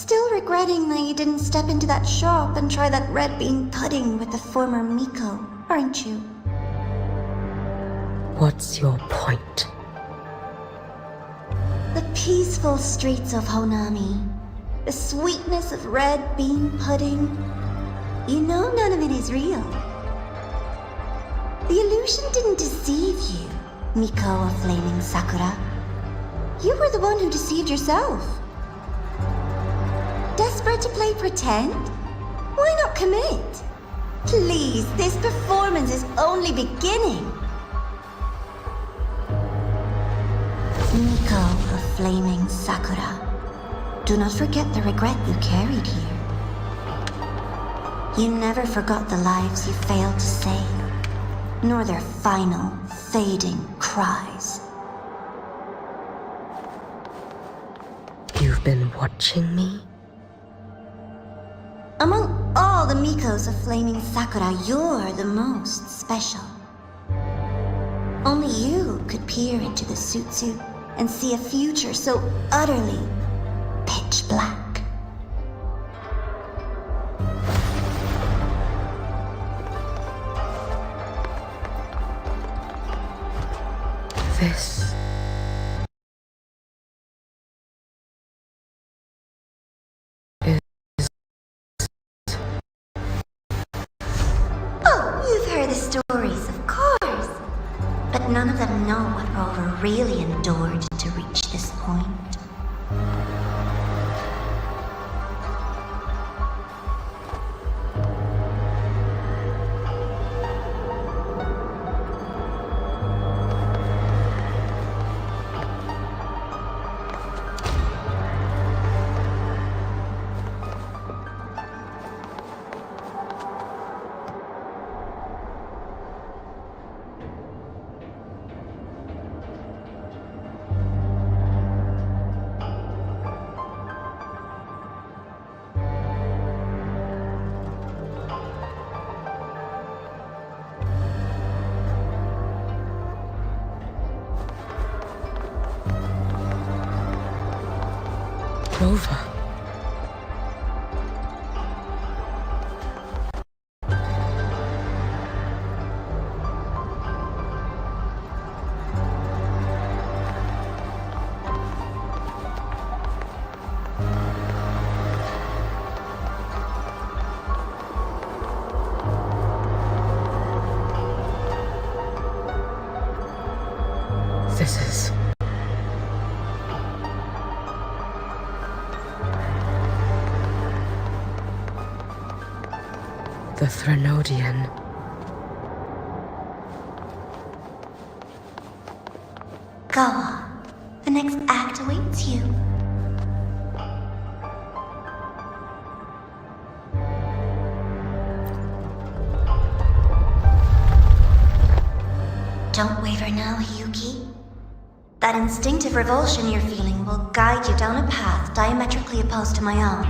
Still regretting that you didn't step into that shop and try that red bean pudding with the former Miko, aren't you? What's your point? The peaceful streets of Honami, the sweetness of red bean pudding. You know none of it is real. The illusion didn't deceive you, Miko of Flaming Sakura. You were the one who deceived yourself. Desperate to play pretend? Why not commit? Please, this performance is only beginning. Miko of Flaming Sakura, do not forget the regret you carried here. You never forgot the lives you failed to save, nor their final, fading cries. You've been watching me? Among all the Mikos of Flaming Sakura, you're the most special. Only you could peer into the Sutsu and see a future so utterly pitch black. This... Oh, you've heard the stories, of course. But none of them know what Rover really endured to reach this point. Rover. This is... the Threnodian. Go on. The next act awaits you. Don't waver now, Hiyuki. That instinctive revulsion you're feeling will guide you down a path diametrically opposed to my own.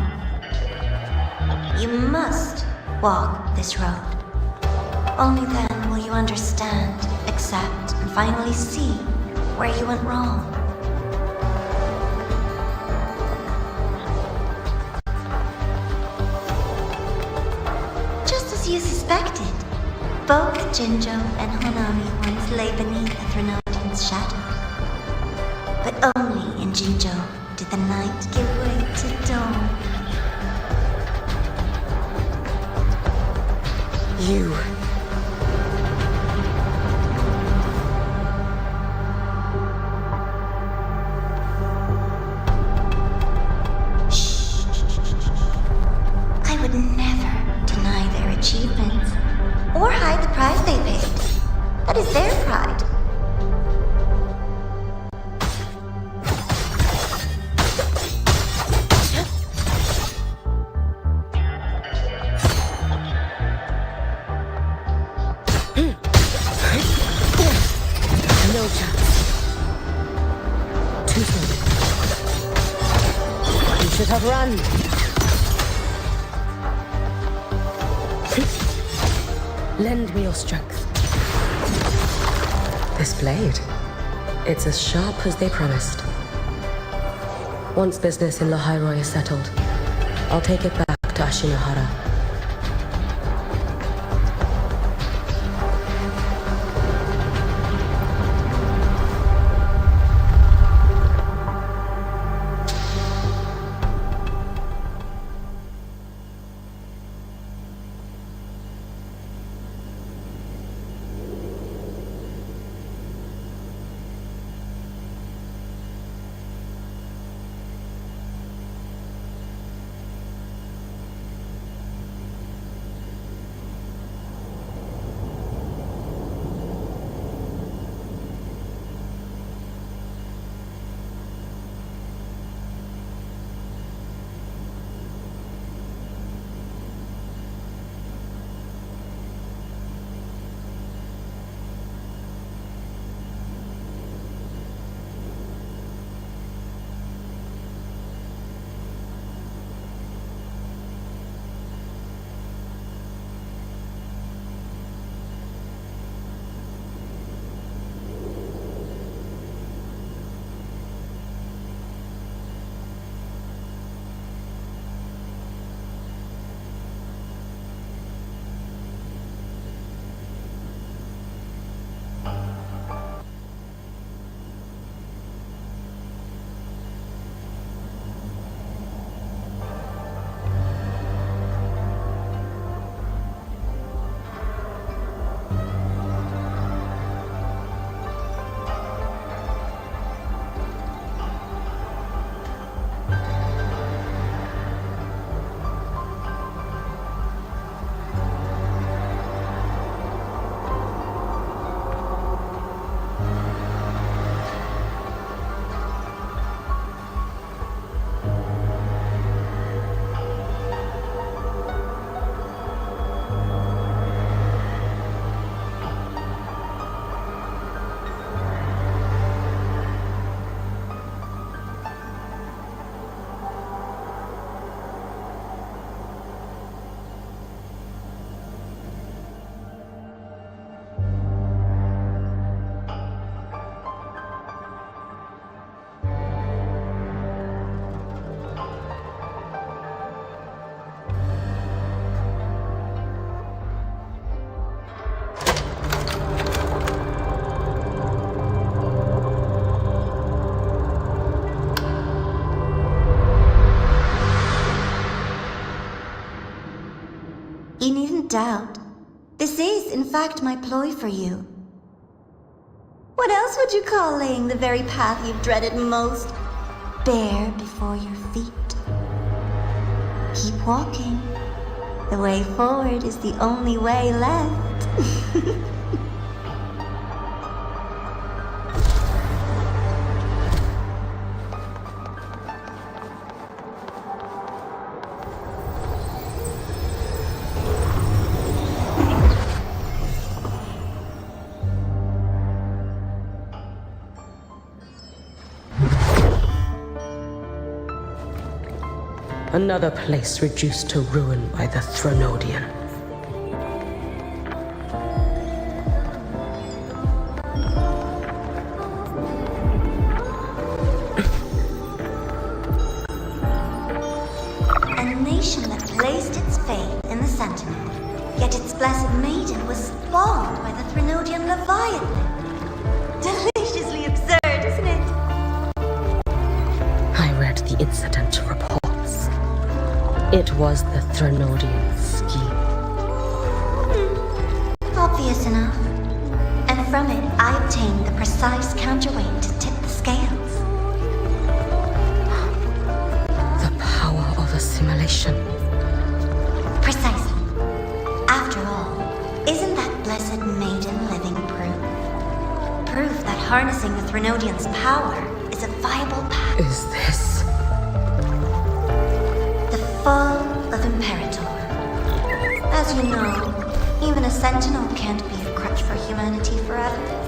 You must walk this road. Only then will you understand, accept, and finally see where you went wrong. Just as you suspected, both Jinjo and Honami once lay beneath the Threnodian's shadow. But only in Jinjo did the night give way to dawn. You... Shh. I would never deny their achievements, or hide the price they paid. That is their pride. no chance. Too slow. You should have run. Lend me your strength. This blade, it's as sharp as they promised. Once business in Lahairoi is settled, I'll take it back to Ashinohara. You needn't doubt. This is, in fact, my ploy for you. What else would you call laying the very path you've dreaded most bare before your feet? Keep walking. The way forward is the only way left. Another place reduced to ruin by the Threnodian. A nation that placed its faith in the Sentinel, yet its blessed maiden was spawned by the Threnodian Leviathan. Deliciously absurd, isn't it? I read the incident reports. It was the Threnodian scheme. Obvious enough. And from it, I obtained the precise counterweight to tip the scales. The power of assimilation. Precisely. After all, isn't that blessed maiden living proof? Proof that harnessing the Threnodian's power is a viable path. Is this... The fall of Imperator. As you know, even a sentinel can't be a crutch for humanity forever.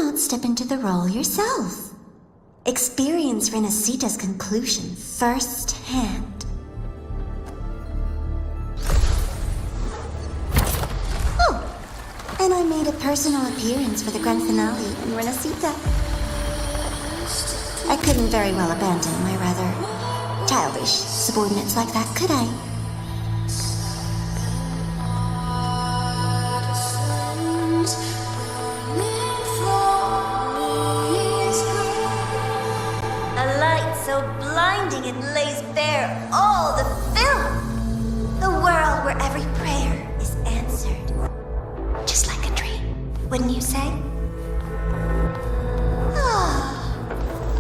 not step into the role yourself? Experience Renacita's conclusion firsthand. Oh, and I made a personal appearance for the grand finale in Renacita. I couldn't very well abandon my rather childish subordinates like that, could I? A light so blinding it lays bare all the film. A world where every prayer is answered. Just like a dream, wouldn't you say?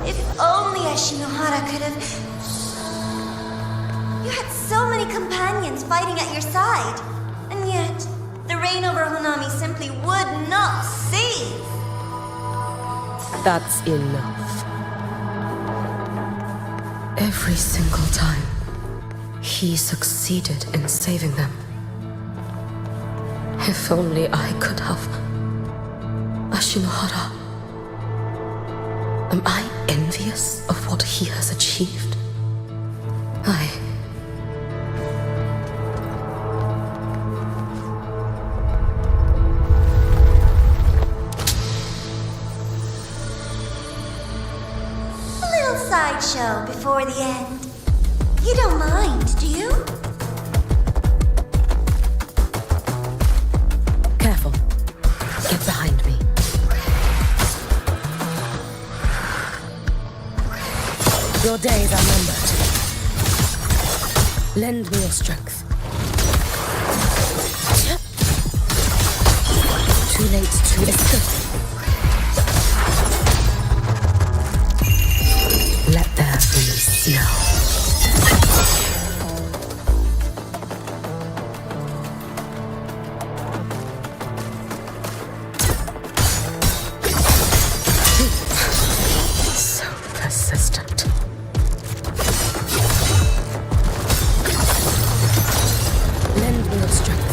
If only Ashinohara could have... You had so many companions fighting at your side, and yet the reign over Honami simply would not cease. That's enough. Every single time, he succeeded in saving them. If only I could have... Ashinohara. Am I envious of what he has achieved? A little sideshow before the end. You don't mind, do you? Careful. Get behind me. Your days are numbered. Lend me your strength. Too late to escape. Let there be snow. So persistent. Lend me your strength.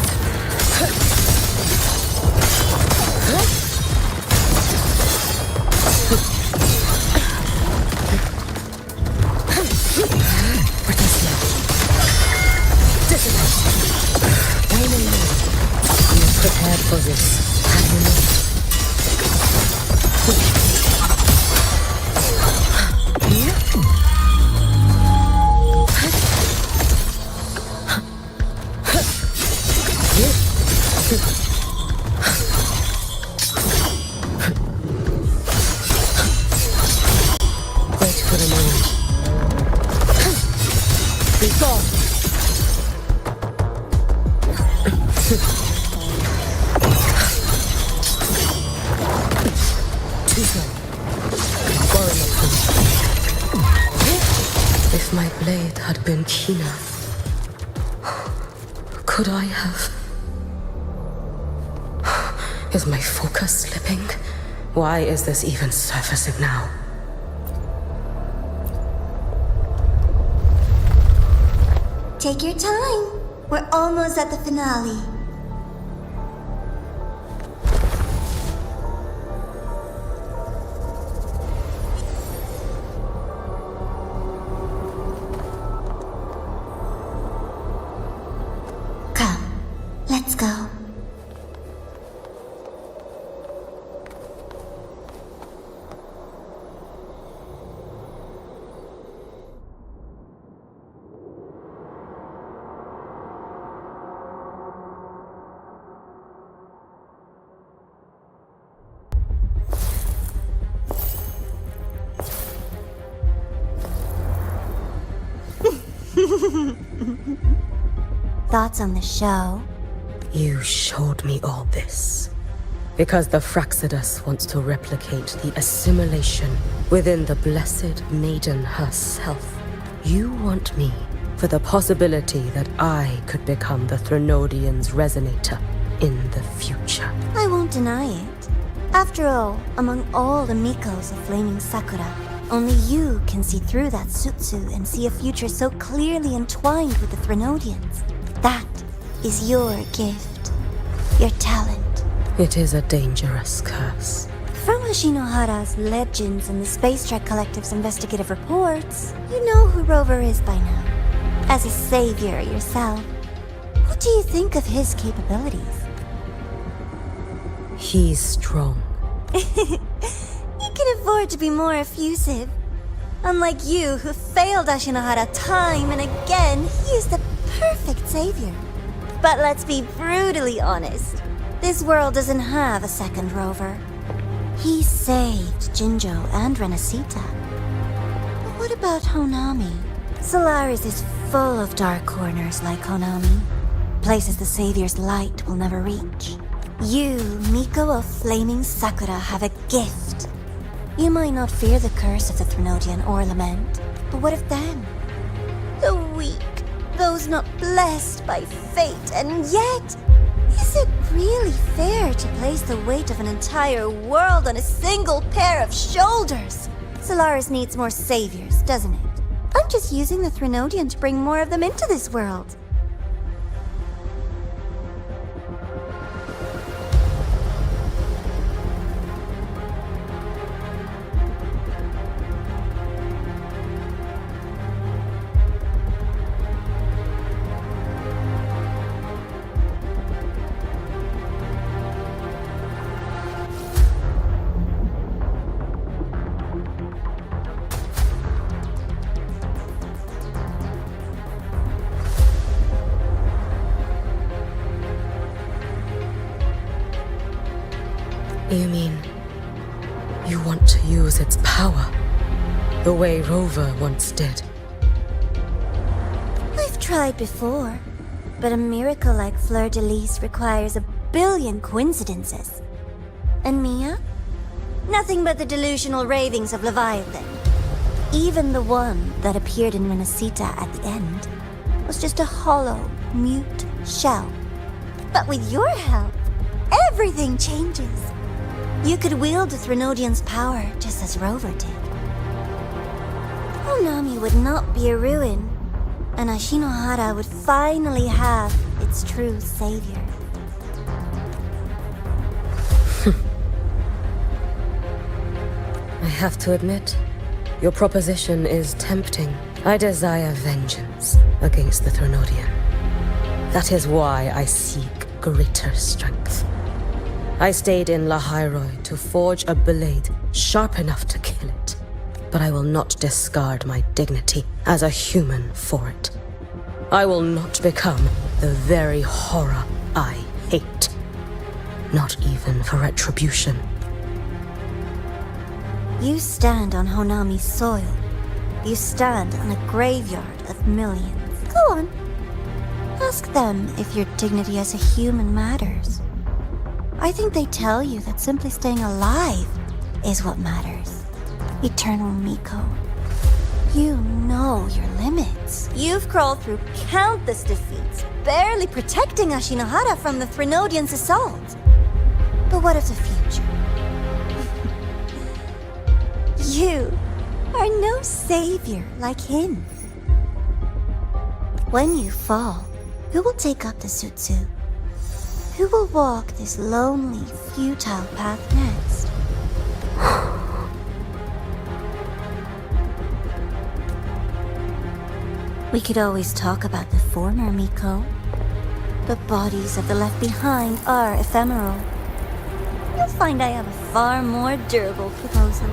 Pretty slow. Dissipate. Wayne and me. You prepared for this, have you not? Wait for the moment. Be gone. Too slow. Worry not for me. If my blade had been keener, could I have... Is my focus slipping? Why is this even surfacing now? Take your time. We're almost at the finale. Come, let's go. Thoughts on the show? You showed me all this because the Fraxidus wants to replicate the assimilation within the Blessed Maiden herself. You want me for the possibility that I could become the Threnodian's resonator in the future. I won't deny it. After all, among all the Mikos of Flaming Sakura, only you can see through that Sutsu and see a future so clearly entwined with the Threnodians. That is your gift, your talent. It is a dangerous curse. From Ashinohara's legends and the Space Trek Collective's investigative reports, you know who Rover is by now. As a savior yourself, what do you think of his capabilities? He's strong. He can afford to be more effusive. Unlike you, who failed Ashinohara time and again, he is the perfect savior. But let's be brutally honest. This world doesn't have a second Rover. He saved Jinjo and Renacita. But what about Honami? Solaris is full of dark corners like Honami. Places the Savior's light will never reach. You, Miko of Flaming Sakura, have a gift. You might not fear the curse of the Threnodian or Lament, but what of them? The weak, those not blessed by fate, and yet, is it really fair to place the weight of an entire world on a single pair of shoulders? Solaris needs more saviors, doesn't it? I'm just using the Threnodian to bring more of them into this world. You mean, you want to use its power, the way Rover once did? I've tried before, but a miracle like Fleur-de-Lis requires a billion coincidences. And Mia? Nothing but the delusional ravings of Leviathan. Even the one that appeared in Renacita at the end was just a hollow, mute shell. But with your help, everything changes. You could wield the Threnodian's power just as Rover did. Honami would not be a ruin, and Ashinohara would finally have its true savior. I have to admit, your proposition is tempting. I desire vengeance against the Threnodian. That is why I seek greater strength. I stayed in Lahairoi to forge a blade sharp enough to kill it. But I will not discard my dignity as a human for it. I will not become the very horror I hate. Not even for retribution. You stand on Honami's soil. You stand on a graveyard of millions. Go on. Ask them if your dignity as a human matters. I think they tell you that simply staying alive is what matters. Eternal Miko. You know your limits. You've crawled through countless defeats, barely protecting Ashinohara from the Threnodian's assault. But what of the future? You are no savior like him. When you fall, who will take up the Sutsu? Who will walk this lonely, futile path next? We could always talk about the former, Miko. The bodies of the left behind are ephemeral. You'll find I have a far more durable proposal.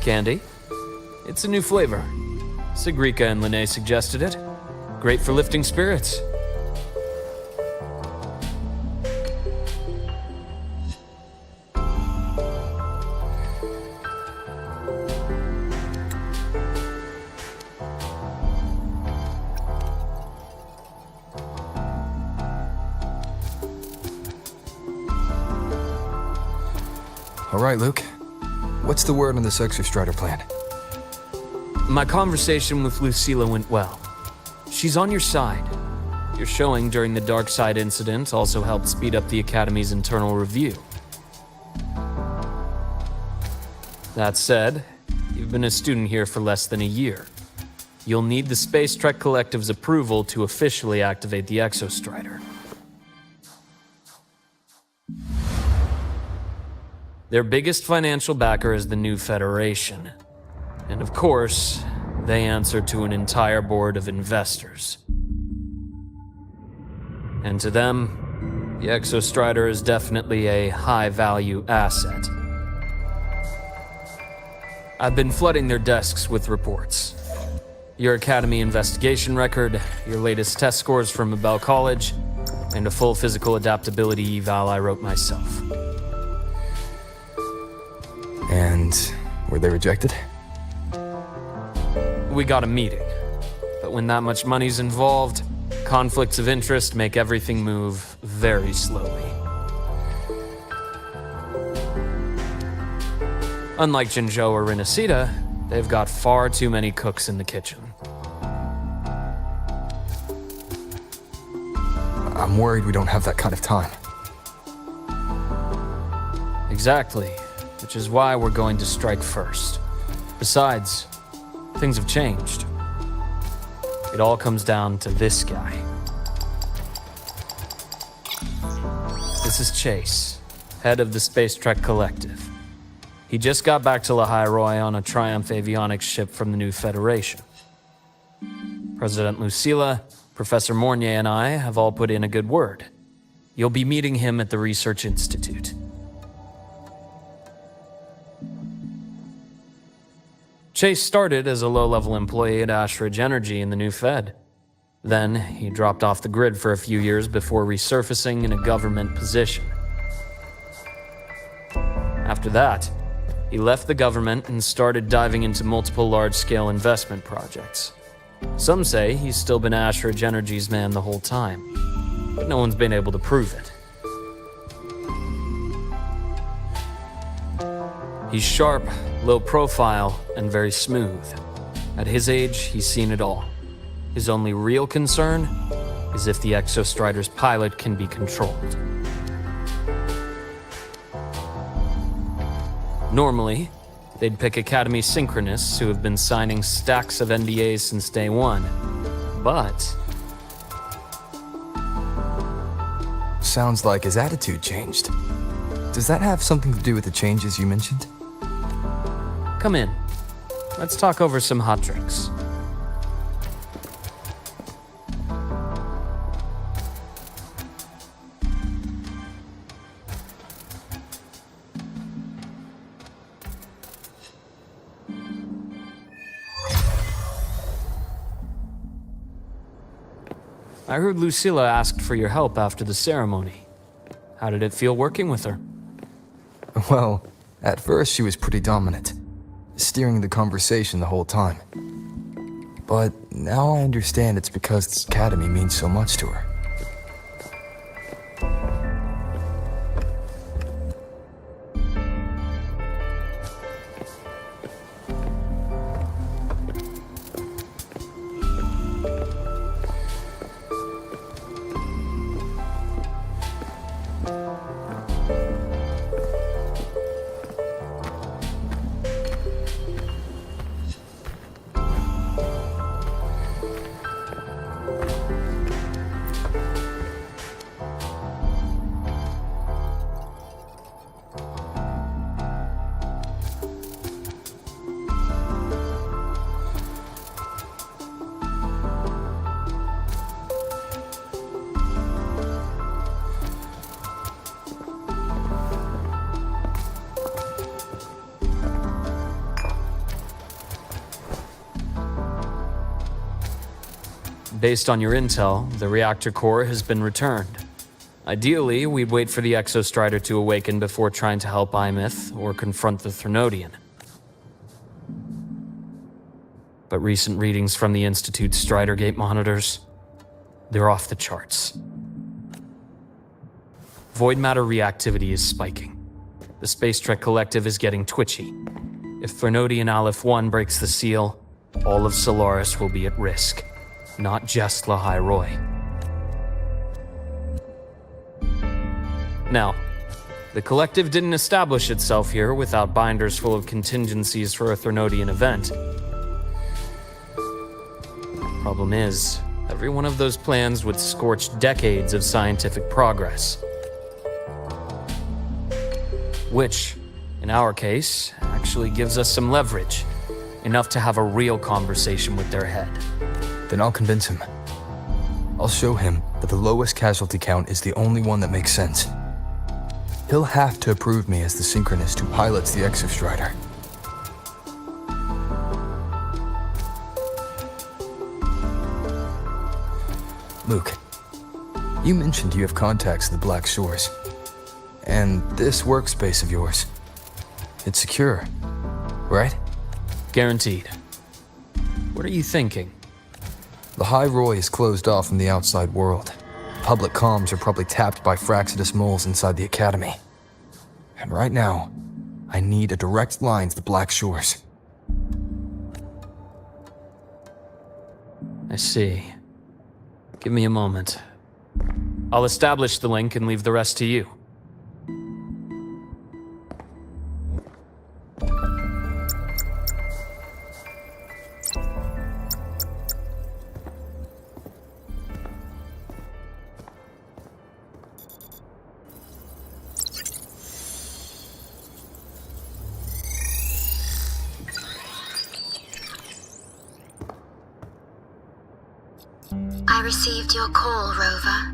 Candy? It's a new flavor. Sigrika and Lene suggested it. Great for lifting spirits. All right, Luke. What's the word on this Exostrider plan? My conversation with Lucilla went well. She's on your side. Your showing during the Dark Side incident also helped speed up the Academy's internal review. That said, you've been a student here for less than a year. You'll need the Space Trek Collective's approval to officially activate the Exostrider. Their biggest financial backer is the New Federation. And of course, they answer to an entire board of investors. And to them, the Exostrider is definitely a high-value asset. I've been flooding their desks with reports. Your Academy investigation record, your latest test scores from Abel College, and a full physical adaptability eval I wrote myself. And were they rejected? We got a meeting. But when that much money's involved, conflicts of interest make everything move very slowly. Unlike Jinzhou or Rinasida, they've got far too many cooks in the kitchen. I'm worried we don't have that kind of time. Exactly, which is why we're going to strike first. Besides, things have changed. It all comes down to this guy. This is Chase, head of the Space Trek Collective. He just got back to Lahai on a Triumph avionics ship from the New Federation. President Lucilla, Professor Mornier, and I have all put in a good word. You'll be meeting him at the Research Institute. Chase started as a low-level employee at Ashridge Energy in the New Fed. Then, he dropped off the grid for a few years before resurfacing in a government position. After that, he left the government and started diving into multiple large-scale investment projects. Some say he's still been Ashridge Energy's man the whole time, but no one's been able to prove it. He's sharp, low profile, and very smooth. At his age, he's seen it all. His only real concern is if the Exostrider's pilot can be controlled. Normally, they'd pick Academy synchronists who have been signing stacks of NDAs since day one. But Sounds like his attitude changed. Does that have something to do with the changes you mentioned? come in. Let's talk over some hot drinks. I heard Lucilla asked for your help after the ceremony. How did it feel working with her? Well, at first she was pretty dominant, steering the conversation the whole time. But now I understand it's because this academy means so much to her. Based on your intel, the reactor core has been returned. Ideally, we'd wait for the Exostrider to awaken before trying to help Imith or confront the Threnodian. But recent readings from the Institute's Strider Gate monitors, they're off the charts. Void matter reactivity is spiking. The Space Trek Collective is getting twitchy. If Threnodian Aleph 1 breaks the seal, all of Solaris will be at risk. Not just Lahai Roy. Now, the Collective didn't establish itself here without binders full of contingencies for a Threnodian event. Problem is, every one of those plans would scorch decades of scientific progress. Which, in our case, actually gives us some leverage. Enough to have a real conversation with their head. Then I'll convince him. I'll show him that the lowest casualty count is the only one that makes sense. He'll have to approve me as the synchronist who pilots the Exostrider. Luke, you mentioned you have contacts in the Black Shores. And this workspace of yours, it's secure, right? Guaranteed. What are you thinking? Lahai Roy is closed off from the outside world. Public comms are probably tapped by Fraxidus moles inside the Academy. And right now, I need a direct line to the Black Shores. I see. Give me a moment. I'll establish the link and leave the rest to you. I received your call, Rover.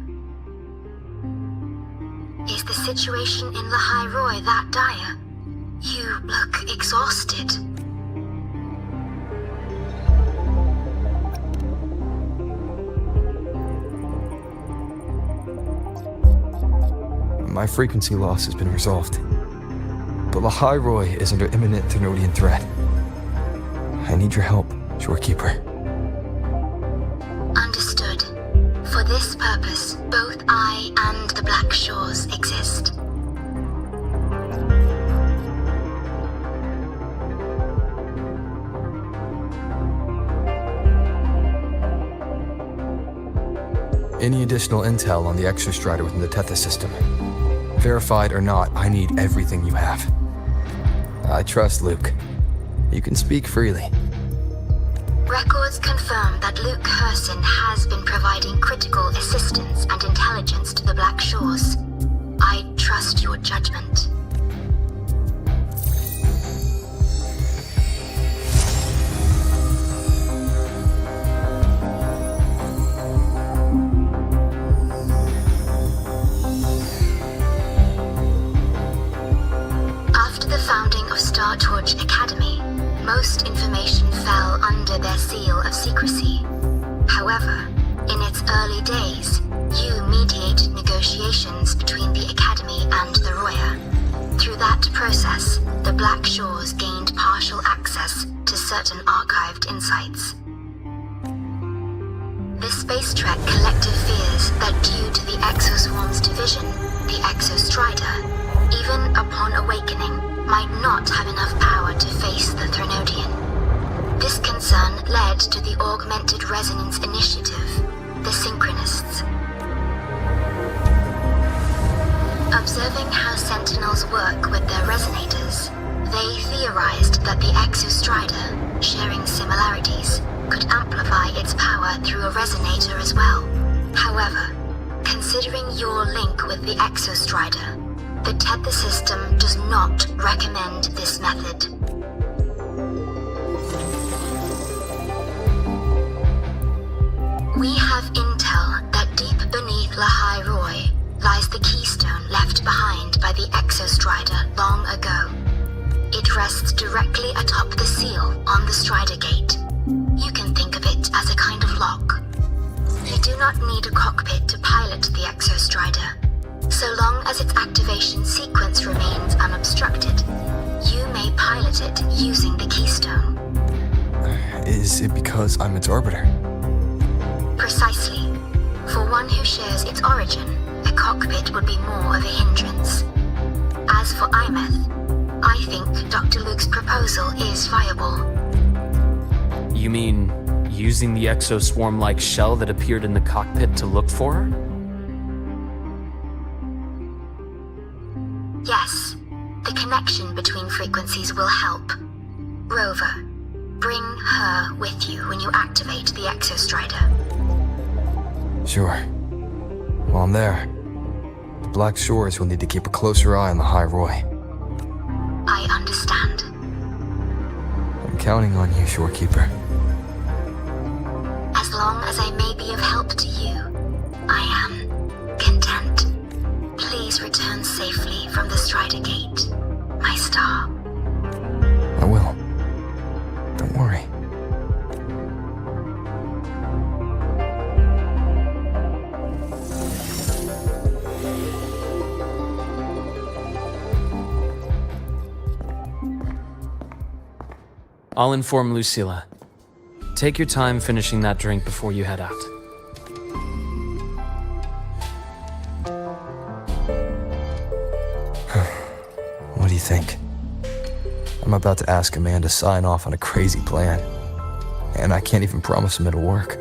Is the situation in Lahai Roy that dire? You look exhausted. My frequency loss has been resolved. But Lahai Roy is under imminent Threnodian threat. I need your help, Shorekeeper. Understood. For this purpose, both I and the Black Shores exist. Any additional intel on the Exostrider within the Tethys system? Verified or not, I need everything you have. I trust Luke. You can speak freely. Records confirm that Luke Herson has been providing critical assistance and intelligence to the Black Shores. I trust your judgment. After the founding of Star Torch Academy, most information fell under their seal of secrecy. However, in its early days, you mediated negotiations between the Academy and the Roya. Through that process, the Black Shores gained partial access to certain archived insights. The Space Trek Collective fears that due to the Exoswarm's division, the Exostrider, even upon awakening, might not have enough power to face the Threnodian. This concern led to the Augmented Resonance Initiative, the Synchronists. Observing how Sentinels work with their resonators, they theorized that the Exostrider, sharing similarities, could amplify its power through a resonator as well. However, considering your link with the Exostrider, the Tethys system does not recommend this method. We have intel that deep beneath Lahai Roy lies the keystone left behind by the Exostrider long ago. It rests directly atop the seal on the Strider Gate. You can think of it as a kind of lock. not need a cockpit to pilot the Exostrider. So long as its activation sequence remains unobstructed, you may pilot it using the keystone. Is it because I'm its arbiter? Precisely. For one who shares its origin, a cockpit would be more of a hindrance. As for Imeth, I think Dr. Luke's proposal is viable. You mean using the exoswarm-like shell that appeared in the cockpit to look for her? Yes, the connection between frequencies will help. Rover, bring her with you when you activate the Exostrider. Sure. While I'm there, the Black Shores will need to keep a closer eye on the High Roy. I understand. I'm counting on you, Shorekeeper. As long as I may be of help to you, I am content. Please return safely from the Strider Gate, my star. I will. Don't worry. I'll inform Lucilla. Take your time finishing that drink before you head out. What do you think? I'm about to ask a man to sign off on a crazy plan, and I can't even promise him it'll work.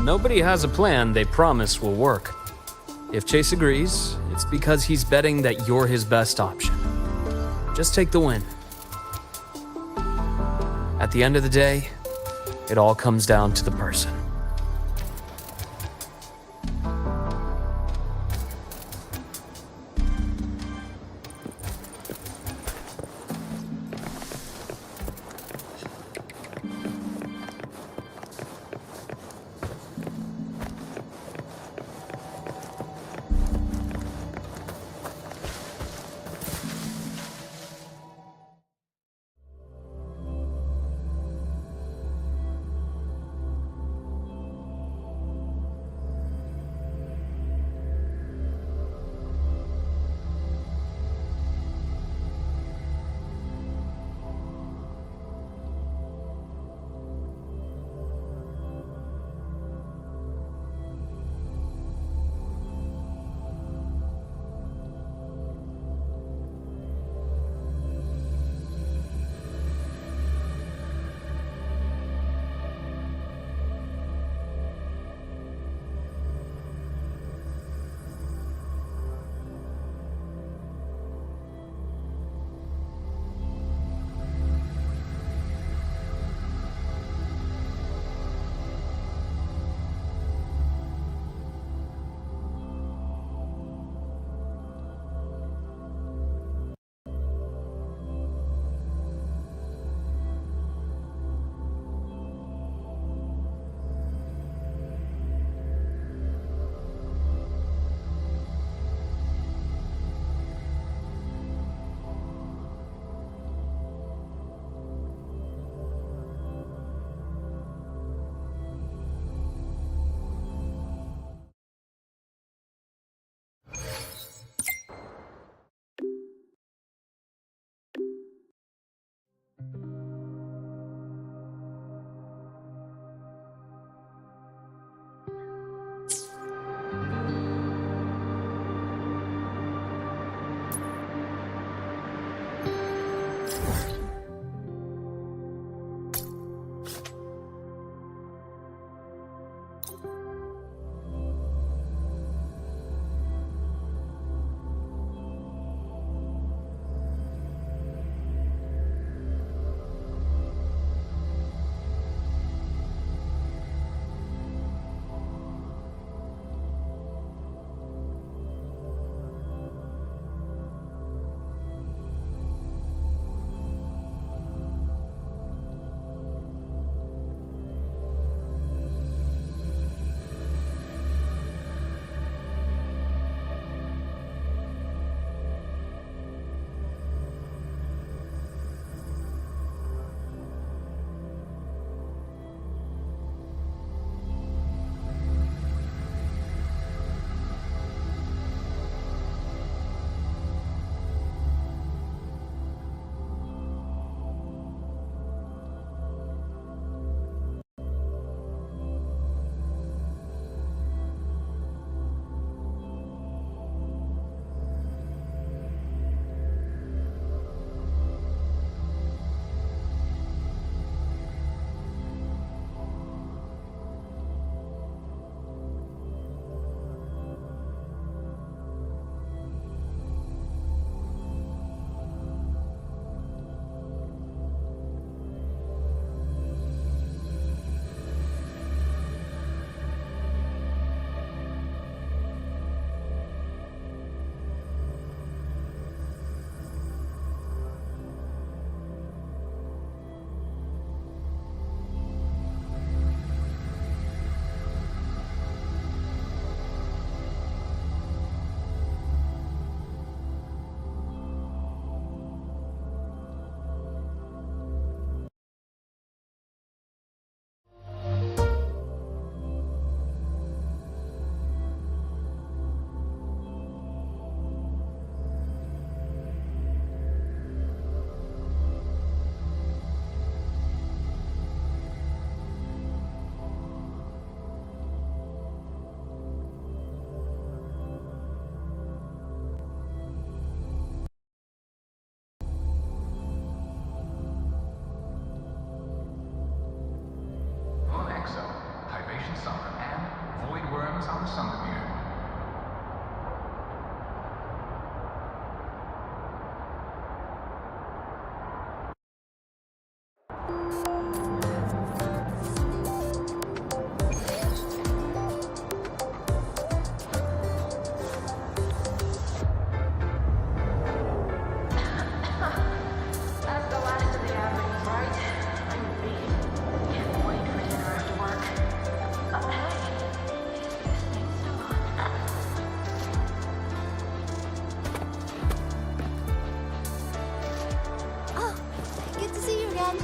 Nobody has a plan they promise will work. If Chase agrees, it's because he's betting that you're his best option. Just take the win. At the end of the day, it all comes down to the person. That's the last of the outings, right? I'm beat. Can't wait for dinner after work. Hey, this thing's still on. Oh, good to see you again.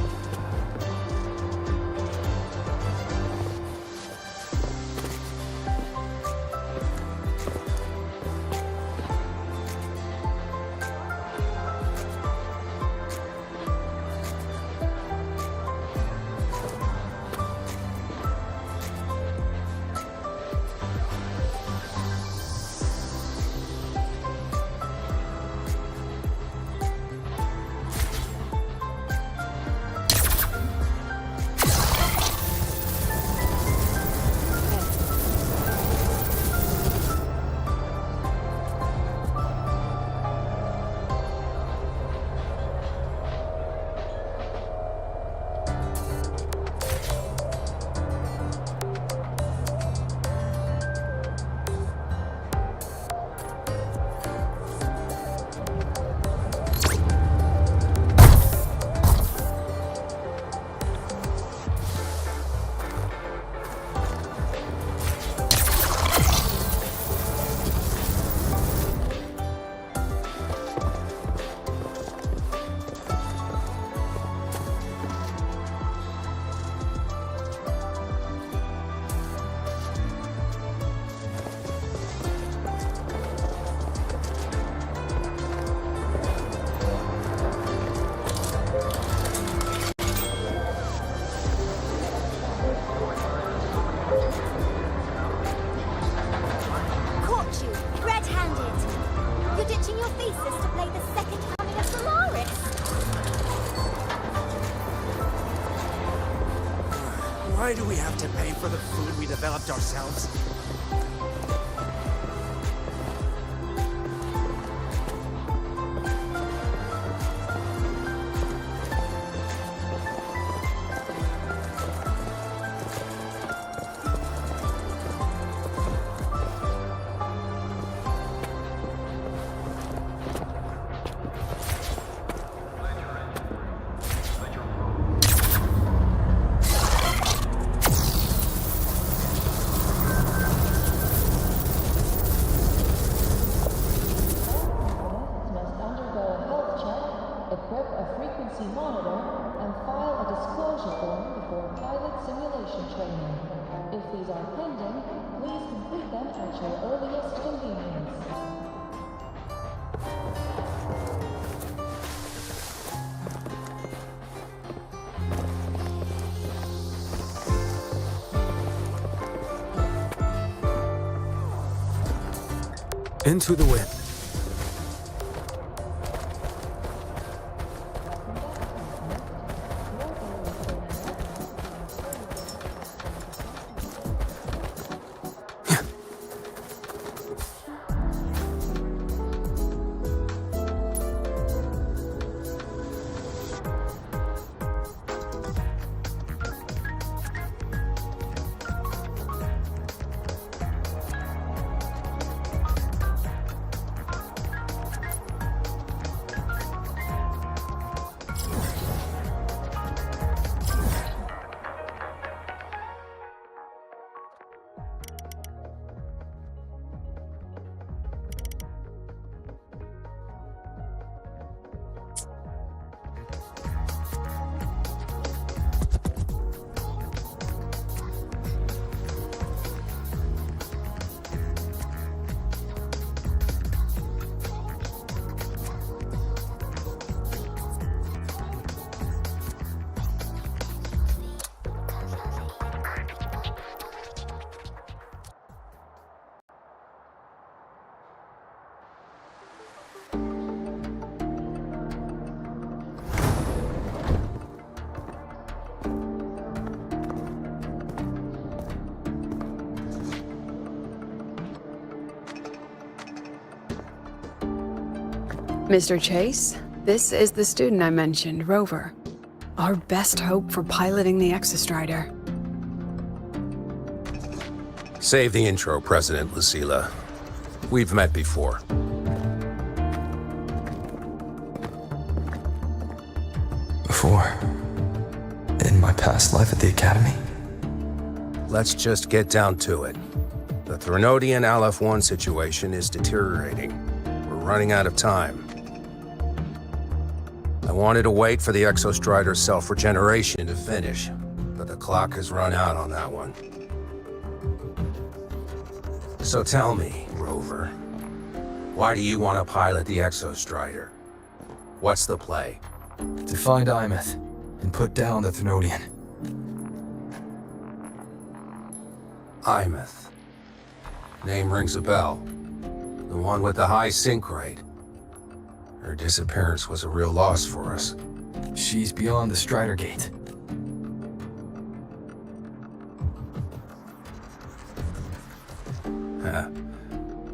Caught you, red-handed. You're ditching your thesis to play the second coming of Solaris. Why do we have to pay for the food we developed ourselves? Must undergo a health check, equip a frequency monitor, and file a disclosure form before pilot simulation training. If these are pending, please complete them at your earliest convenience. Into the wind. Mr. Chase, this is the student I mentioned, Rover. Our best hope for piloting the Exostrider. Save the intro, President Lucilla. We've met before. Before? In my past life at the Academy? Let's just get down to it. The Threnodian Aleph-1 situation is deteriorating. We're running out of time. I wanted to wait for the Exostrider's self-regeneration to finish, but the clock has run out on that one. So tell me, Rover, why do you want to pilot the Exostrider? What's the play? To find Imeth and put down the Threnodian. Imeth. Name rings a bell. The one with the high sync rate. Her disappearance was a real loss for us. She's beyond the Strider Gate.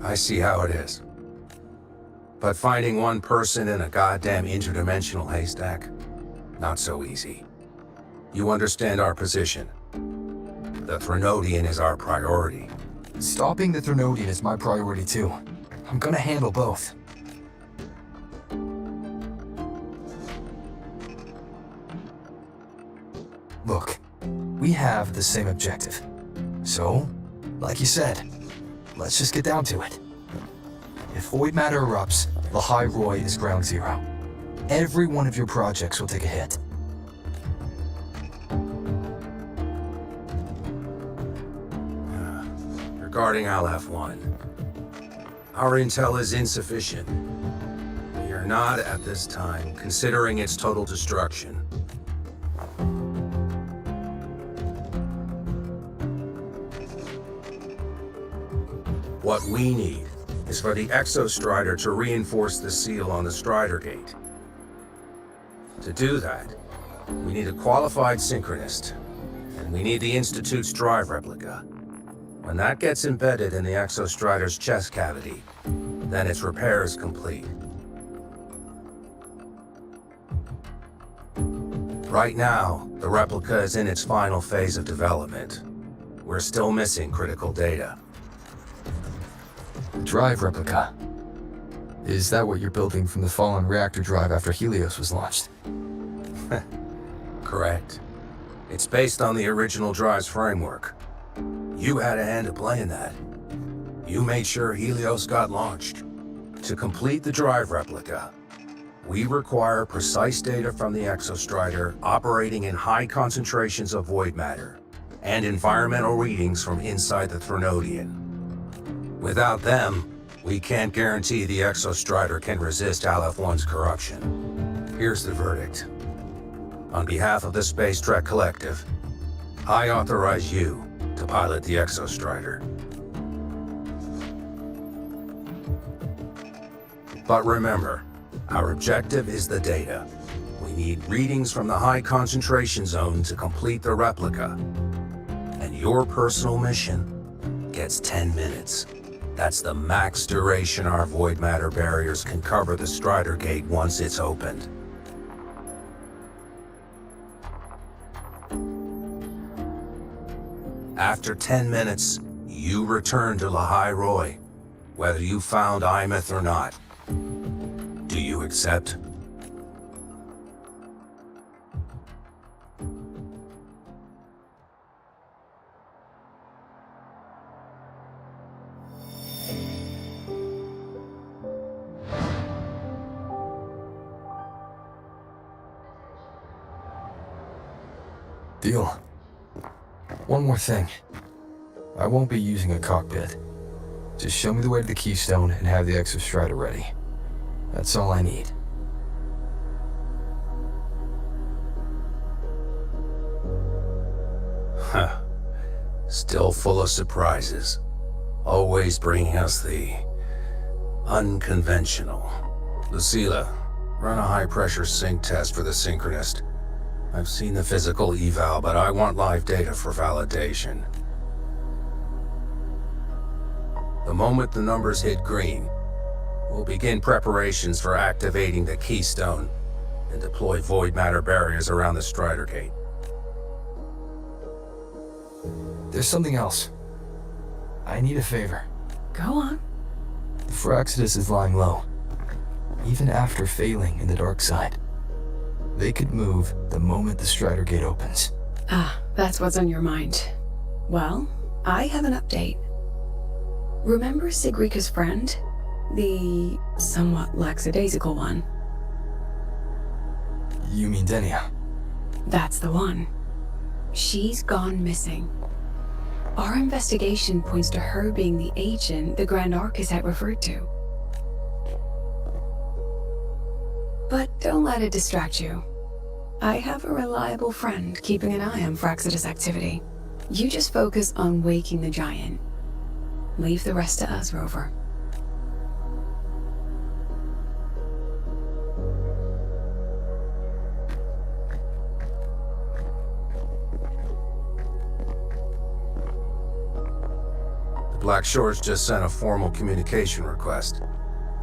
I see how it is. But finding one person in a goddamn interdimensional haystack? Not so easy. You understand our position. The Threnodian is our priority. Stopping the Threnodian is my priority too. I'm gonna handle both. Look, we have the same objective. So, like you said, let's just get down to it. If void matter erupts, Lahai Roy is ground zero. Every one of your projects will take a hit. Regarding Aleph-1, our intel is insufficient. We are not, at this time, considering its total destruction. What we need is for the Exostrider to reinforce the seal on the Strider Gate. To do that, we need a qualified synchronist, and we need the Institute's drive replica. When that gets embedded in the Exostrider's chest cavity, then its repair is complete. Right now, the replica is in its final phase of development. We're still missing critical data. Drive replica. Is that what you're building from the fallen reactor drive after Helios was launched? Correct. It's based on the original drive's framework. You had a hand to play in that. You made sure Helios got launched. To complete the drive replica, we require precise data from the Exostrider operating in high concentrations of void matter, and environmental readings from inside the Threnodian. Without them, we can't guarantee the Exostrider can resist Aleph-1's corruption. Here's the verdict. On behalf of the Space Trek Collective, I authorize you to pilot the Exostrider. But remember, our objective is the data. We need readings from the high concentration zone to complete the replica. And your personal mission gets 10 minutes. That's the max duration our void matter barriers can cover the Strider Gate once it's opened. After 10 minutes, you return to Lahai Roy, whether you found Imeth or not. Do you accept? Deal. One more thing. I won't be using a cockpit. Just show me the way to the Keystone and have the Exostrider ready. That's all I need. Huh. Still full of surprises. Always bringing us the unconventional. Lucilla, run a high-pressure sync test for the Synchronist. I've seen the physical eval, but I want live data for validation. The moment the numbers hit green, we'll begin preparations for activating the Keystone. and deploy void matter barriers around the Strider Gate. There's something else. I need a favor. Go on. The Fraxidus is lying low, even after failing in the dark side. They could move the moment the Strider Gate opens. Ah, that's what's on your mind. Well, I have an update. Remember Sigrika's friend? The somewhat lackadaisical one? You mean Denia? That's the one. She's gone missing. Our investigation points to her being the agent the Grand Architect referred to. But don't let it distract you. I have a reliable friend keeping an eye on Fraxidus activity. You just focus on waking the giant. Leave the rest to us, Rover. The Black Shores just sent a formal communication request.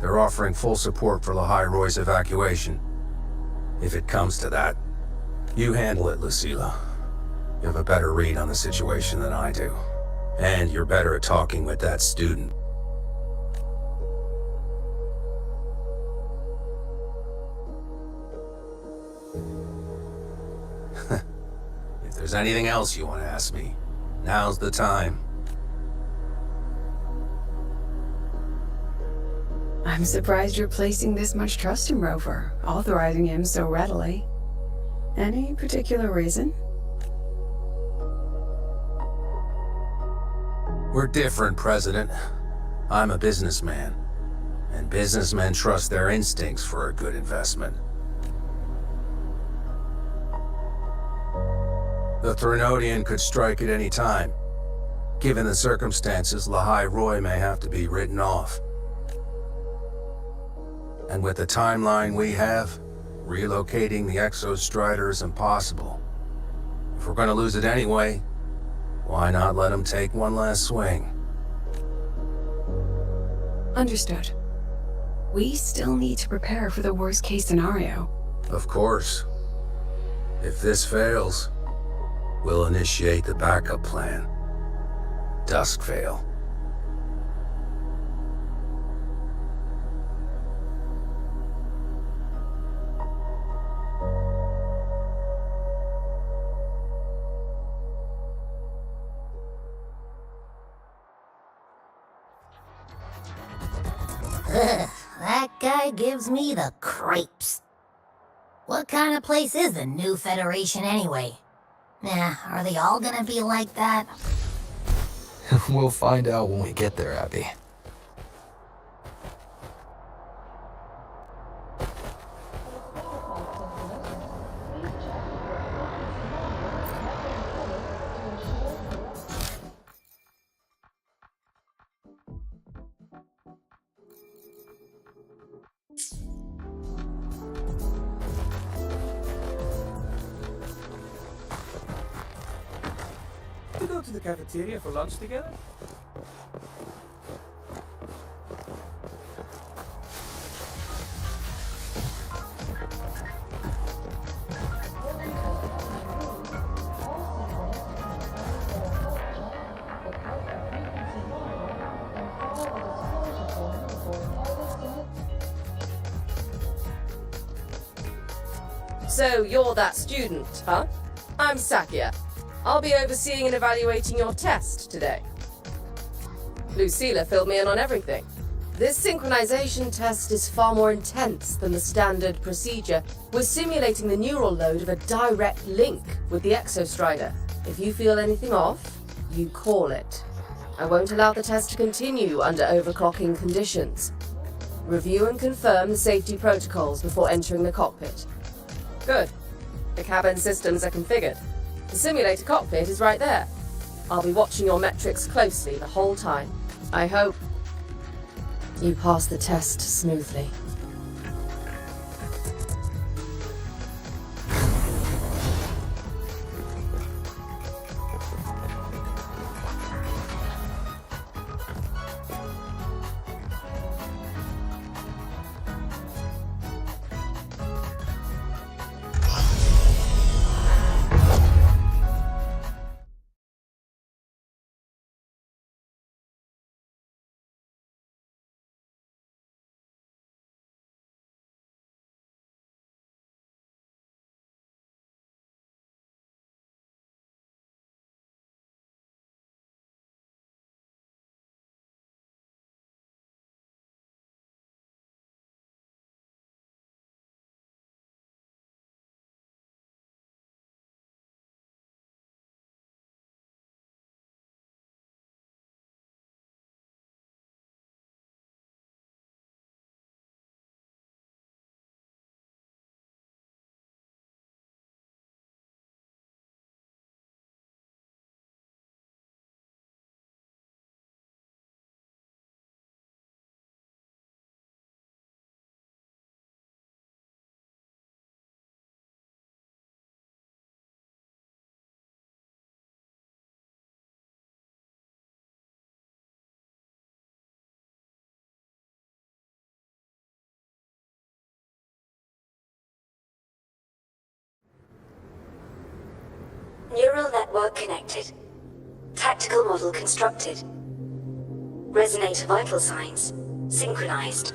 They're offering full support for Lahai Roy's evacuation. If it comes to that, you handle it, Lucilla. You have a better read on the situation than I do. And you're better at talking with that student. If there's anything else you want to ask me, now's the time. I'm surprised you're placing this much trust in Rover, authorizing him so readily. Any particular reason? We're different, President. I'm a businessman, and businessmen trust their instincts for a good investment. The Threnodian could strike at any time. Given the circumstances, Lahai Roy may have to be written off. And with the timeline we have, relocating the Exostrider is impossible. If we're gonna lose it anyway, why not let him take one last swing? Understood. We still need to prepare for the worst case scenario. Of course. If this fails, we'll initiate the backup plan. Duskvale. That guy gives me the crepes. What kind of place is the new Federation anyway? Are they all gonna be like that? We'll find out when we get there, Abby. To go to the cafeteria for lunch together? So you're that student, huh? I'm Sakia. I'll be overseeing and evaluating your test today. Lucilla filled me in on everything. This synchronization test is far more intense than the standard procedure. We're simulating the neural load of a direct link with the Exostrider. If you feel anything off, you call it. I won't allow the test to continue under overclocking conditions. Review and confirm the safety protocols before entering the cockpit. Good. The cabin systems are configured. The simulator cockpit is right there. I'll be watching your metrics closely the whole time. I hope you pass the test smoothly. Neural network connected. Tactical model constructed. Resonator vital signs synchronized.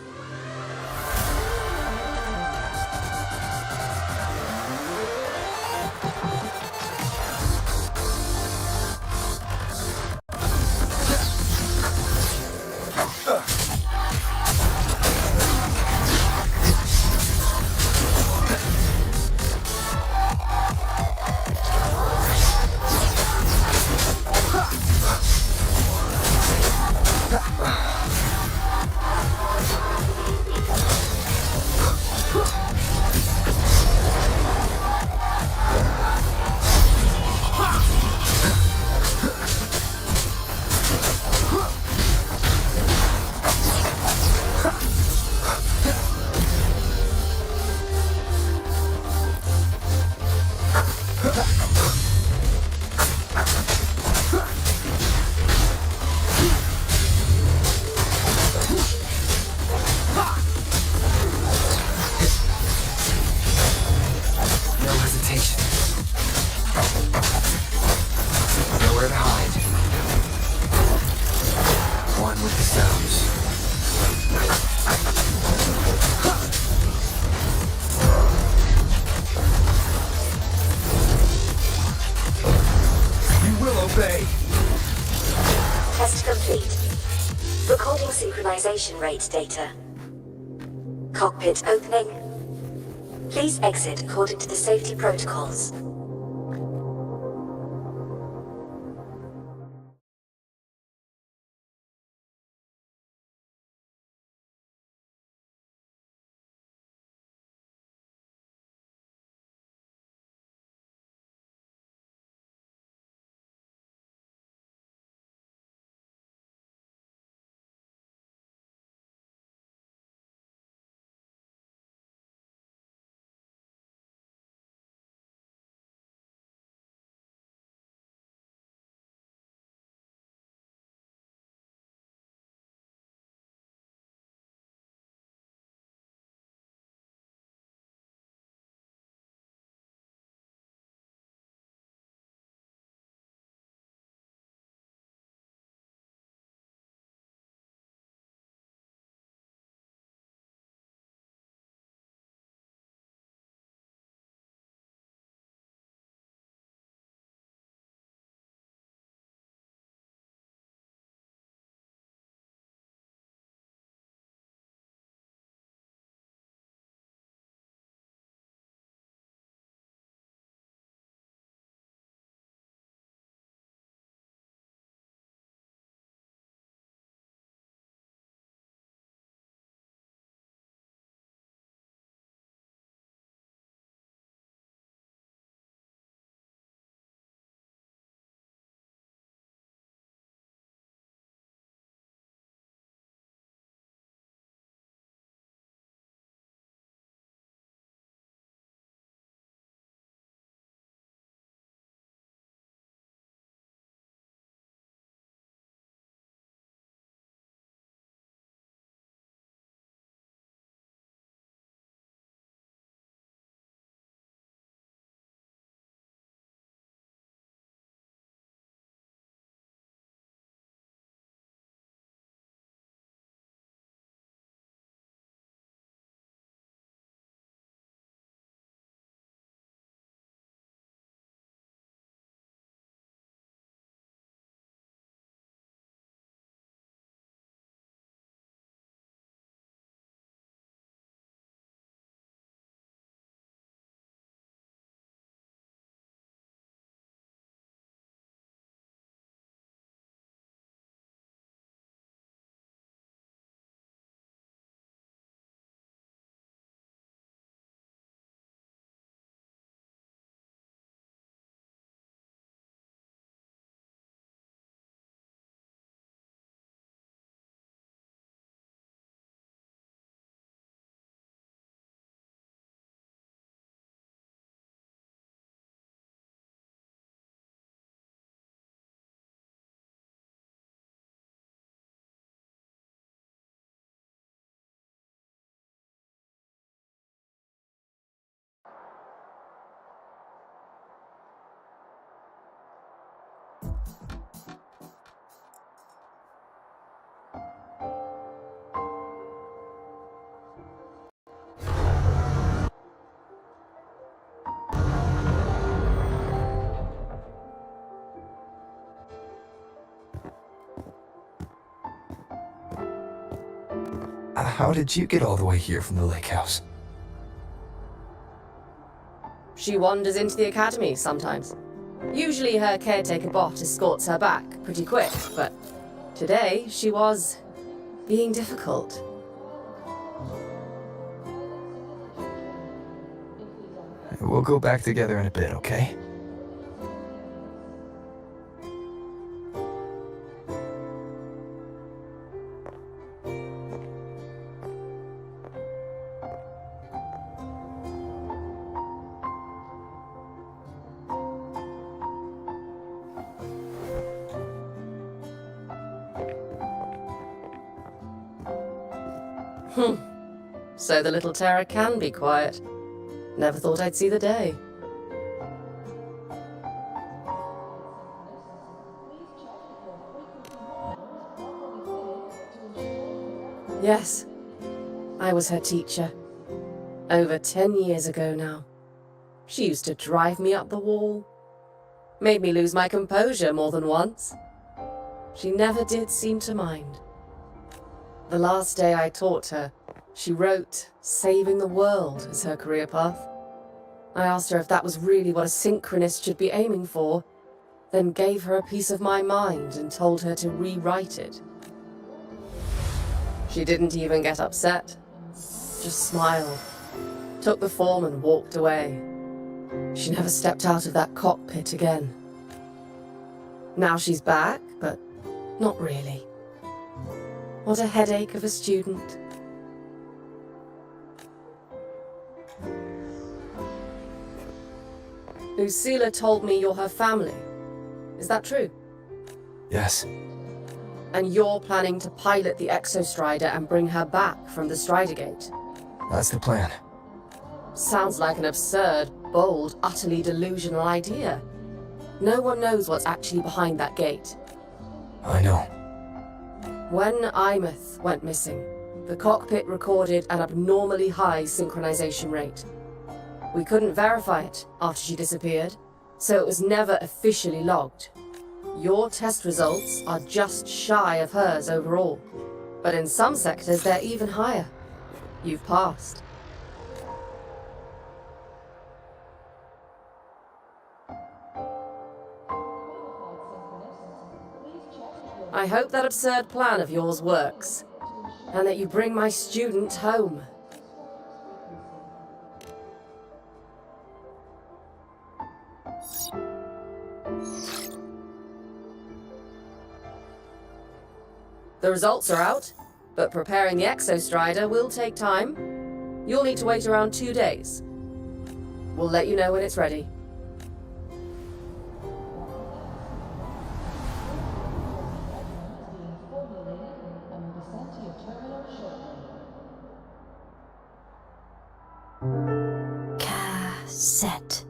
No hesitation. Nowhere to hide. One with the sounds. You will obey. Test complete. Recording synchronization rate data. Cockpit opening. Please exit according to the safety protocols. How did you get all the way here from the lake house? She wanders into the academy sometimes. Usually her caretaker bot escorts her back pretty quick, but today she was being difficult. We'll go back together in a bit, okay? So the little terror can be quiet. Never thought I'd see the day. Yes, I was her teacher. Over 10 years ago now. She used to drive me up the wall. Made me lose my composure more than once. She never did seem to mind. The last day I taught her, she wrote saving the world as her career path. I asked her if that was really what a synchronist should be aiming for, then gave her a piece of my mind and told her to rewrite it. She didn't even get upset, just smiled, took the form and walked away. She never stepped out of that cockpit again. Now she's back, but not really. What a headache of a student. Lucila told me you're her family. Is that true? Yes. And you're planning to pilot the Exostrider and bring her back from the Strider Gate? That's the plan. Sounds like an absurd, bold, utterly delusional idea. No one knows what's actually behind that gate. I know. When Imeth went missing, the cockpit recorded an abnormally high synchronization rate. We couldn't verify it after she disappeared, so it was never officially logged. Your test results are just shy of hers overall, but in some sectors they're even higher. You've passed. I hope that absurd plan of yours works, and that you bring my student home. The results are out, but preparing the Exostrider will take time. You'll need to wait around 2 days. We'll let you know when it's ready. Cassette.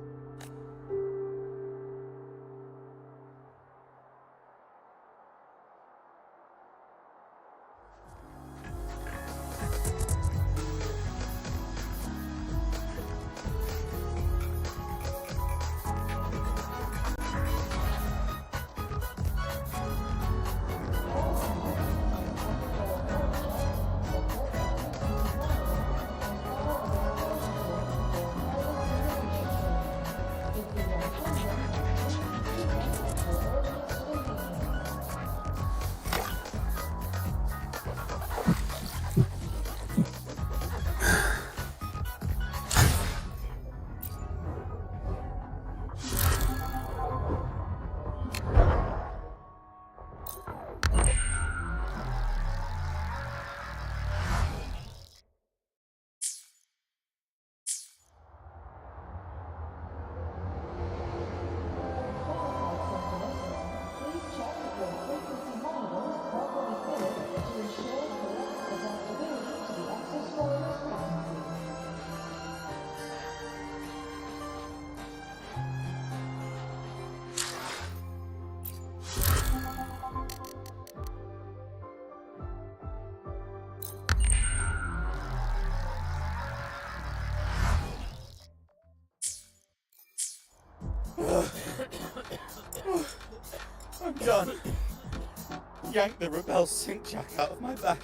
yanked the Rebel sink jack out of my back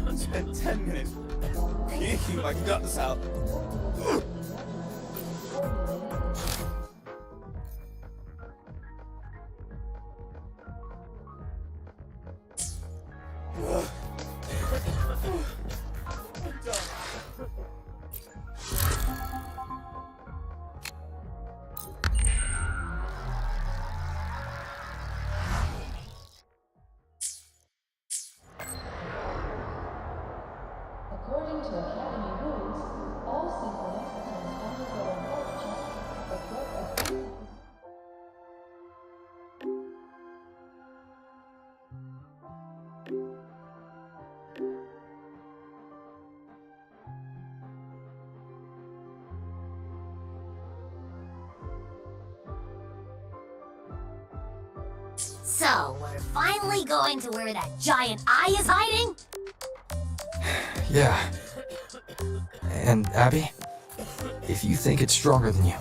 and spent 10 minutes puking my guts out. According to Academy rules, all synchronous and undergo a health check, equip a So, we're finally going to where that giant eye is hiding? Yeah. And Abby, if you think it's stronger than you,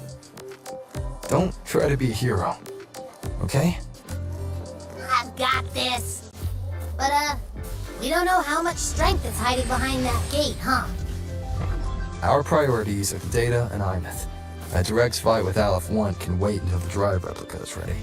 don't try to be a hero, okay? I've got this. But, we don't know how much strength is hiding behind that gate, huh? Our priorities are Data and Imeth. A direct fight with Aleph 1 can wait until the drive replica is ready.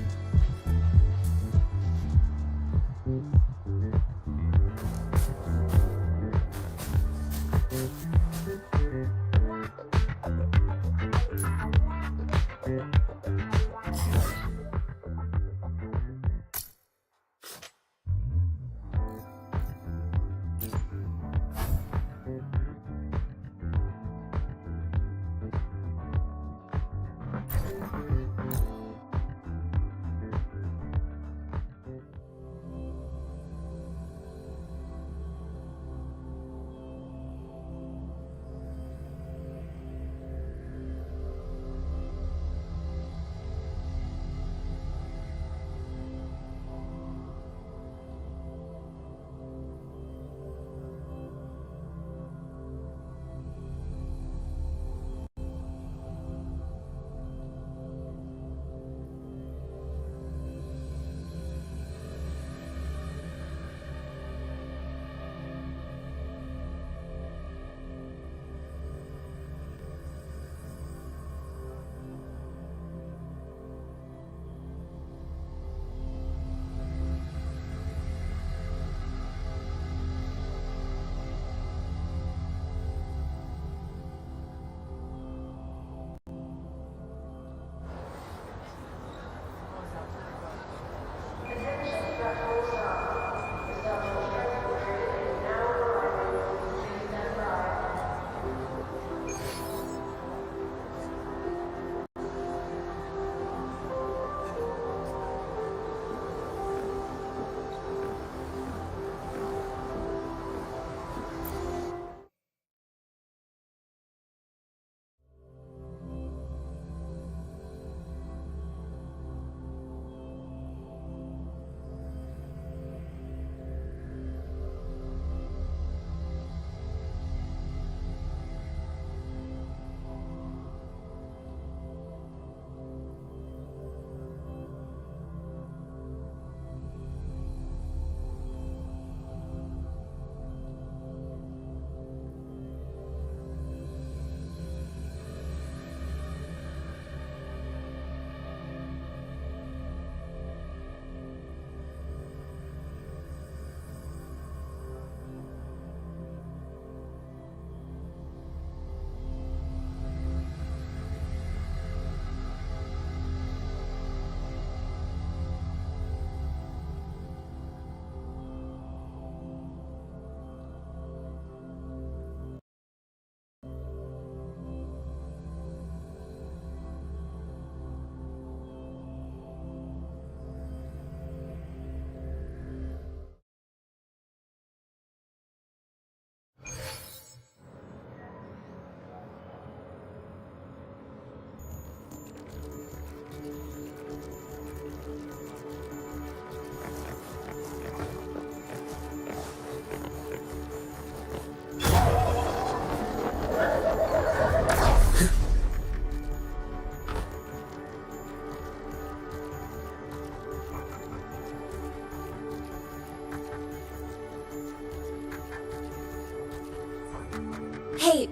Hey,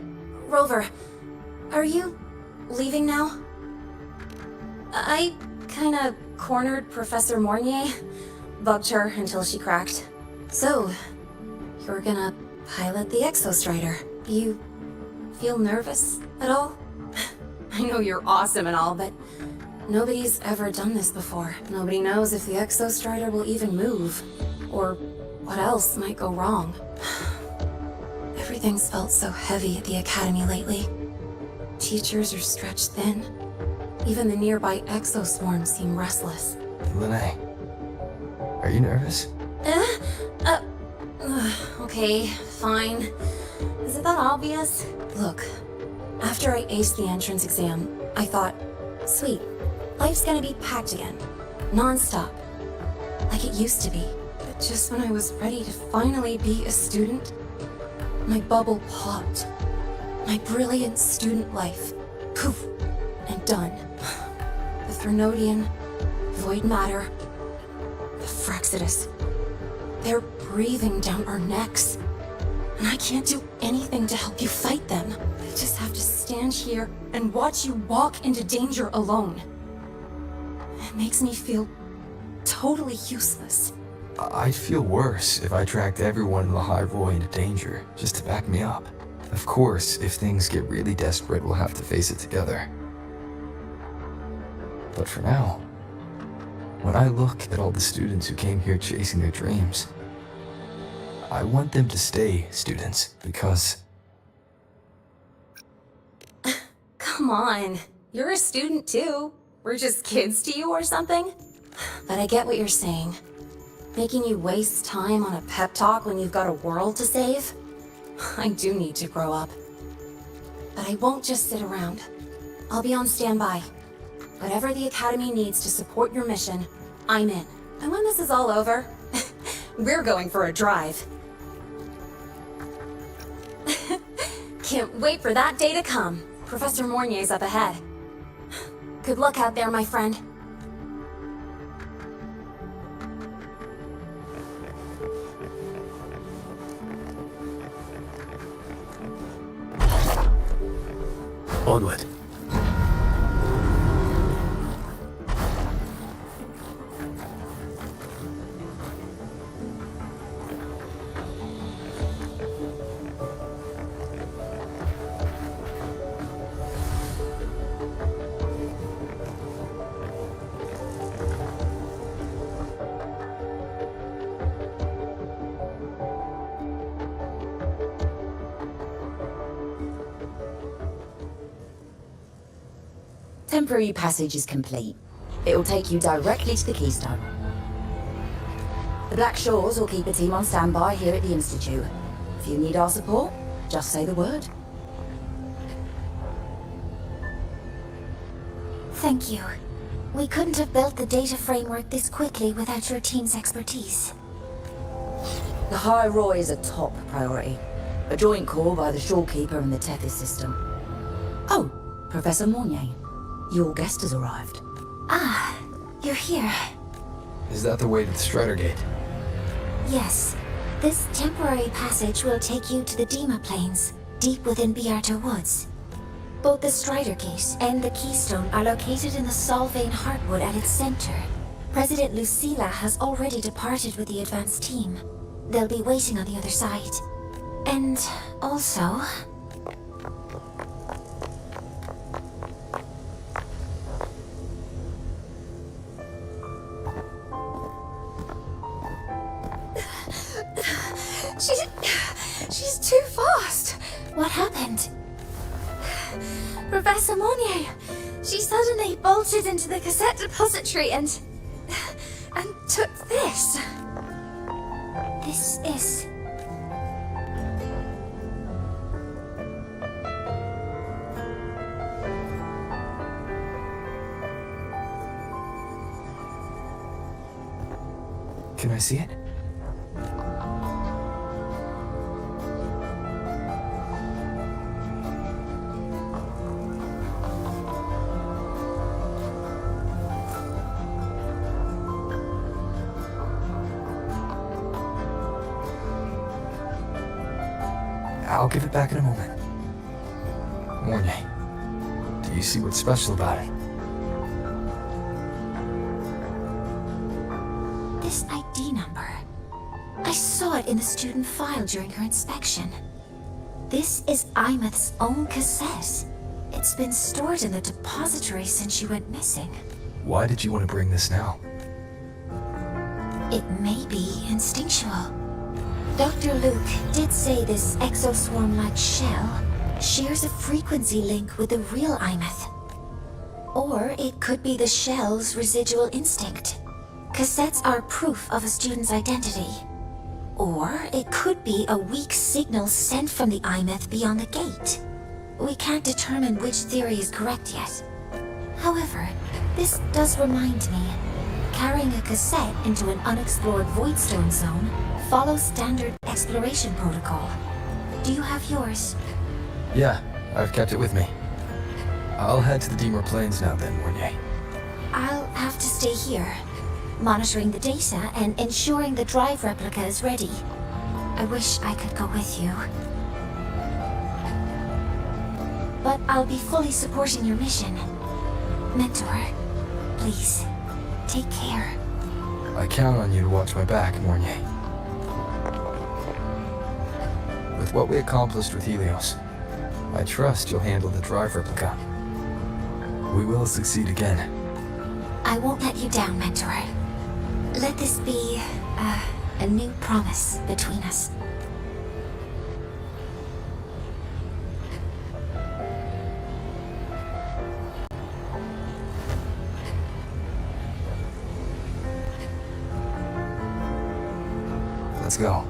Rover, are you leaving now? I kinda cornered Professor Mornier, bugged her until she cracked. So, you're gonna pilot the Exostrider. You feel nervous at all? I know you're awesome and all, but nobody's ever done this before. Nobody knows if the Exostrider will even move, or what else might go wrong. Everything's felt so heavy at the Academy lately. Teachers are stretched thin. Even the nearby exoswarms seem restless. Lene, are you nervous? Okay, fine. Is it that obvious? Look, after I aced the entrance exam, I thought, sweet, life's gonna be packed again. Non-stop. Like it used to be. But just when I was ready to finally be a student, my bubble popped. My brilliant student life. Poof. And done. The Threnodian, void matter, the Fraxidus. They're breathing down our necks. And I can't do anything to help you fight them. I just have to stand here and watch you walk into danger alone. It makes me feel totally useless. I'd feel worse if I tracked everyone in the High Roy into danger, just to back me up. Of course, if things get really desperate, we'll have to face it together. But for now, when I look at all the students who came here chasing their dreams, I want them to stay students, because... Come on, you're a student too. We're just kids to you or something? But I get what you're saying. Making you waste time on a pep talk when you've got a world to save? I do need to grow up. But I won't just sit around. I'll be on standby. Whatever the Academy needs to support your mission, I'm in. And when this is all over, we're going for a drive. Can't wait for that day to come. Professor Mornier's up ahead. Good luck out there, my friend. Onward. Temporary passage is complete. It will take you directly to the Keystone. The Black Shores will keep a team on standby here at the Institute. If you need our support, just say the word. Thank you. We couldn't have built the data framework this quickly without your team's expertise. The High Roy is a top priority. A joint call by the Shorekeeper and the Tethys system. Oh, Professor Mornier. Your guest has arrived. Ah, you're here. Is that the way to the Strider Gate? Yes. This temporary passage will take you to the Dima Plains, deep within Biarta Woods. Both the Strider Gate and the Keystone are located in the Solvane Heartwood at its center. President Lucilla has already departed with the advance team. They'll be waiting on the other side. And also... She's too fast. What happened? Professor Mornier, she suddenly bolted into the cassette depository and took this. This is... Can I see it? I'll give it back in a moment. Morny, do you see what's special about it? This ID number. I saw it in the student file during her inspection. This is Imeth's own cassette. It's been stored in the depository since she went missing. Why did you want to bring this now? It may be instinctual. Dr. Luke did say this exoswarm-like shell shares a frequency link with the real Imeth. Or it could be the shell's residual instinct. Cassettes are proof of a student's identity. Or it could be a weak signal sent from the Imeth beyond the gate. We can't determine which theory is correct yet. However, this does remind me, carrying a cassette into an unexplored Voidstone zone follows standard exploration protocol. Do you have yours? Yeah, I've kept it with me. I'll head to the Deemer Plains now then, Morny. I'll have to stay here, monitoring the data and ensuring the drive replica is ready. I wish I could go with you. But I'll be fully supporting your mission. Mentor, please, take care. I count on you to watch my back, Morny. With what we accomplished with Helios, I trust you'll handle the drive replica. We will succeed again. I won't let you down, Mentor. Let this be a new promise between us. Let's go.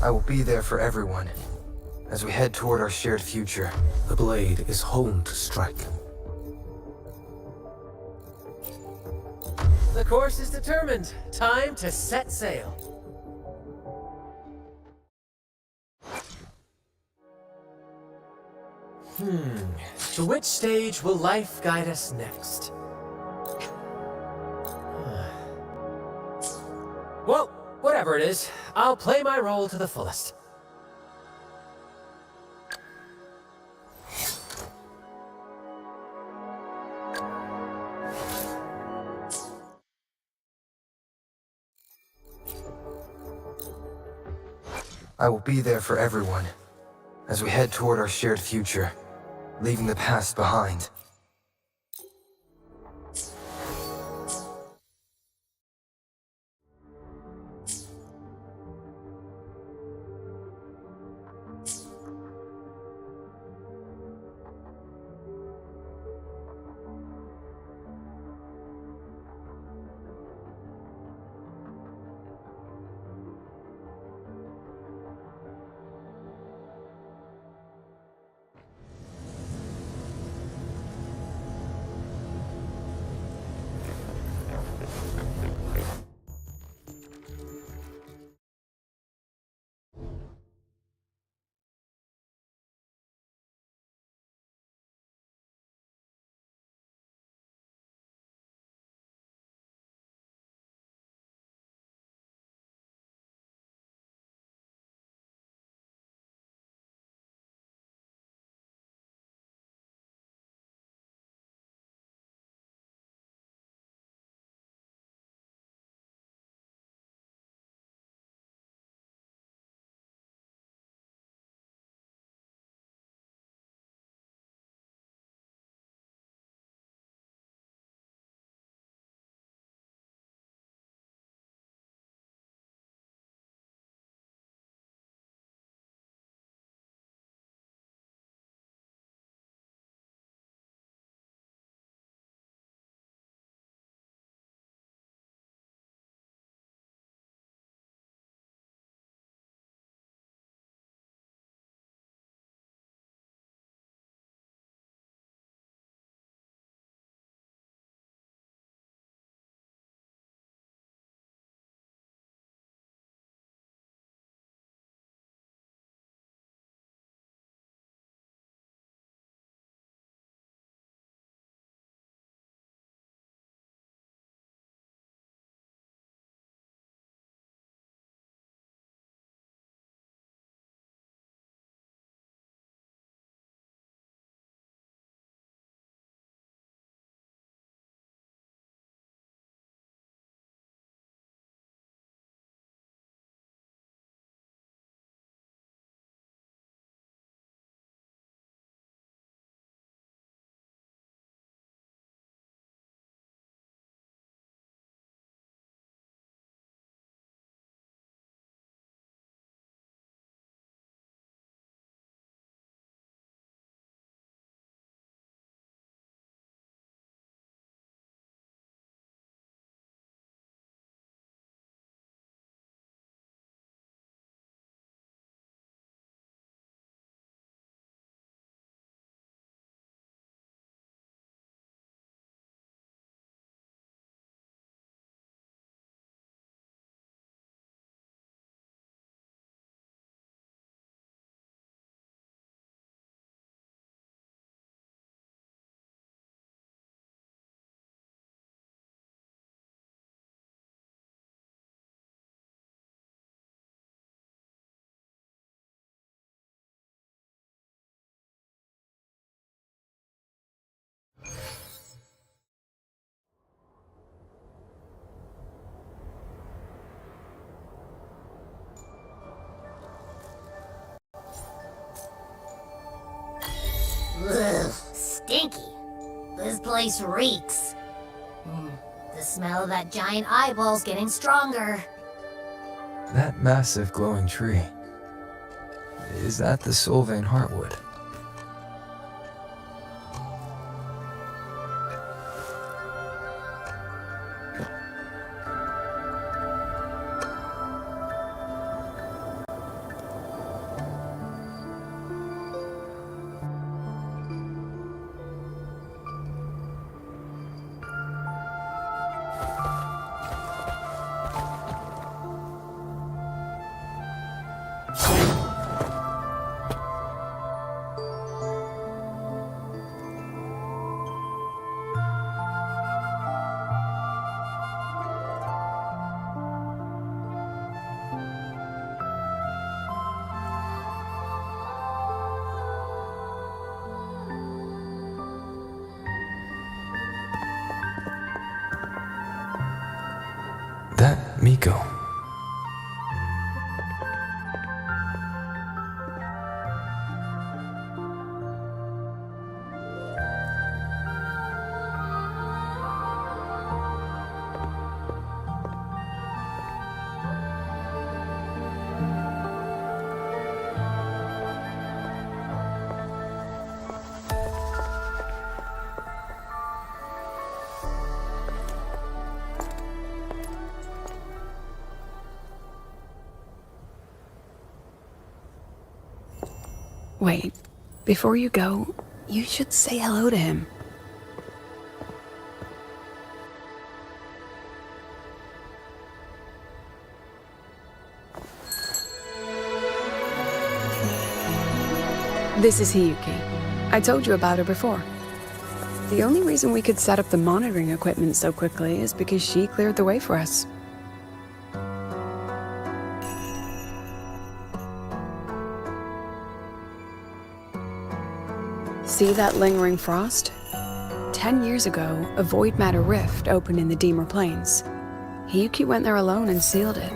I will be there for everyone as we head toward our shared future. The blade is home to strike. The course is determined. Time to set sail. To which stage will life guide us next? Well, whatever it is, I'll play my role to the fullest. I will be there for everyone as we head toward our shared future, leaving the past behind. stinky. This place reeks. The smell of that giant eyeball's getting stronger. That massive glowing tree. Is that the Sylvain Heartwood? That Miko. Wait, before you go, you should say hello to him. This is Hiyuki. I told you about her before. The only reason we could set up the monitoring equipment so quickly is because she cleared the way for us. See that lingering frost? 10 years ago, a void matter rift opened in the Deemer Plains. Hiyuki went there alone and sealed it.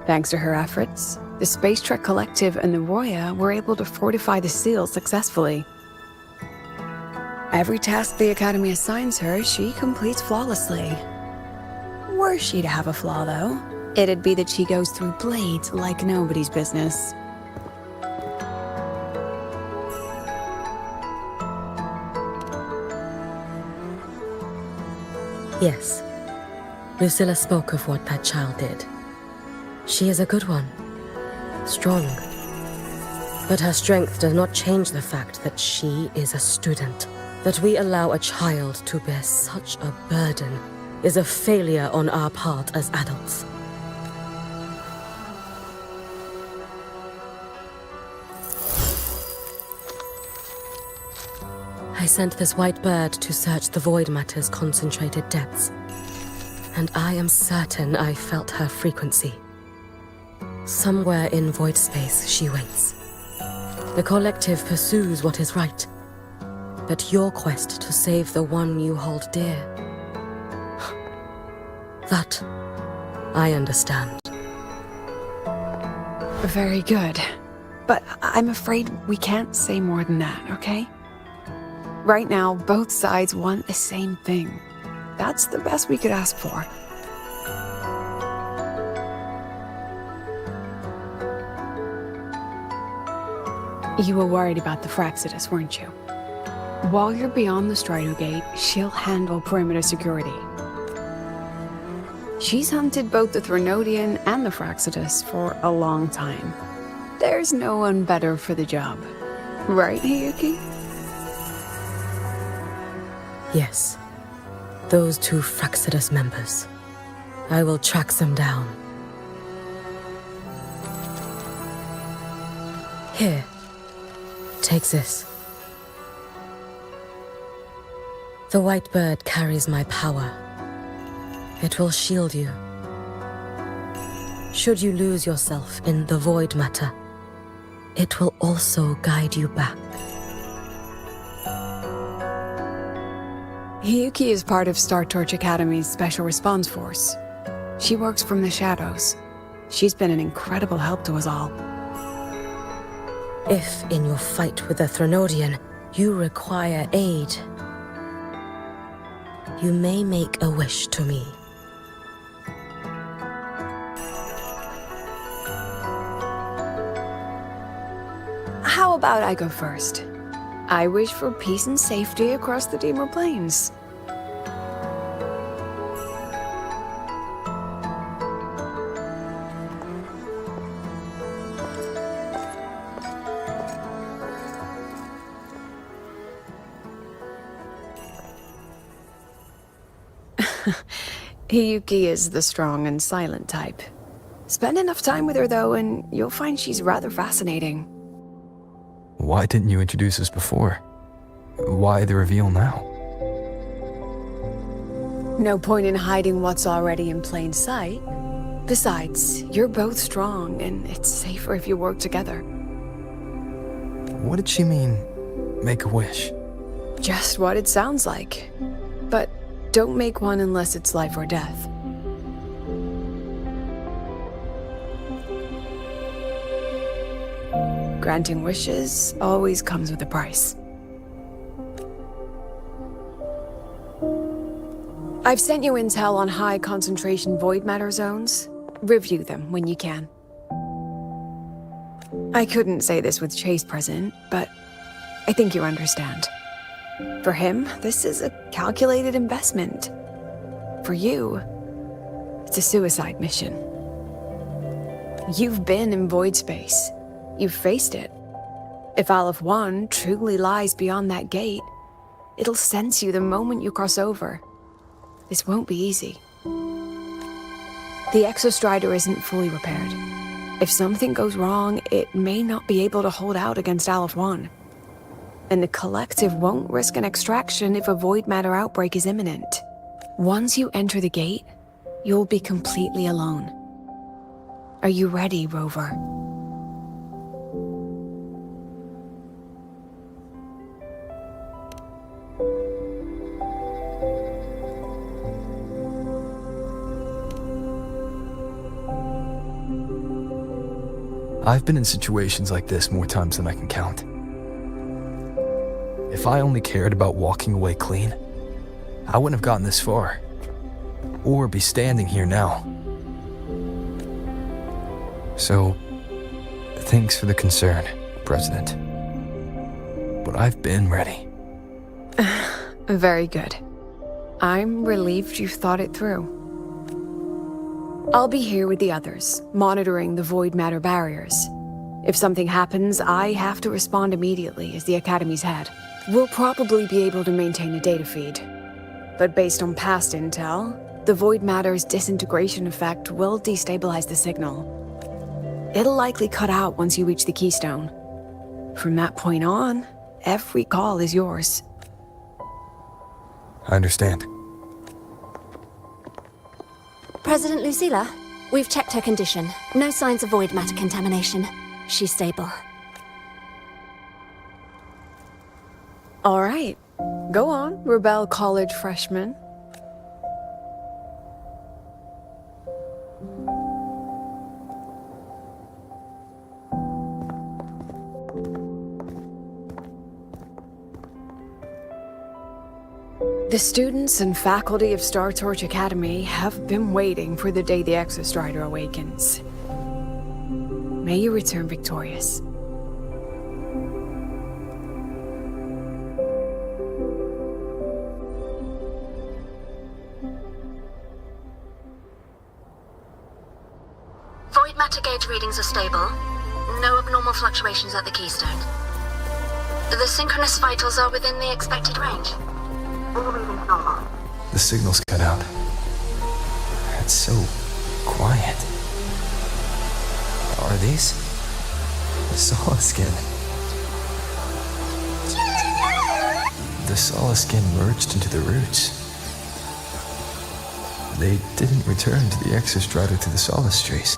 Thanks to her efforts, the Space Trek Collective and the Roya were able to fortify the seal successfully. Every task the Academy assigns her, she completes flawlessly. Were she to have a flaw, though, it'd be that she goes through blades like nobody's business. Yes. Lucilla spoke of what that child did. She is a good one. Strong. But her strength does not change the fact that she is a student. That we allow a child to bear such a burden is a failure on our part as adults. I sent this white bird to search the void matter's concentrated depths, and I am certain I felt her frequency. Somewhere in void space she waits. The collective pursues what is right, but your quest to save the one you hold dear, that I understand. Very good. But I'm afraid we can't say more than that, okay? Right now, both sides want the same thing. That's the best we could ask for. You were worried about the Fraxidus, weren't you? While you're beyond the Strider Gate, she'll handle perimeter security. She's hunted both the Threnodian and the Fraxidus for a long time. There's no one better for the job. Right, Hiyuki? Yes. Those two Fraxidus members. I will track them down. Here. Take this. The white bird carries my power. It will shield you. Should you lose yourself in the void matter, it will also guide you back. Hiyuki is part of Star Torch Academy's Special Response Force. She works from the shadows. She's been an incredible help to us all. If, in your fight with the Threnodian, you require aid, you may make a wish to me. How about I go first? I wish for peace and safety across the Deemer Plains. Hiyuki is the strong and silent type. Spend enough time with her, though, and you'll find she's rather fascinating. Why didn't you introduce us before? Why the reveal now? No point in hiding what's already in plain sight. Besides, you're both strong, and it's safer if you work together. What did she mean, make a wish? Just what it sounds like. But don't make one unless it's life or death. Granting wishes always comes with a price. I've sent you intel on high concentration void matter zones. Review them when you can. I couldn't say this with Chase present, but I think you understand. For him, this is a calculated investment. For you, it's a suicide mission. You've been in void space. You've faced it. If Aleph 1 truly lies beyond that gate, it'll sense you the moment you cross over. This won't be easy. The Exostrider isn't fully repaired. If something goes wrong, it may not be able to hold out against Aleph 1. And the Collective won't risk an extraction if a void matter outbreak is imminent. Once you enter the gate, you'll be completely alone. Are you ready, Rover? I've been in situations like this more times than I can count. If I only cared about walking away clean, I wouldn't have gotten this far. Or be standing here now. So, thanks for the concern, President. But I've been ready. Very good. I'm relieved you've thought it through. I'll be here with the others, monitoring the void matter barriers. If something happens, I have to respond immediately as the Academy's head. We'll probably be able to maintain a data feed. But based on past intel, the void matter's disintegration effect will destabilize the signal. It'll likely cut out once you reach the keystone. From that point on, every call is yours. I understand. President Lucilla, we've checked her condition. No signs of void matter contamination. She's stable. All right. Go on, Rebel College freshman. The students and faculty of Star Torch Academy have been waiting for the day the Exostrider awakens. May you return victorious. Void matter gauge readings are stable. No abnormal fluctuations at the keystone. The synchronous vitals are within the expected range. All readings normal. The signal's cut out. It's so quiet. Are these? The Solaskin. The Solaskin merged into the roots. They didn't return to the Exostrider to the Solace Trace.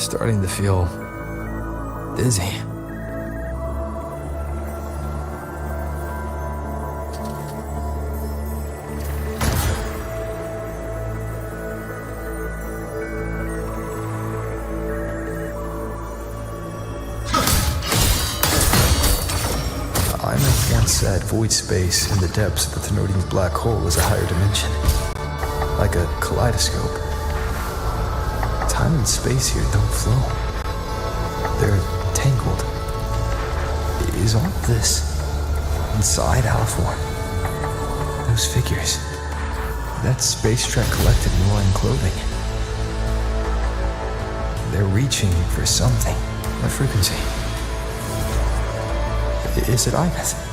starting to feel dizzy. Imeth once said void space in the depths of the Thenodian's black hole is a higher dimension. Like a kaleidoscope. Time and space here don't flow. They're tangled. Is all of this inside Halform? Those figures. That Space Trek Collective Malign clothing. They're reaching for something. What frequency? Is it Imeth?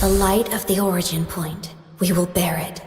The light of the origin point. We will bear it.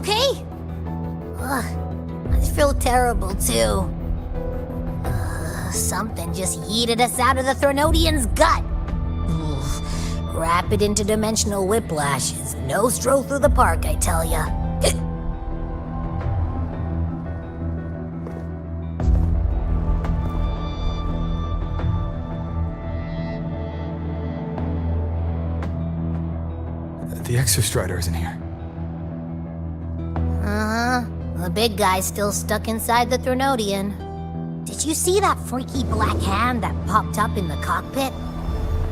okay? Ugh, I feel terrible too. Something just yeeted us out of the Threnodian's gut. Oof. Rapid interdimensional whiplash is no stroll through the park, I tell ya. The Exostrider isn't here. Uh-huh. The big guy's still stuck inside the Threnodian. Did you see that freaky black hand that popped up in the cockpit?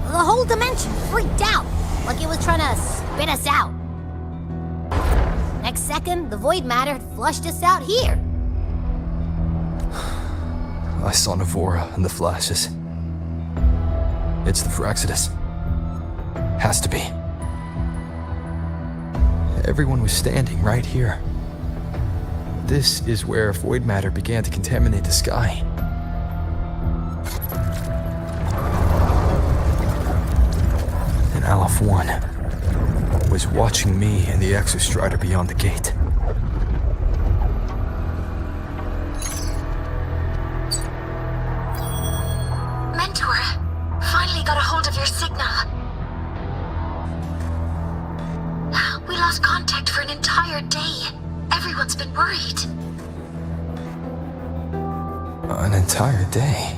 The whole dimension freaked out, like it was trying to spit us out. Next second, the void matter had flushed us out here. I saw Navora in the flashes. It's the Fraxidus. Has to be. Everyone was standing right here. This is where void matter began to contaminate the sky. And Aleph 1 was watching me and the Exostrider beyond the gate. Mentor, finally got a hold of your signal. We lost contact for an entire day. Everyone's been worried. An entire day.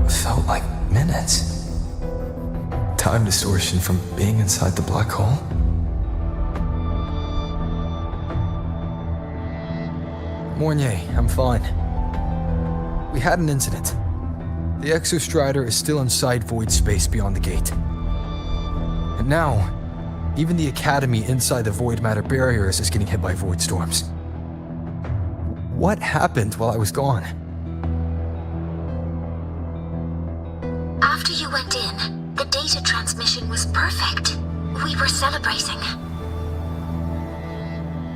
Felt like minutes. Time distortion from being inside the black hole. Mornier, I'm fine. We had an incident. The Exostrider is still inside void space beyond the gate. And now, even the Academy inside the void matter barriers is getting hit by void storms. What happened while I was gone? After you went in, the data transmission was perfect. We were celebrating.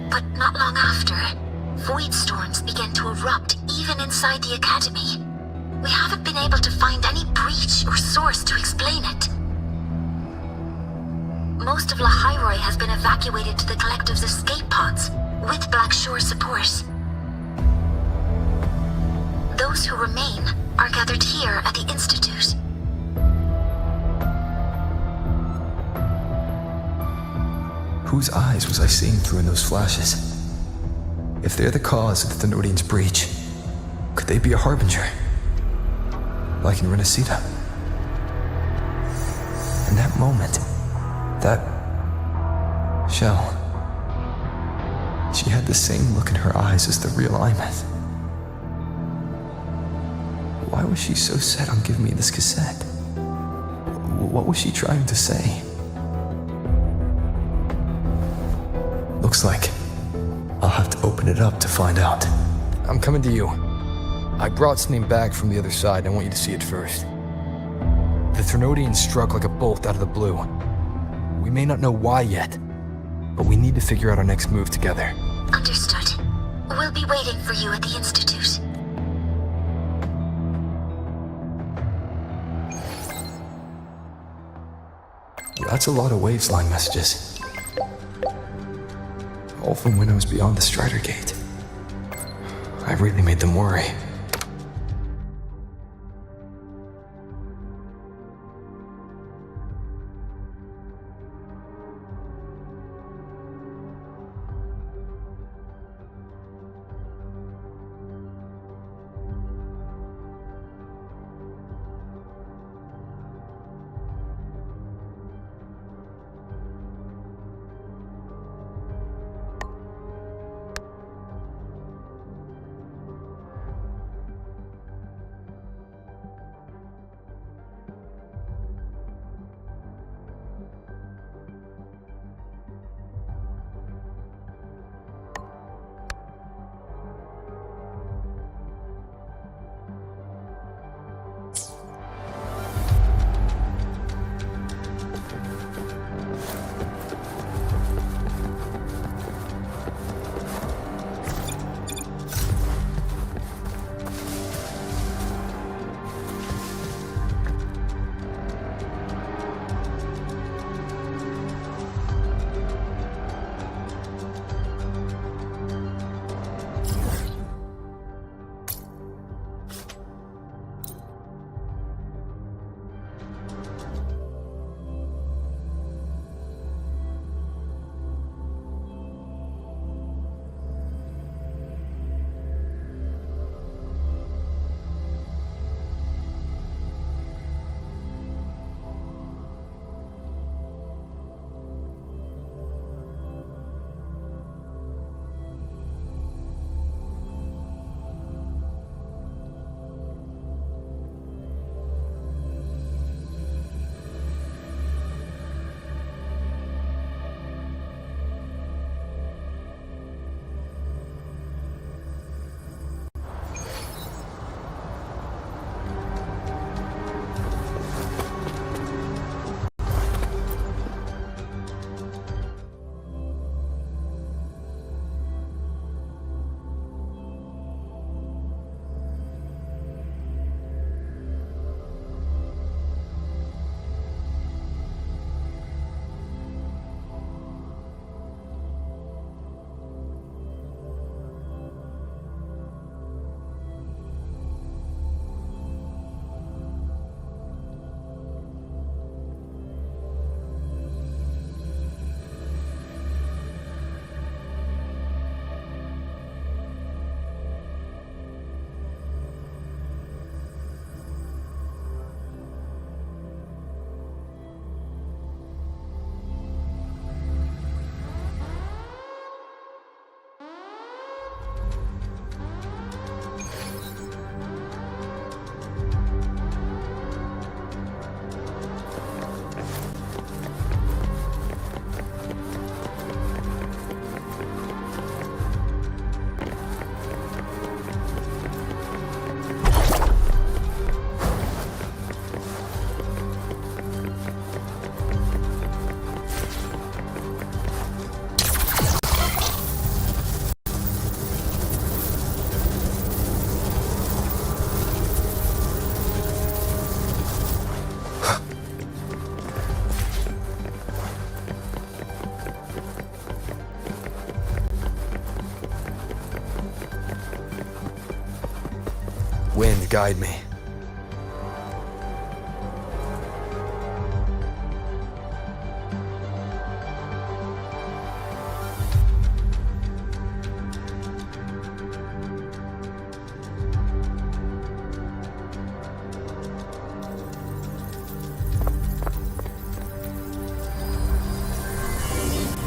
But not long after, void storms began to erupt even inside the Academy. We haven't been able to find any breach or source to explain it. Most of Lahiroi has been evacuated to the Collective's escape pods, with Black Shore support. Those who remain are gathered here at the Institute. Whose eyes was I seeing through in those flashes? If they're the cause of the Thenodian's breach, could they be a harbinger? Like in Renacita? In that moment, that shell, she had the same look in her eyes as the real Imeth. Why was she so set on giving me this cassette? What was she trying to say? Looks like I'll have to open it up to find out. I'm coming to you. I brought something back from the other side. I want you to see it first. The Threnodian struck like a bolt out of the blue. We may not know why yet, but we need to figure out our next move together. Understood. We'll be waiting for you at the Institute. That's a lot of waveline messages. All from when I was beyond the Strider Gate. I really made them worry. guide me.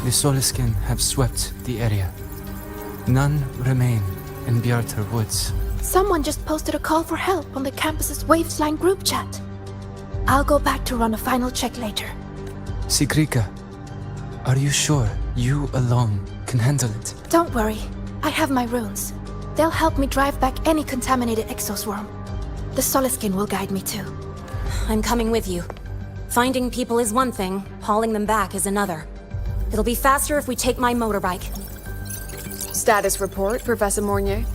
The Soliskin have swept the area. None remain in Bjartar Woods. Someone just posted a call for help on the campus's Wavesline group chat. I'll go back to run a final check later. Sigrika, are you sure you alone can handle it? Don't worry, I have my runes. They'll help me drive back any contaminated exoswarm. The Soliskin will guide me too. I'm coming with you. Finding people is one thing, hauling them back is another. It'll be faster if we take my motorbike. Status report, Professor Mornier.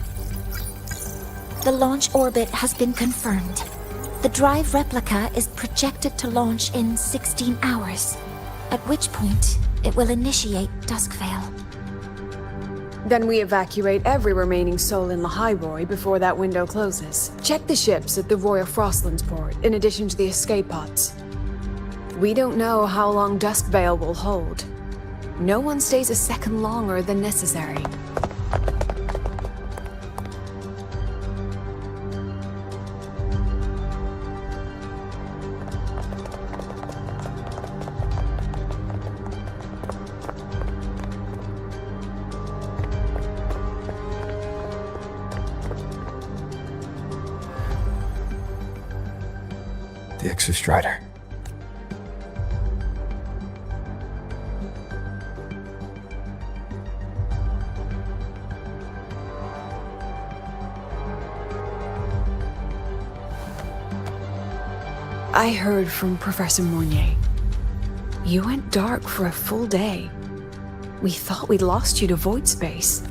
The launch orbit has been confirmed. The drive replica is projected to launch in 16 hours, at which point it will initiate Duskvale. Then we evacuate every remaining soul in Lahairoi before that window closes. Check the ships at the Royal Frostlands port, in addition to the escape pods. We don't know how long Duskvale will hold. No one stays a second longer than necessary. The Exostrider. I heard from Professor Mornier. You went dark for a full day. We thought we'd lost you to void space.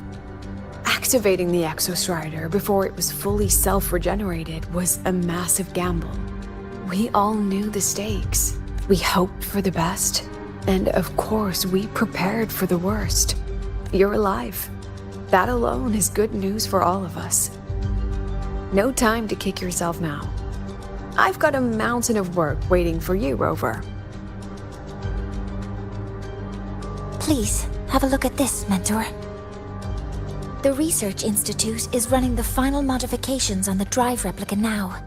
Activating the Exostrider before it was fully self-regenerated was a massive gamble. We all knew the stakes. We hoped for the best. And of course, we prepared for the worst. You're alive. That alone is good news for all of us. No time to kick yourself now. I've got a mountain of work waiting for you, Rover. Please, have a look at this, Mentor. The Research Institute is running the final modifications on the drive replica now.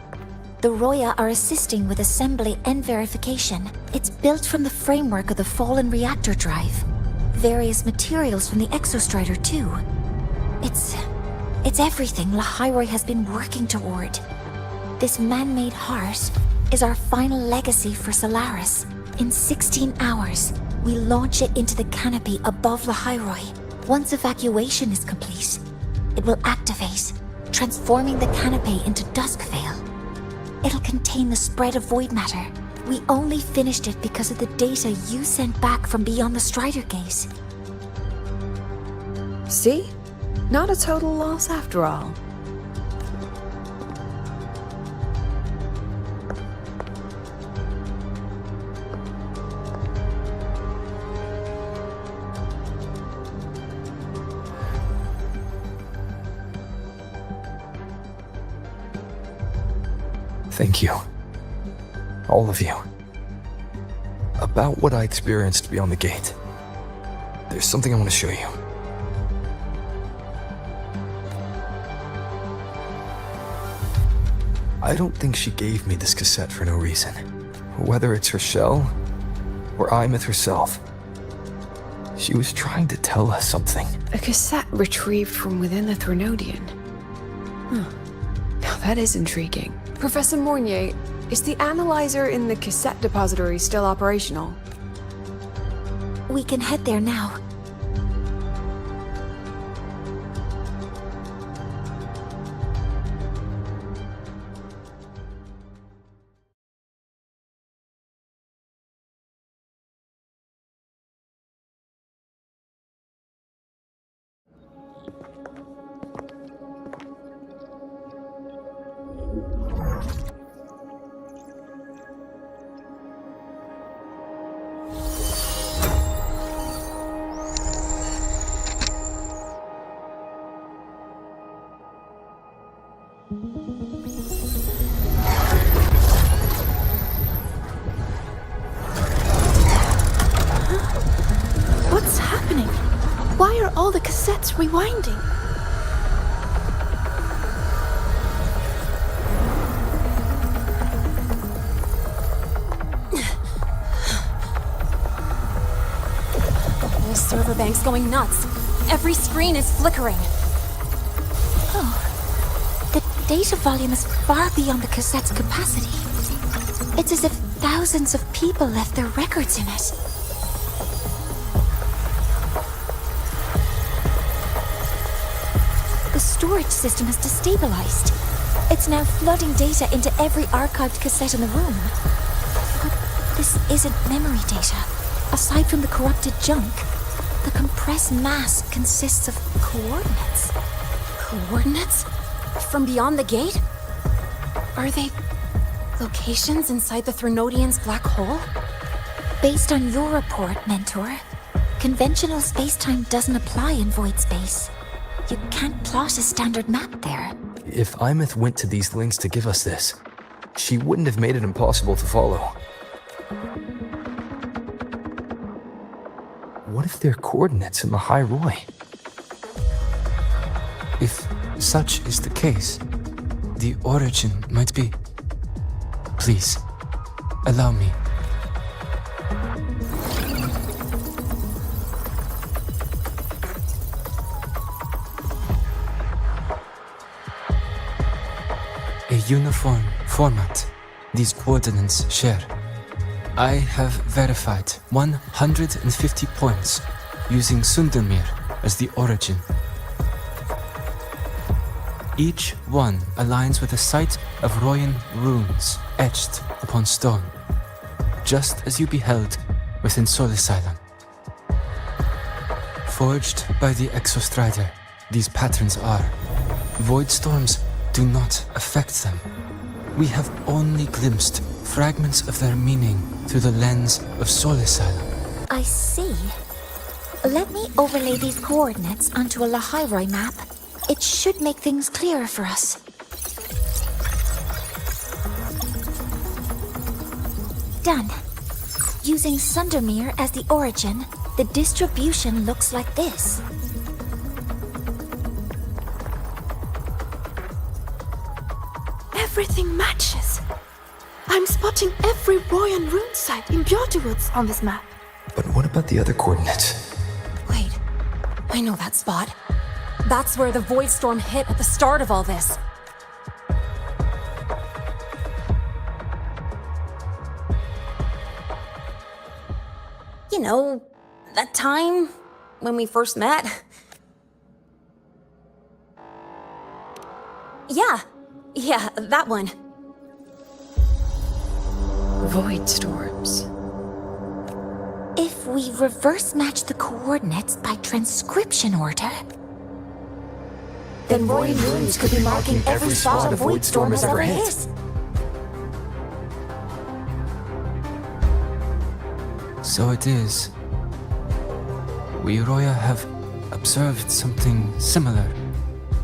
The Roya are assisting with assembly and verification. It's built from the framework of the fallen reactor drive. Various materials from the Exostrider, too. It's everything Lahairoi has been working toward. This man-made heart is our final legacy for Solaris. In 16 hours, we launch it into the canopy above Lahairoi. Once evacuation is complete, it will activate, transforming the canopy into Duskvale. It'll contain the spread of void matter. We only finished it because of the data you sent back from beyond the Strider Gate. See? Not a total loss after all. Thank you. All of you. About what I experienced beyond the gate. There's something I want to show you. I don't think she gave me this cassette for no reason. Whether it's her shell, or Imeth herself. She was trying to tell us something. A cassette retrieved from within the Threnodian. Huh. Now that is intriguing. Professor Mornier, is the analyzer in the cassette depository still operational? We can head there now. all the cassettes rewinding. The whole server bank's going nuts. Every screen is flickering. Oh, the data volume is far beyond the cassette's capacity. It's as if thousands of people left their records in it. The storage system is destabilized. It's now flooding data into every archived cassette in the room. But this isn't memory data. Aside from the corrupted junk, the compressed mass consists of coordinates. Coordinates? From beyond the gate? Are they locations inside the Threnodian's black hole? Based on your report, Mentor, conventional space-time doesn't apply in void space. You can't plot a standard map there. If Imeth went to these links to give us this, she wouldn't have made it impossible to follow. What if they're coordinates in the High Roy? If such is the case, the origin might be... Please, allow me. A uniform format these coordinates share. I have verified 150 points using Sundermere as the origin. Each one aligns with a site of Royan runes etched upon stone, just as you beheld within Solisylon. Forged by the Exostrider, these patterns are. Void storms do not affect them. We have only glimpsed fragments of their meaning through the lens of Solisylon. I see. Let me overlay these coordinates onto a Lahairoi map. It should make things clearer for us. Done. Using Sundermere as the origin, the distribution looks like this. Everything matches. I'm spotting every Royan rune site in Bjorderwoods on this map. But what about the other coordinates? Wait, I know that spot. That's where the Void Storm hit at the start of all this. You know, that time when we first met? Yeah, that one. Void storms. If we reverse match the coordinates by transcription order, then Royan runes could be marking every spot a void storm has ever hit. So it is. We Roya have observed something similar,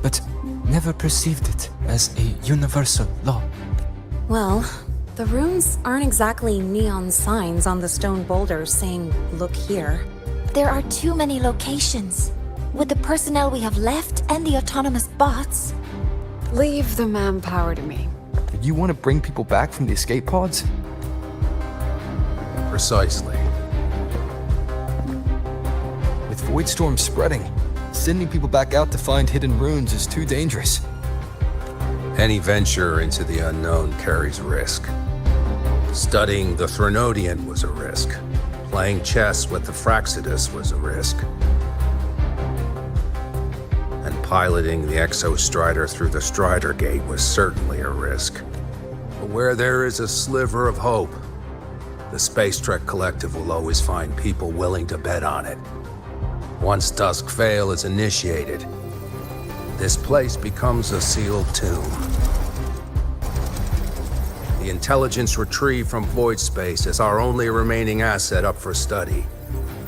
but never perceived it as a universal law. Well, the runes aren't exactly neon signs on the stone boulders saying, "Look here." There are too many locations. With the personnel we have left and the autonomous bots. Leave the manpower to me. You want to bring people back from the escape pods? Precisely. With Void Storm spreading, sending people back out to find hidden runes is too dangerous. Any venture into the unknown carries risk. Studying the Threnodian was a risk. Playing chess with the Fraxidus was a risk. And piloting the Exostrider through the Strider Gate was certainly a risk. But where there is a sliver of hope, the Space Trek Collective will always find people willing to bet on it. Once Dusk Vale is initiated, this place becomes a sealed tomb. The intelligence retrieved from void space is our only remaining asset up for study.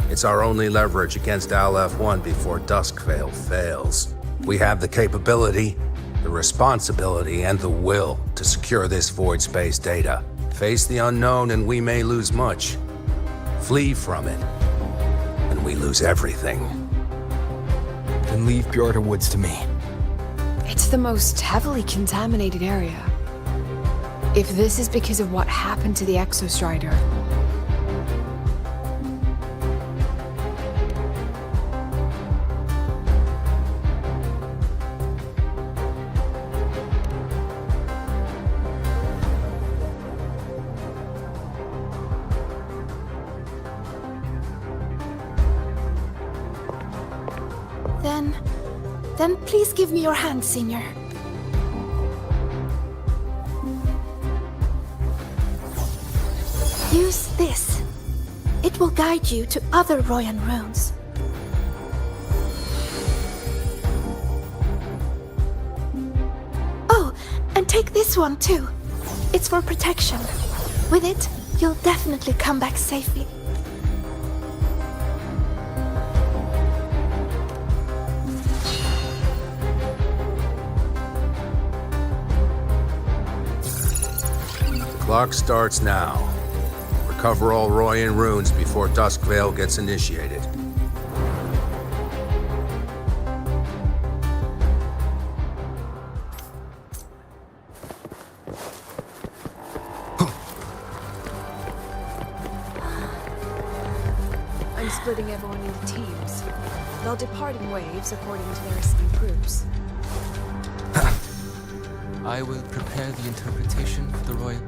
It's our only leverage against Aleph-1 before Dusk Vale fails. We have the capability, the responsibility, and the will to secure this void space data. Face the unknown and we may lose much. Flee from it, and we lose everything. then leave Bjorta Woods to me. It's the most heavily contaminated area. If this is because of what happened to the Exostrider, then please give me your hand, Senior. Use this. It will guide you to other Royan runes. Oh, and take this one too. It's for protection. With it, you'll definitely come back safely. Clock starts now. Recover all Royan runes before Duskvale gets initiated. I'm splitting everyone into teams. They'll depart in waves according to their assigned groups. I will prepare the interpretation of the royal.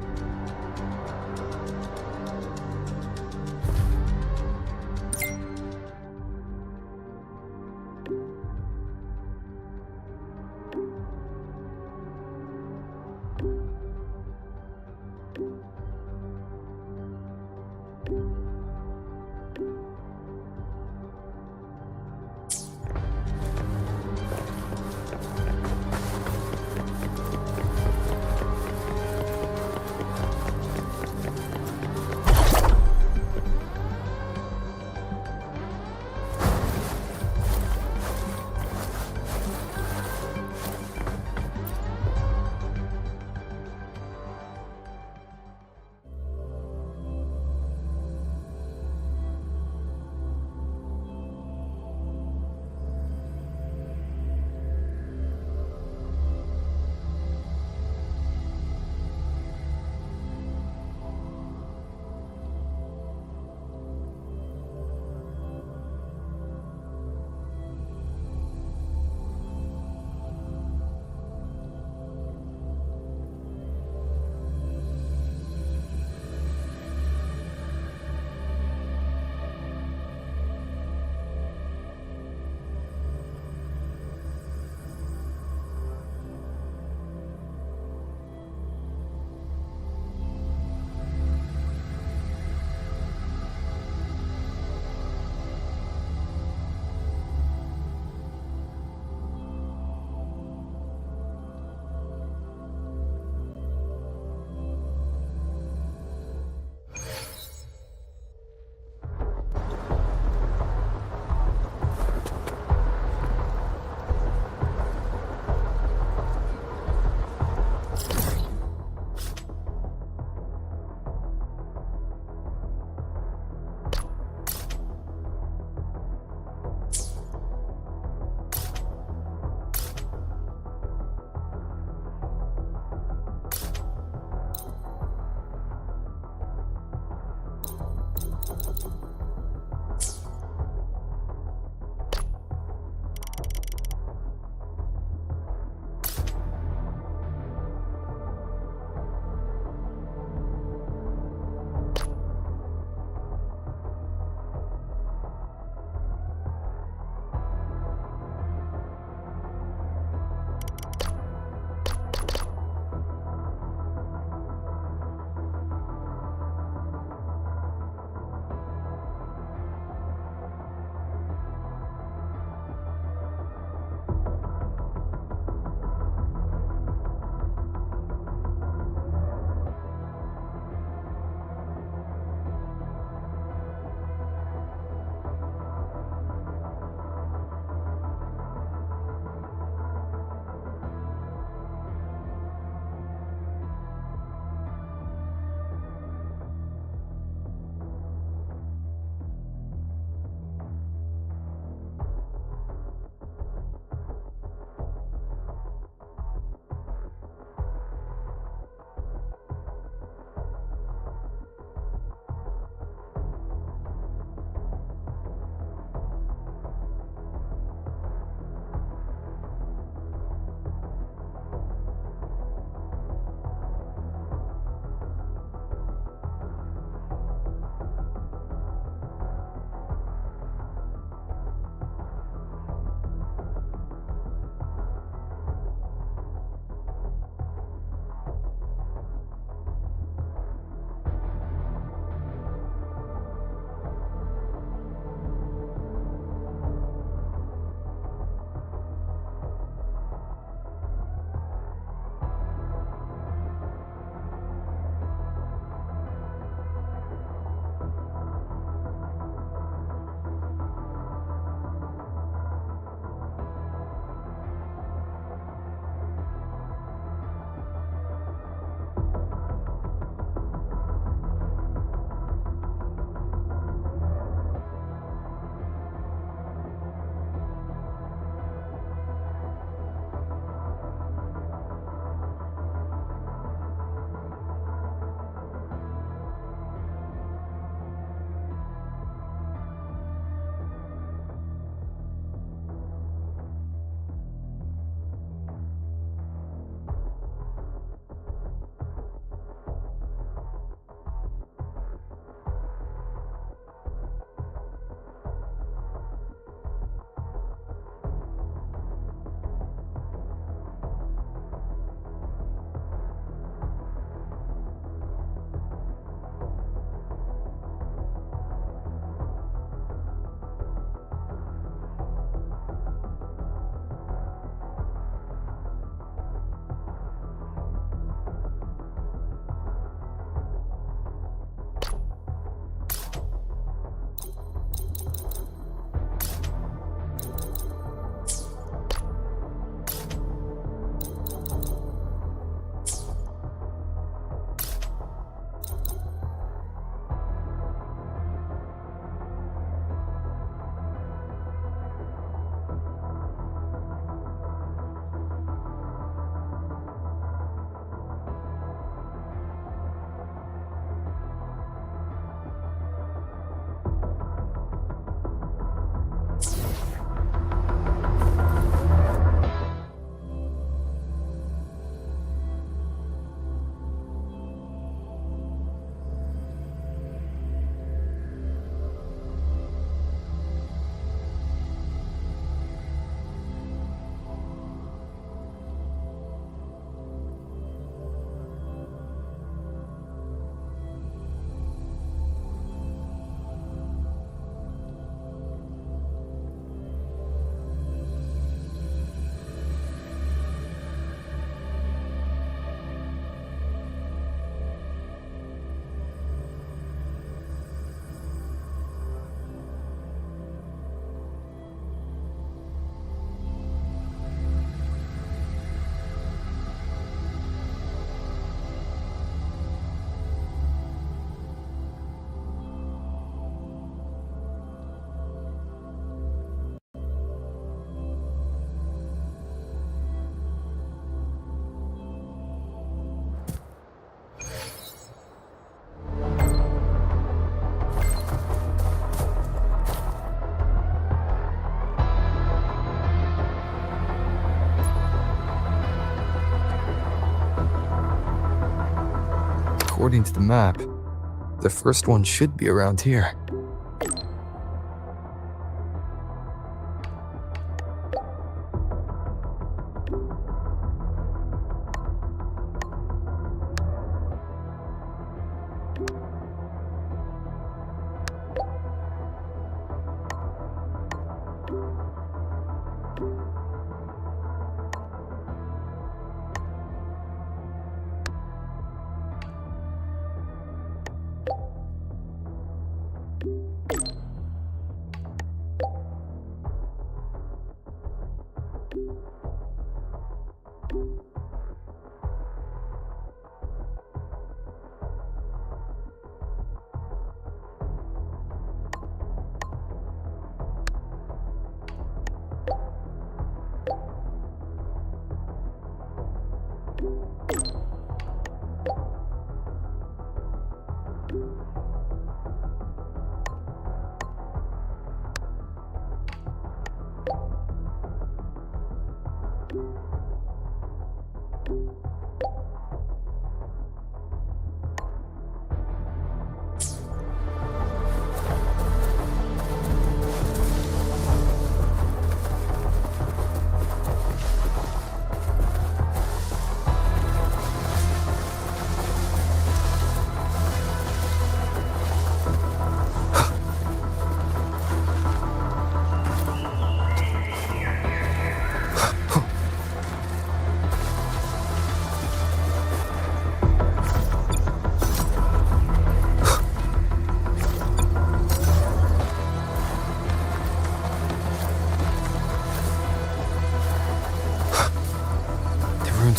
According to the map, the first one should be around here.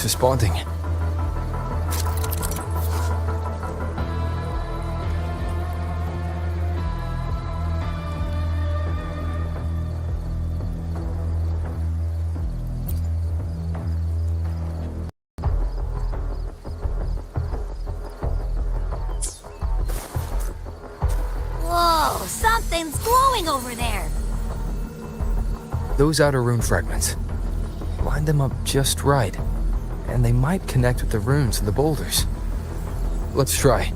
Responding. Whoa, something's glowing over there. Those outer rune fragments. Line them up just right, and they might connect with the runes and the boulders. Let's try.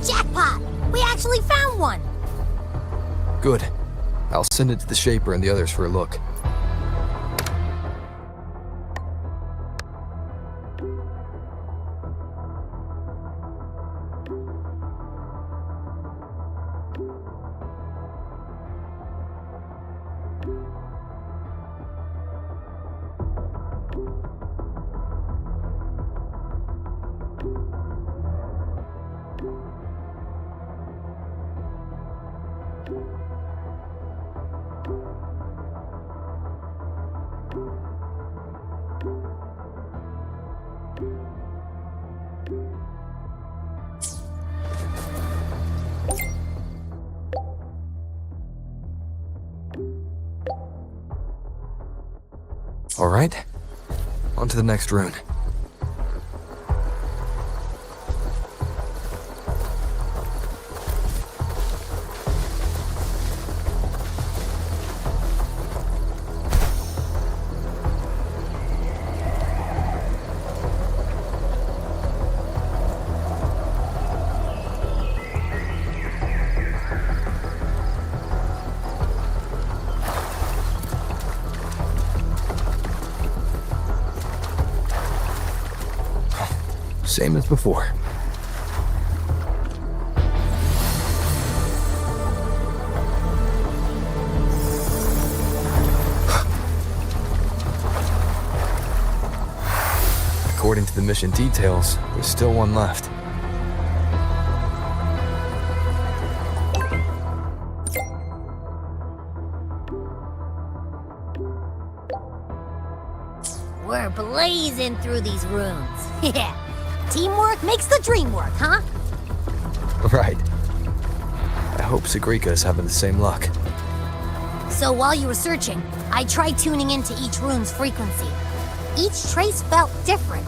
Jackpot! We actually found one! Good. I'll send it to the Shaper and the others for a look. All right, on to the next rune. Same as before. According to the mission details, there's still one left. We're blazing through these runes. Yeah. Teamwork makes the dream work, huh? Right. I hope Sagrika is having the same luck. So while you were searching, I tried tuning into each rune's frequency. Each trace felt different.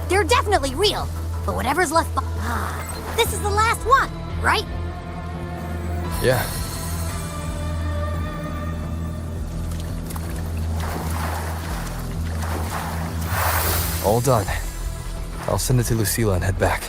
They're definitely real, but whatever's left behind... This is the last one, right? Yeah. All done. I'll send it to Lucilla and head back.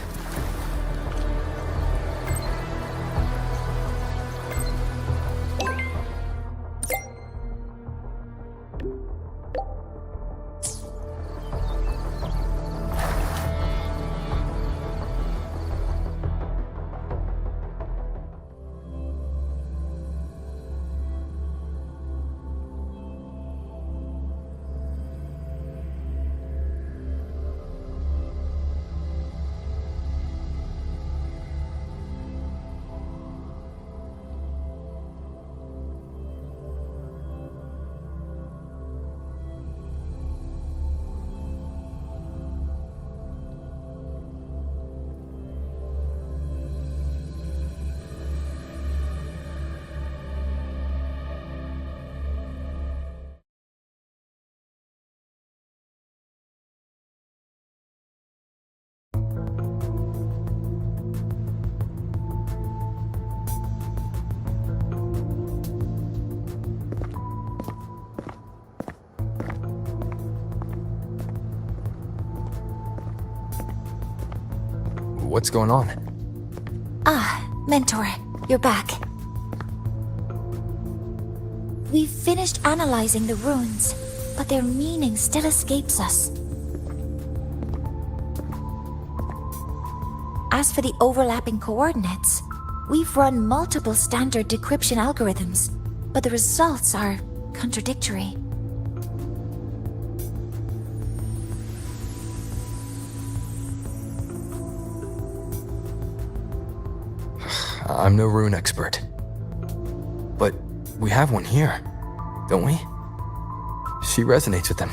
What's going on? Ah, Mentor, you're back. We've finished analyzing the runes, but their meaning still escapes us. As for the overlapping coordinates, we've run multiple standard decryption algorithms, but the results are contradictory. I'm no rune expert. But we have one here, don't we? She resonates with them.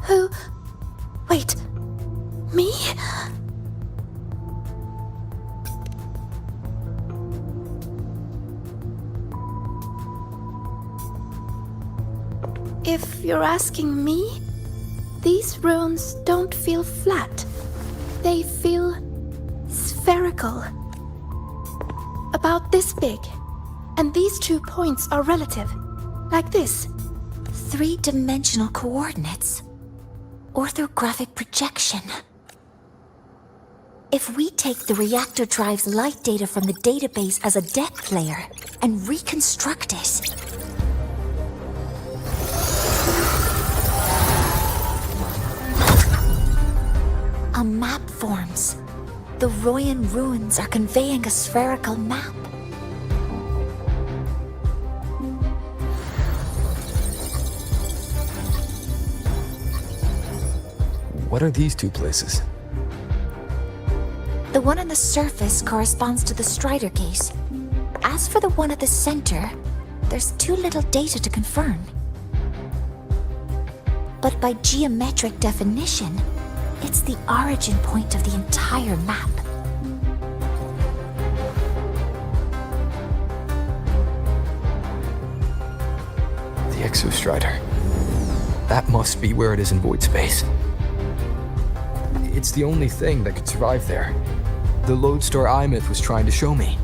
Who? Wait. Me? If you're asking me, these runes don't feel flat. They feel spherical. About this big. And these 2 points are relative. Like this. 3-dimensional coordinates. Orthographic projection. If we take the reactor drive's light data from the database as a depth layer and reconstruct it... a map forms. The Royan ruins are conveying a spherical map. What are these 2 places? The one on the surface corresponds to the Strider case. As for the one at the center, there's too little data to confirm. But by geometric definition, it's the origin point of the entire map. The Exostrider. That must be where it is in void space. It's the only thing that could survive there. The Lodestar Imyth was trying to show me.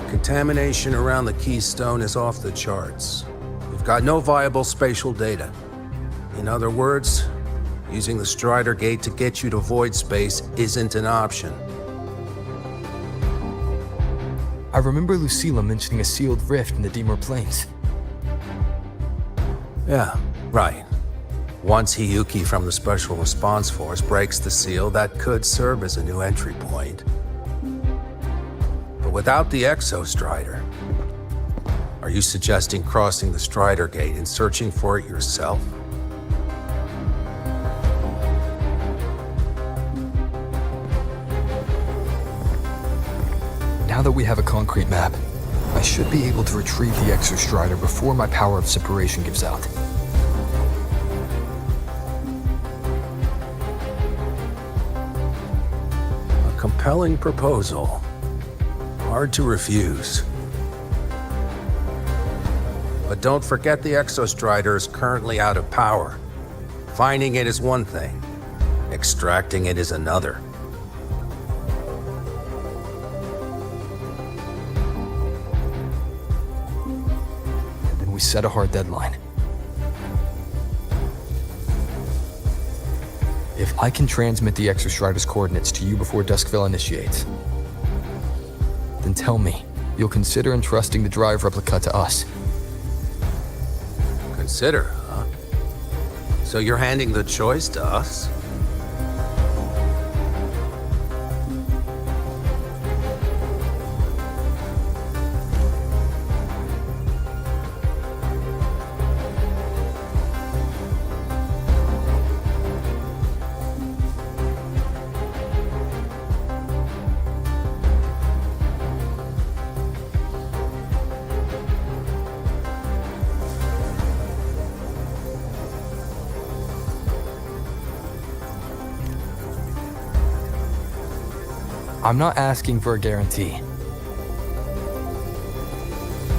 Contamination around the Keystone is off the charts. We've got no viable spatial data. In other words, using the Strider Gate to get you to void space isn't an option. I remember Lucilla mentioning a sealed rift in the Deemer Plains. Yeah, right. Once Hiyuki from the Special Response Force breaks the seal, that could serve as a new entry point. But without the Exostrider, are you suggesting crossing the Strider Gate and searching for it yourself? Now that we have a concrete map, I should be able to retrieve the Exostrider before my power of separation gives out. A compelling proposal. Hard to refuse. But don't forget the Exostrider is currently out of power. Finding it is one thing. Extracting it is another. Then we set a hard deadline. If I can transmit the Exostrider's coordinates to you before Duskville initiates, then tell me you'll consider entrusting the drive replica to us. Consider, huh? So you're handing the choice to us? I'm not asking for a guarantee.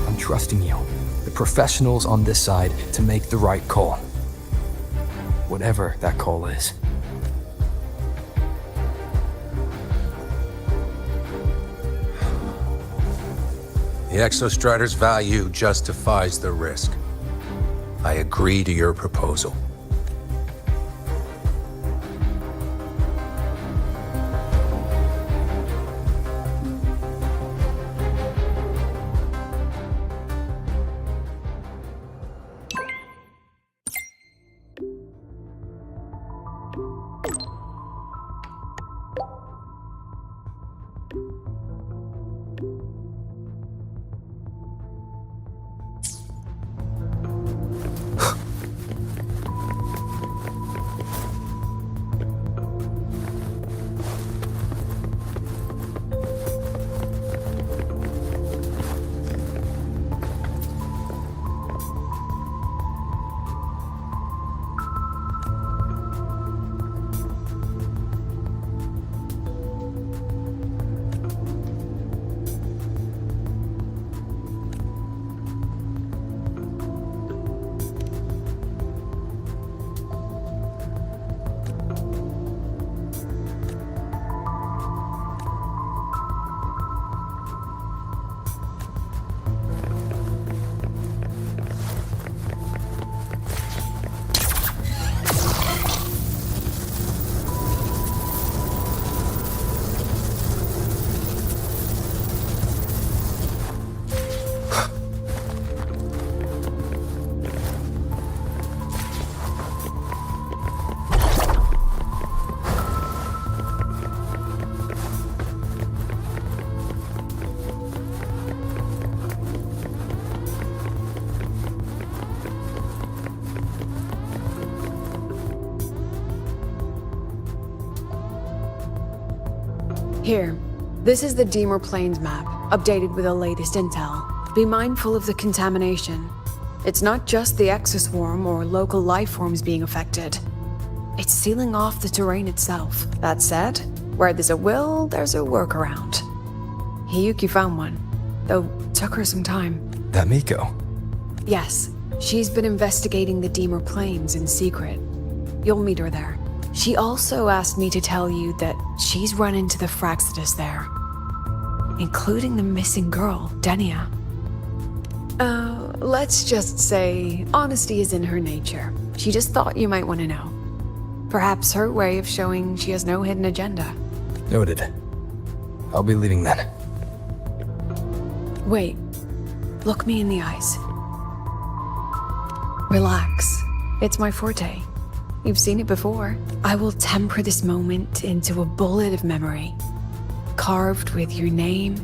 I'm trusting you, the professionals on this side, to make the right call. Whatever that call is. The Exostrider's value justifies the risk. I agree to your proposal. Here, this is the Deemer Plains map, updated with the latest intel. Be mindful of the contamination. It's not just the exoswarm or local life forms being affected. It's sealing off the terrain itself. That said, where there's a will, there's a workaround. Hiyuki found one, though took her some time. That Miko? Yes, she's been investigating the Deemer Plains in secret. You'll meet her there. She also asked me to tell you that she's run into the Fraxidus there, including the missing girl, Denia. Let's just say honesty is in her nature. She just thought you might want to know. Perhaps her way of showing she has no hidden agenda. Noted. I'll be leaving then. Wait. Look me in the eyes. Relax. It's my forte. You've seen it before. I will temper this moment into a bullet of memory, carved with your name,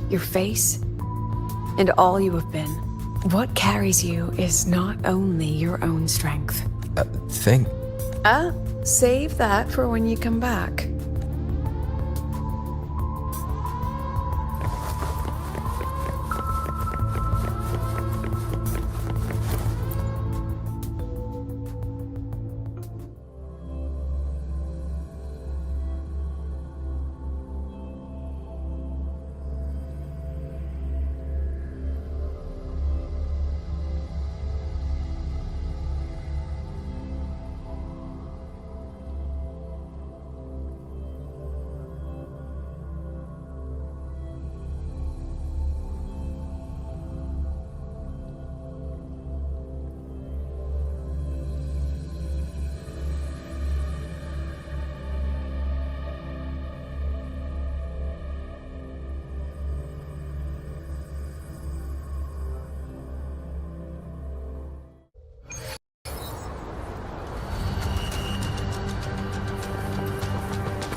your face, and all you have been. What carries you is not only your own strength. Thing? Save that for when you come back.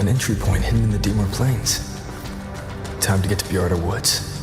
an entry point hidden in the Deemer Plains. Time to get to Bjarta Woods.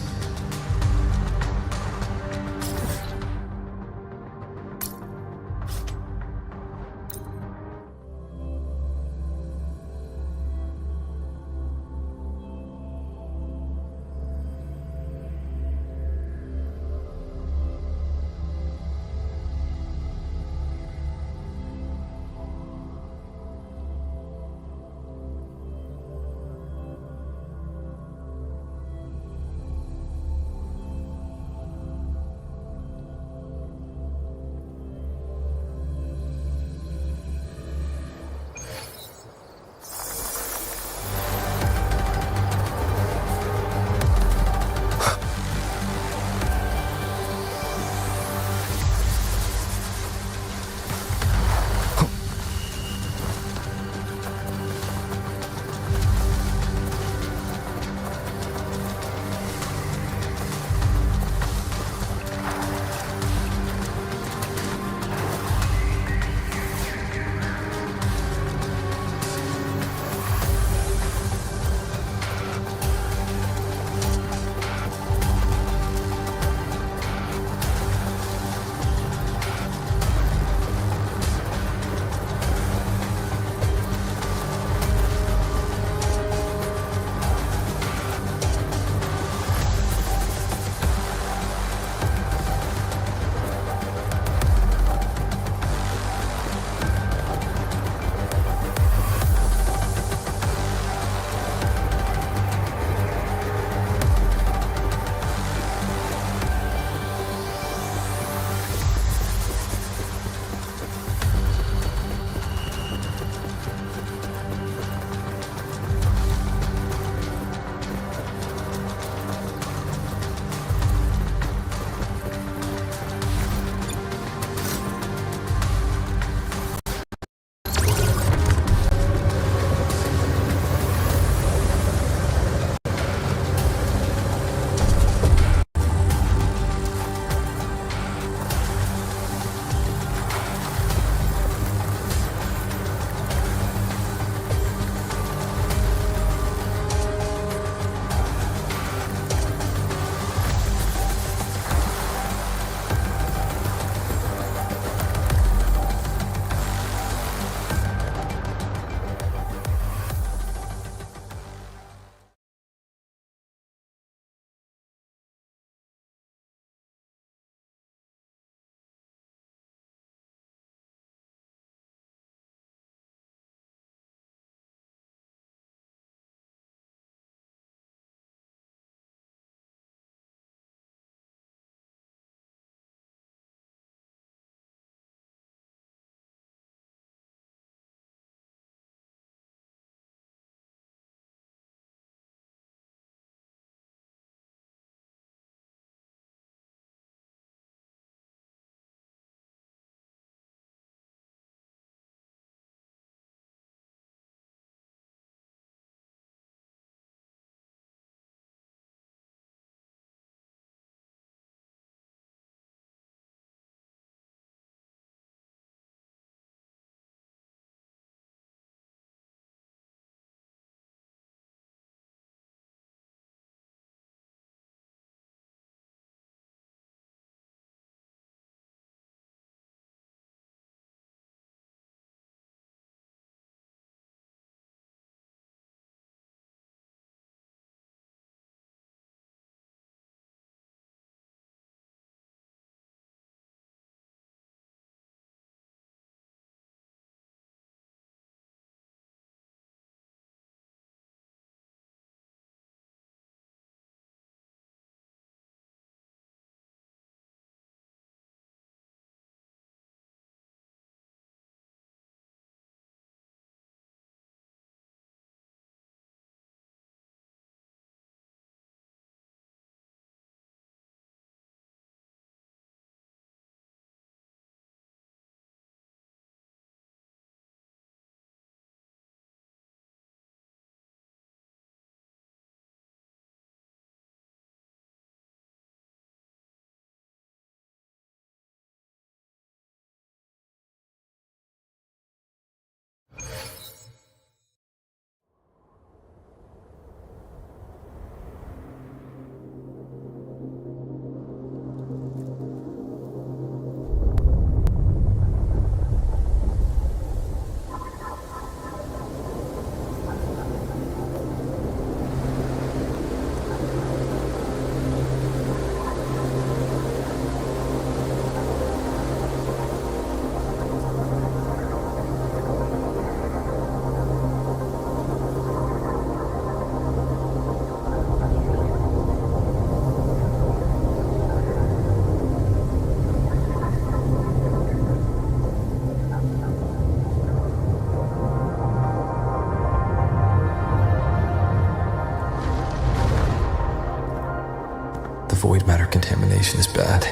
matter contamination is bad.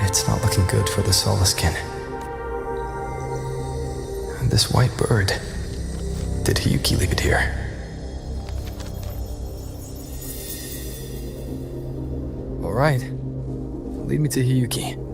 It's not looking good for the Solaskin. And this white bird. Did Hiyuki leave it here? Alright. Lead me to Hiyuki.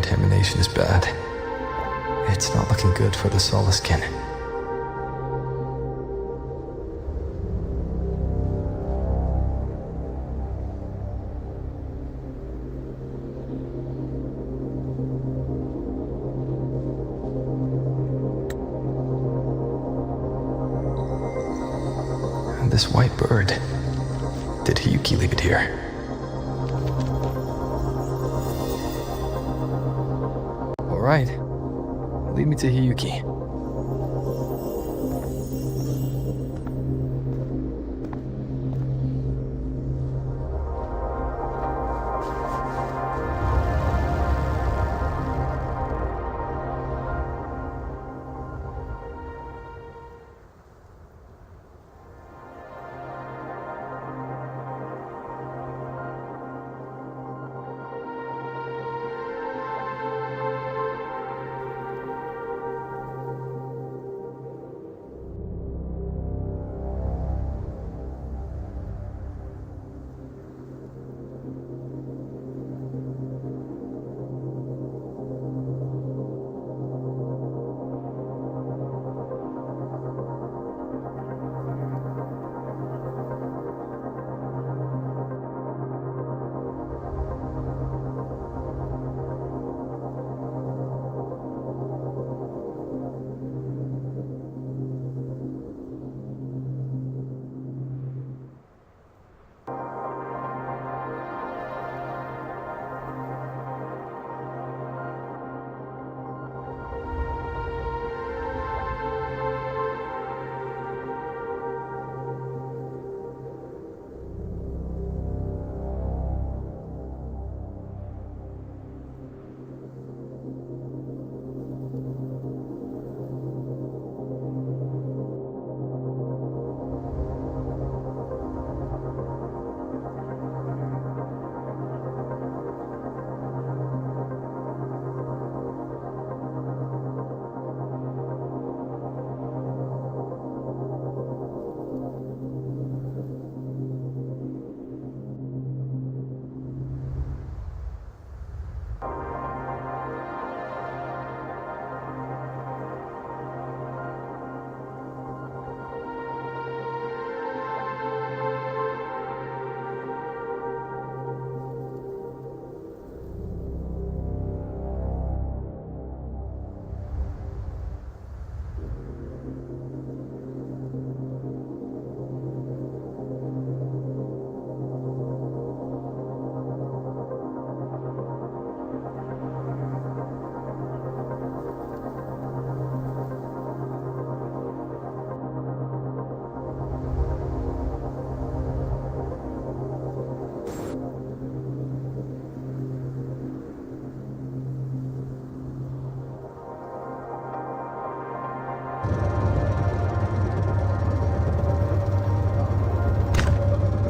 contamination is bad. It's not looking good for the Solaskin. This white bird. Did Hiyuki leave it here? All right. Lead me to Hiyuki.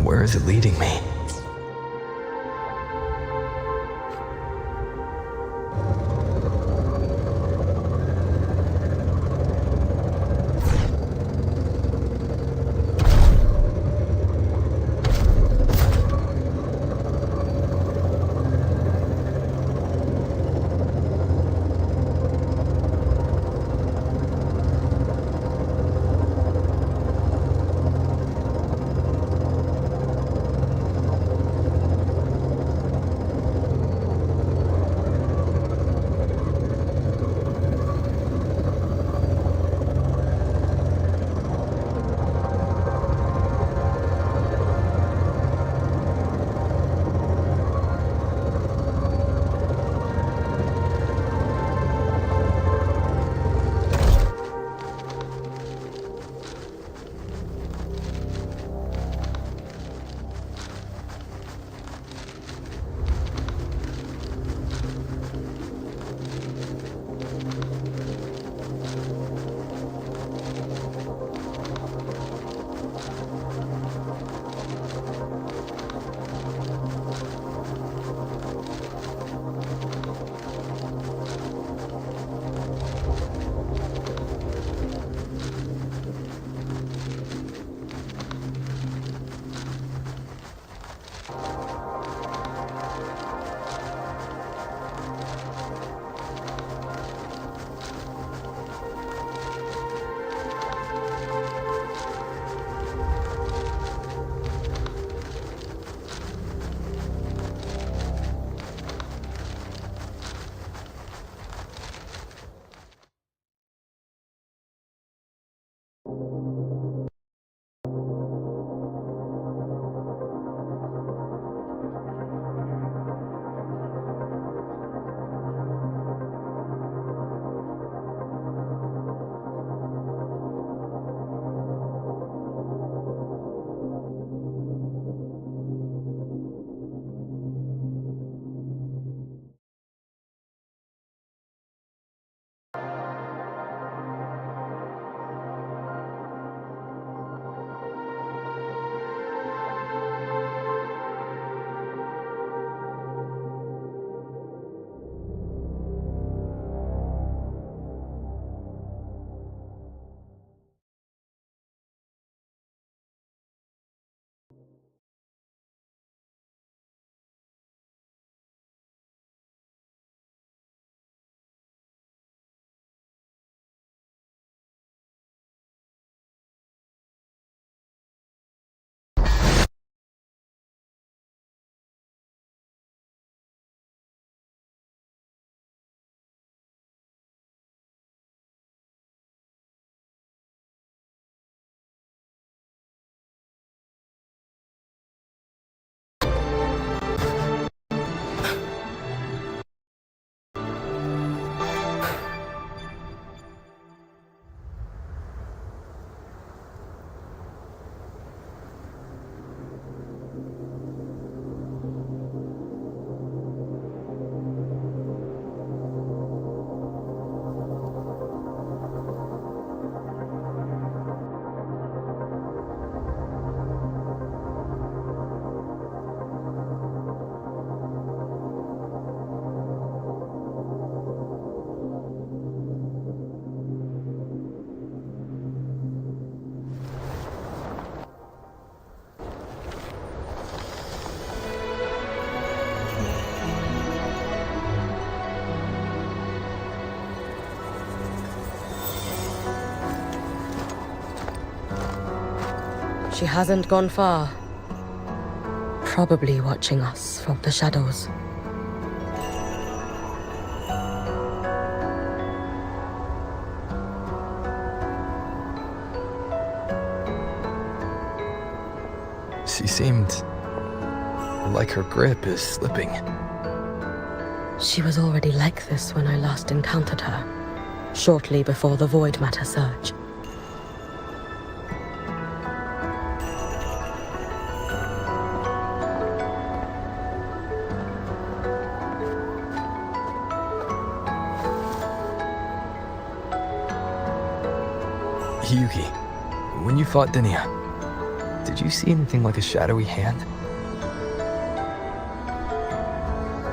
Where is it leading me? She hasn't gone far. Probably watching us from the shadows. She seemed like her grip is slipping. She was already like this when I last encountered her, shortly before the void matter surge. Hiyuki, when you fought Denia, did you see anything like a shadowy hand?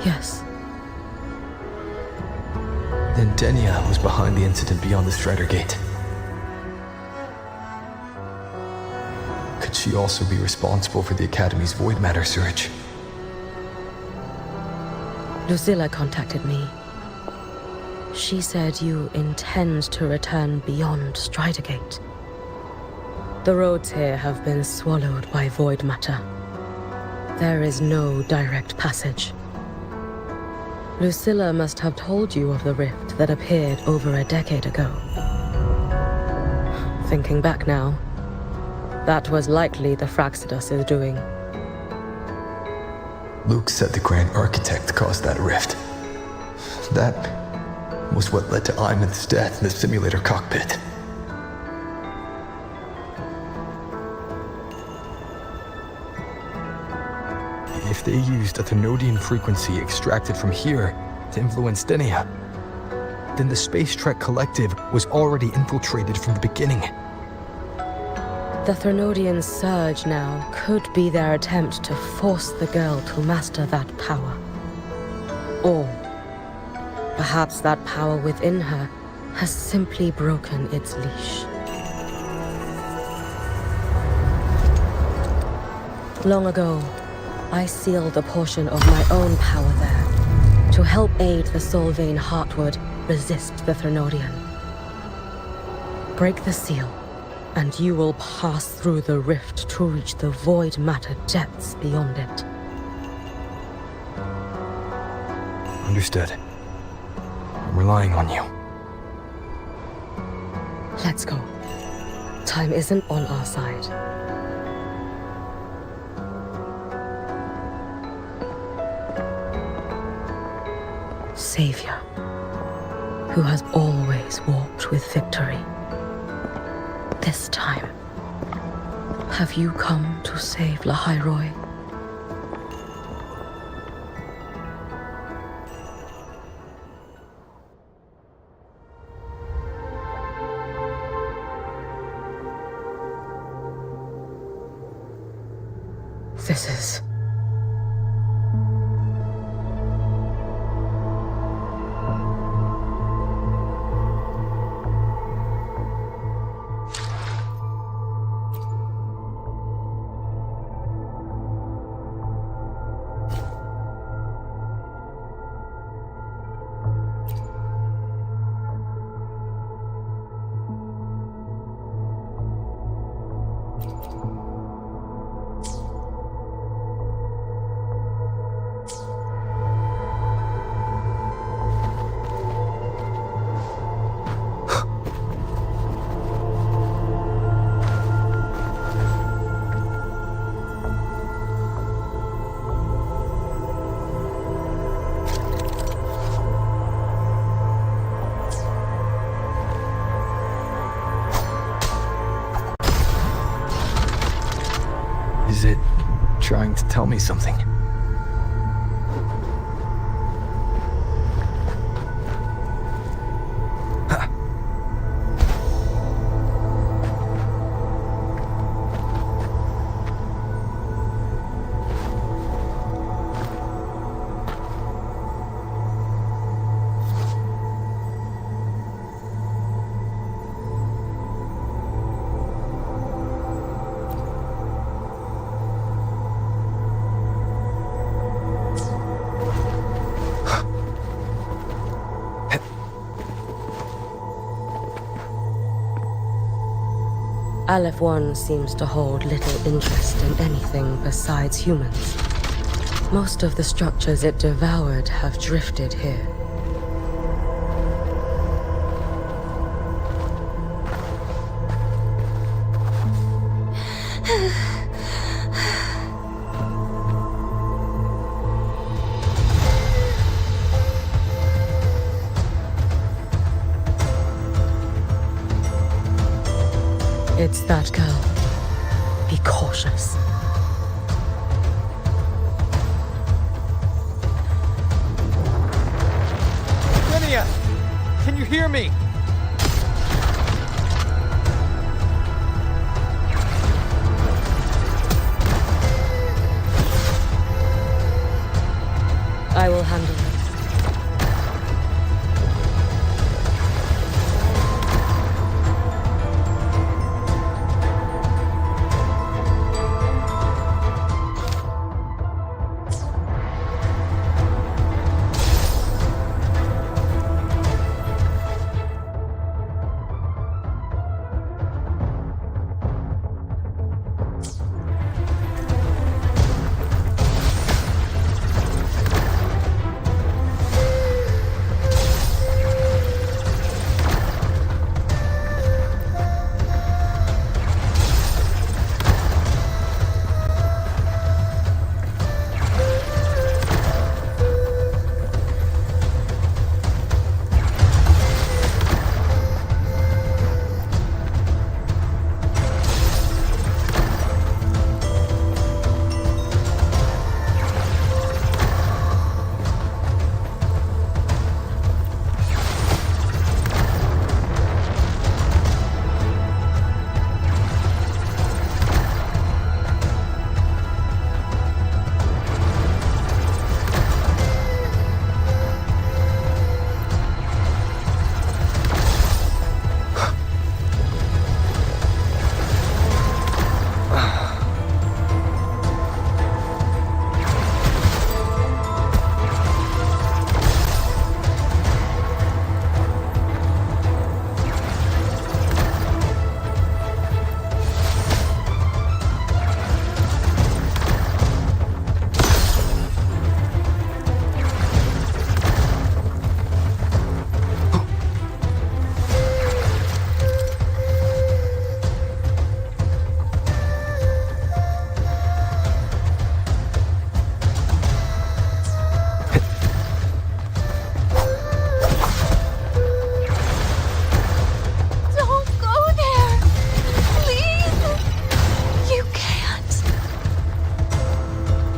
Yes. Then Denia was behind the incident beyond the Strider Gate. Could she also be responsible for the Academy's void matter surge? Lucilla contacted me. She said you intend to return beyond Strider Gate. The roads here have been swallowed by void matter. There is no direct passage. Lucilla must have told you of the rift that appeared over a decade ago. Thinking back now, that was likely the Fraxidus' doing. Luke said the Grand Architect caused that rift. That was what led to Imeth's death in the simulator cockpit. If they used a Thenodian frequency extracted from here to influence Denia, then the Space Trek Collective was already infiltrated from the beginning. The Thenodian surge now could be their attempt to force the girl to master that power. Or perhaps that power within her has simply broken its leash. Long ago, I sealed a portion of my own power there to help aid the Solvane Heartwood resist the Thenodian. Break the seal, and you will pass through the rift to reach the void matter depths beyond it. Understood. I'm relying on you. Let's go. Time isn't on our side. Savior, who has always walked with victory. This time, have you come to save Lahairoi? This is... Is it trying to tell me something? Aleph 1 seems to hold little interest in anything besides humans. Most of the structures it devoured have drifted here. It's that girl. Be cautious. Linnea! Can you hear me? I will handle it.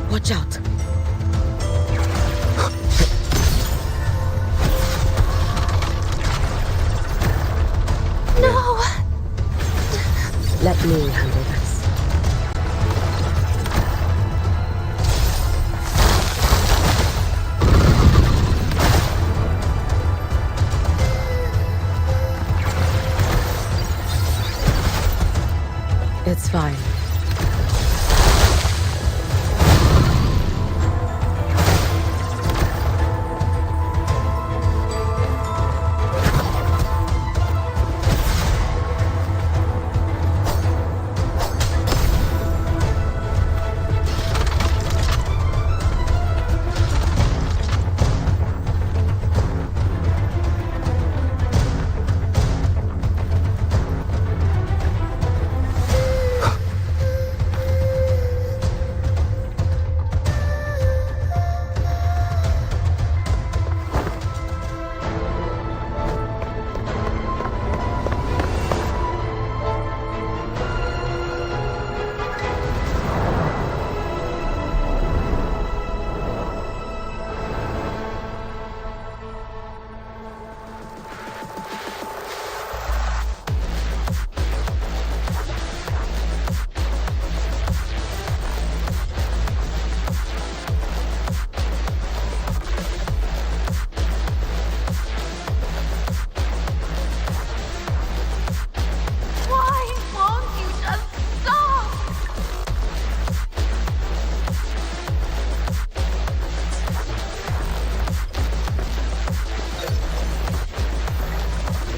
Watch out. No! Let me handle this. It's fine.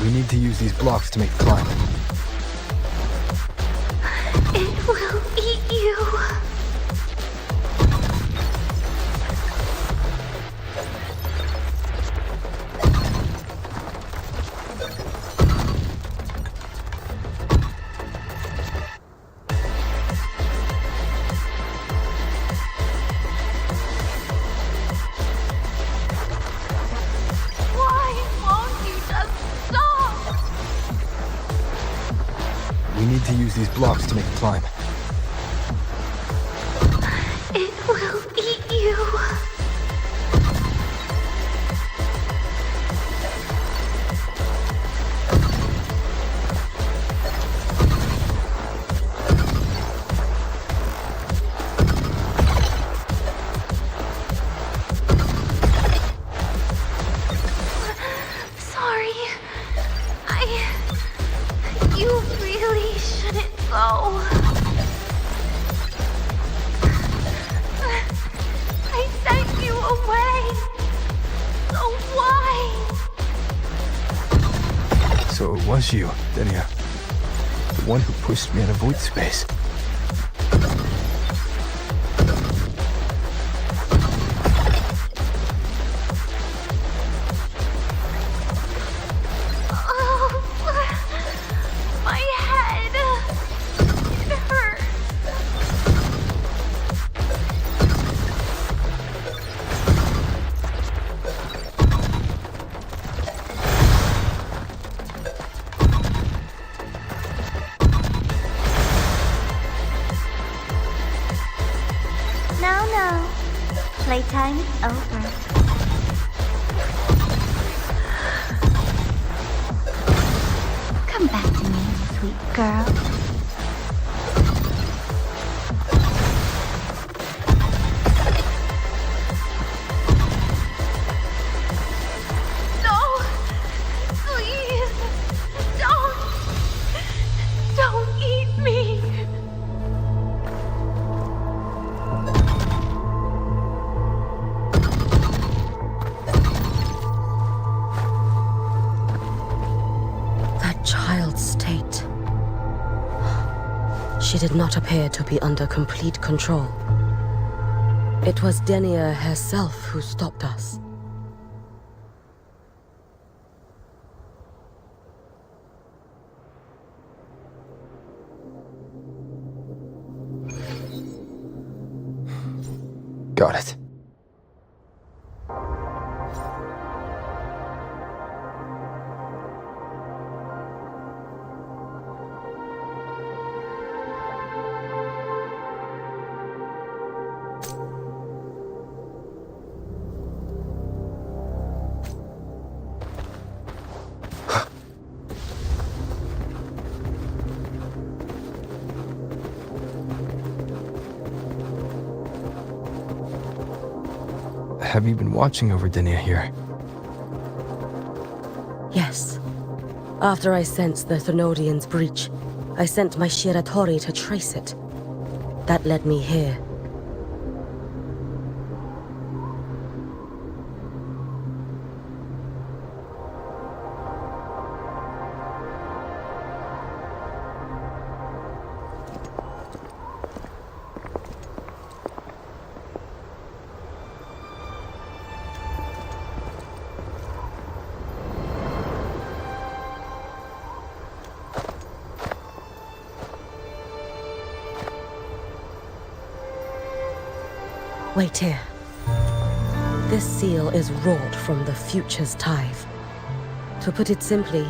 We need to use these blocks to make the climb. will eat you. Why won't you just stop? We need to use these blocks to make a climb. It will eat you. Sorry. You really shouldn't go. I sent you away. So why? So it was you, Denia. The one who pushed me in a void space. Oh, my head. It hurts. No. Playtime is over. Come back to me, sweet girl. No! Please! Don't eat me! That child's state. She did not appear to be under complete control. It was Denia herself who stopped us. Got it. Have you been watching over Denia here? Yes. After I sensed the Thenodian's breach, I sent my Shiratori to trace it. That led me here. Wait here. This seal is wrought from the future's tithe. To put it simply,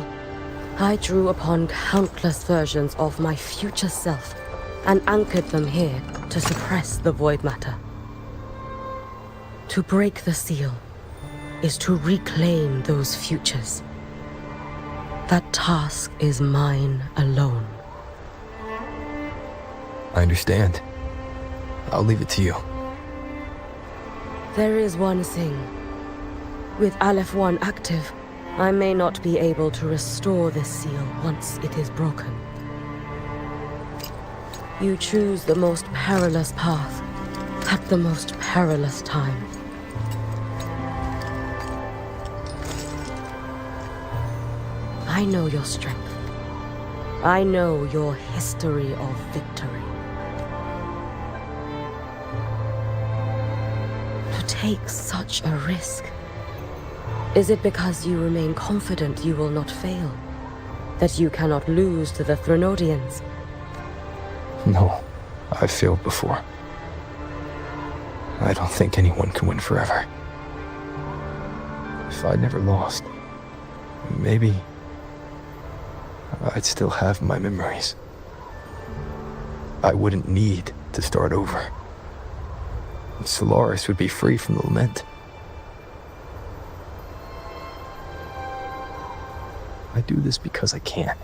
I drew upon countless versions of my future self and anchored them here to suppress the void matter. To break the seal is to reclaim those futures. That task is mine alone. I understand. I'll leave it to you. There is one thing. With Aleph 1 active, I may not be able to restore this seal once it is broken. You choose the most perilous path at the most perilous time. I know your strength. I know your history of victory. take such a risk? Is it because you remain confident you will not fail? That you cannot lose to the Threnodians? No, I've failed before. I don't think anyone can win forever. If I'd never lost, maybe I'd still have my memories. I wouldn't need to start over. Solaris would be free from the lament. I do this because I can.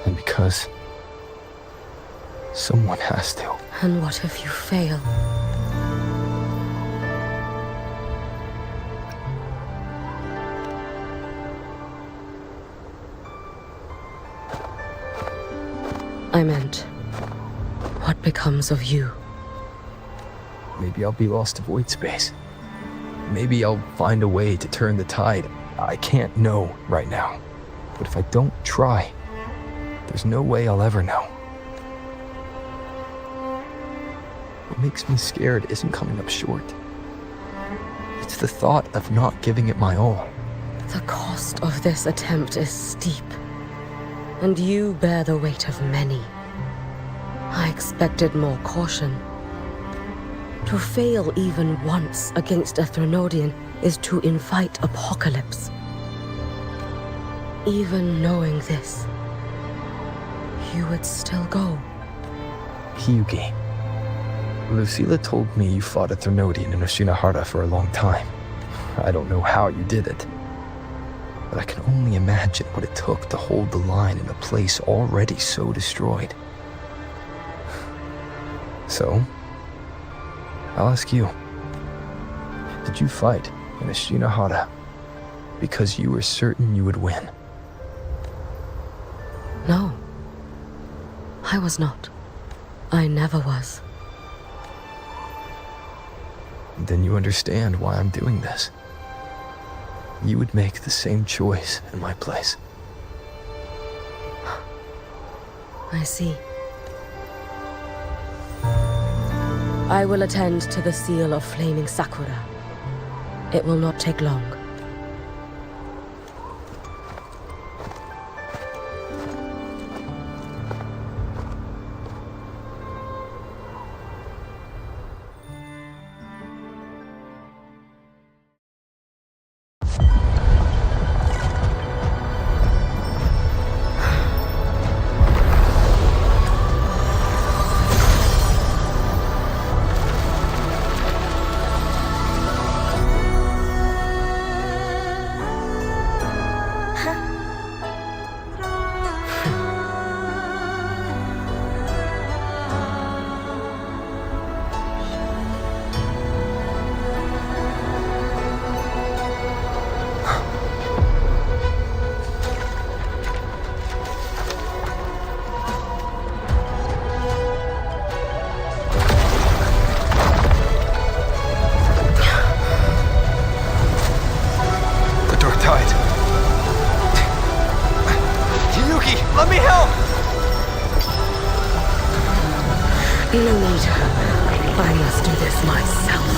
And because someone has to. And what if you fail? I meant, what becomes of you? Maybe I'll be lost to void space. Maybe I'll find a way to turn the tide. I can't know right now. But if I don't try, there's no way I'll ever know. What makes me scared isn't coming up short. It's the thought of not giving it my all. The cost of this attempt is steep, and you bear the weight of many. I expected more caution. To fail even once against a Threnodian is to invite apocalypse. Even knowing this, you would still go. Hiyuki, Lucilla told me you fought a Threnodian in Oshinahara for a long time. I don't know how you did it, but I can only imagine what it took to hold the line in a place already so destroyed. So, I'll ask you, did you fight in Oshinahara because you were certain you would win? No, I was not. I never was. Then you understand why I'm doing this. You would make the same choice in my place. I see. I will attend to the seal of Flaming Sakura. It will not take long. Let me help! No need. I must do this myself.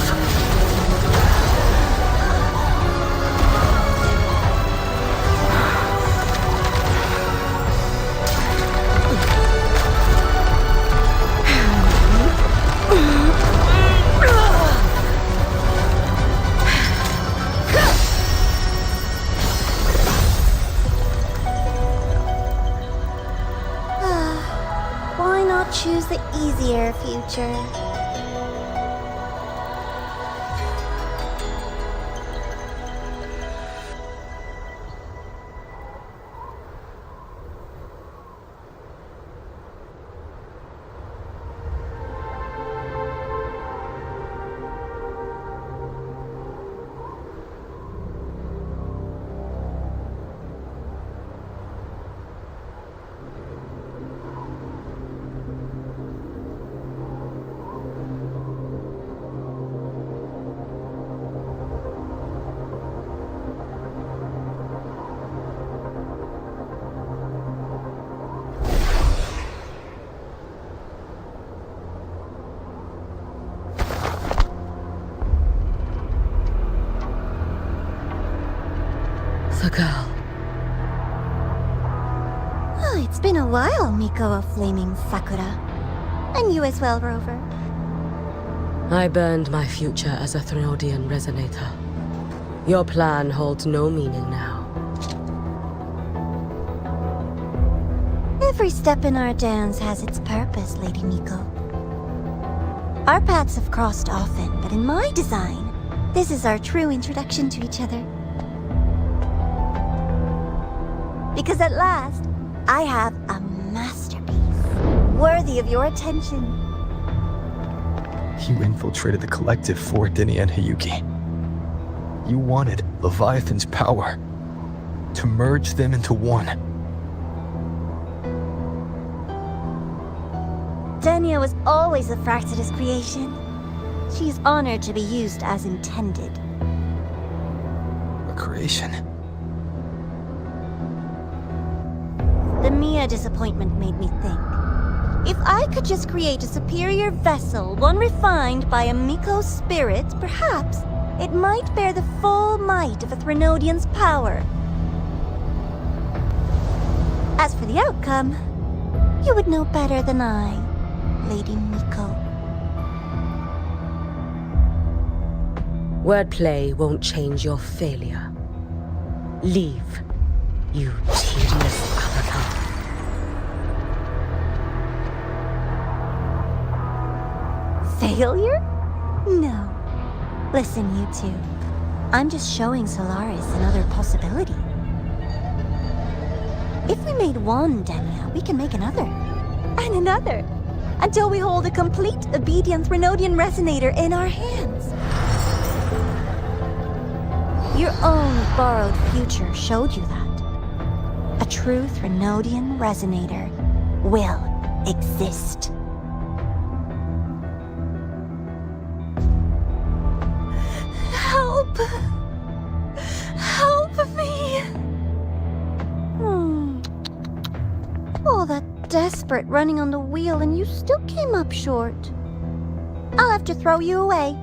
Why not choose the easier future? It's been a while, Miko of Flaming Sakura. And you as well, Rover. I burned my future as a Threnodian resonator. Your plan holds no meaning now. Every step in our dance has its purpose, Lady Miko. Our paths have crossed often, but in my design, this is our true introduction to each other. Because at last, I have a masterpiece, worthy of your attention. You infiltrated the collective for Dini and Hiyuki. You wanted Leviathan's power to merge them into one. Denia was always a Fraxidus creation. She is honored to be used as intended. A creation? The Mia disappointment made me think. If I could just create a superior vessel, one refined by a Miko spirit, perhaps it might bear the full might of a Threnodian's power. As for the outcome, you would know better than I, Lady Miko. Wordplay won't change your failure. Leave, you tedious avatar. Failure? No. Listen, you two. I'm just showing Solaris another possibility. If we made one Denia, we can make another. And another. Until we hold a complete obedient Threnodian resonator in our hands. Your own borrowed future showed you that. A true Threnodian resonator will exist. Help! Help me! All that desperate running on the wheel and you still came up short. I'll have to throw you away.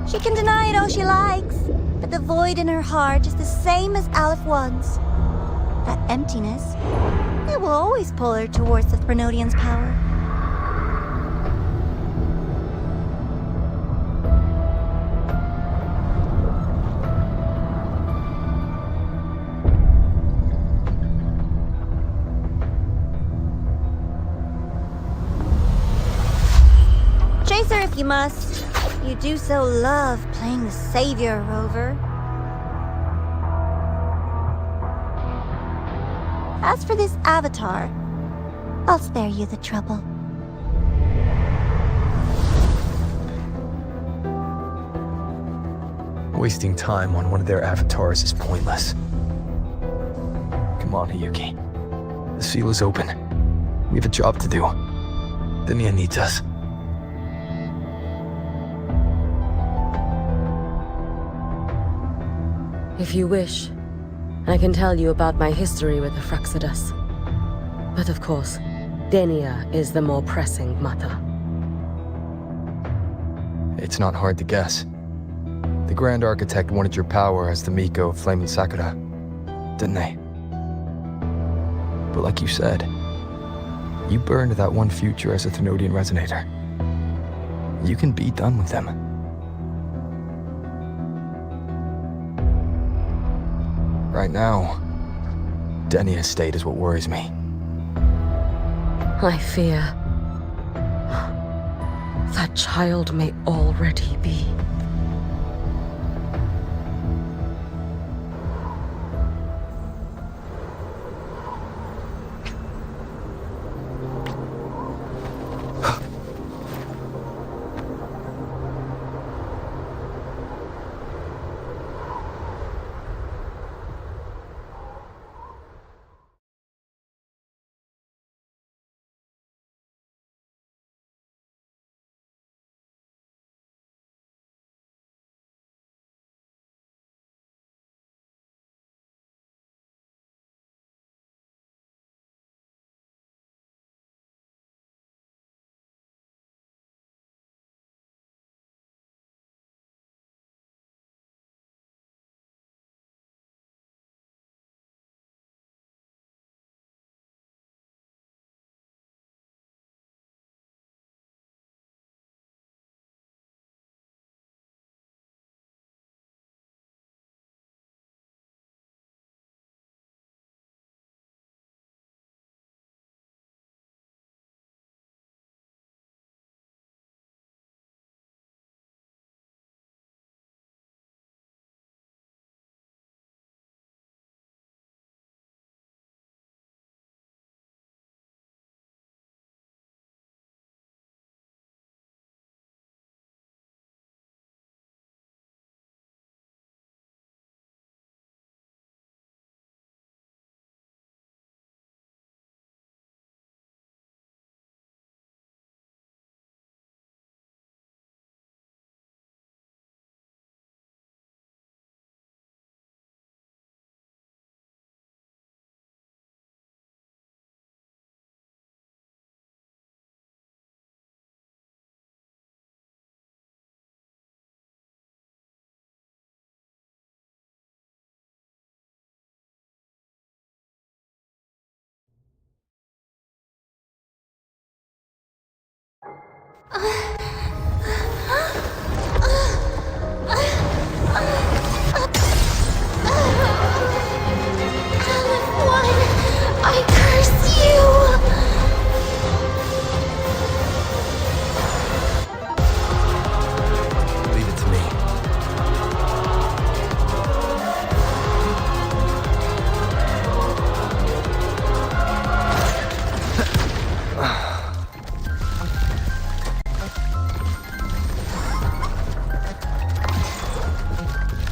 She can deny it all she likes, but the void in her heart is the same as Aleph One's. That emptiness, it will always pull her towards the Threnodian's power. Chase her if you must. You do so love playing the savior, Rover. As for this avatar, I'll spare you the trouble. Wasting time on one of their avatars is pointless. Come on, Hiyuki. The seal is open. We have a job to do. Denia needs us. If you wish, I can tell you about my history with the Fraxidus. But of course, Denia is the more pressing matter. It's not hard to guess. The Grand Architect wanted your power as the Miko of Flaming Sakura, didn't they? But like you said, you burned that one future as a Threnodian resonator. You can be done with them. Right now, Denia's state is what worries me. I fear that child may already be. I curse you! Leave it to me.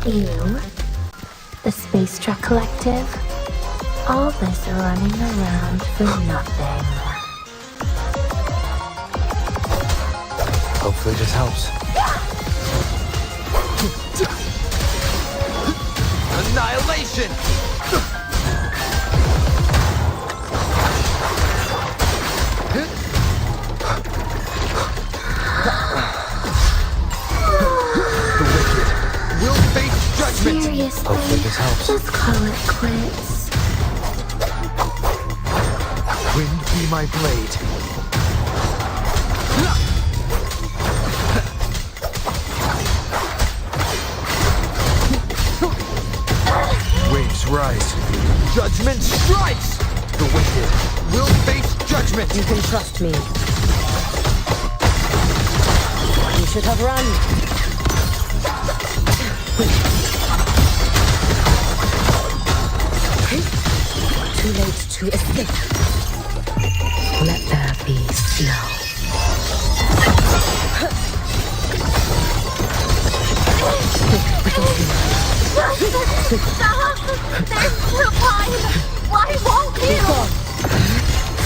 You, the Space Truck Collective, all this running around for nothing. Hopefully this helps. Annihilation! Will face judgment! Seriously, Hopefully this helps. just call it quits. Wind be my blade. Waves rise. Judgment strikes! The wicked will face judgment! You can trust me. You should have run. Too late to escape. Let there be snow. Stop! There's no time! Why won't you?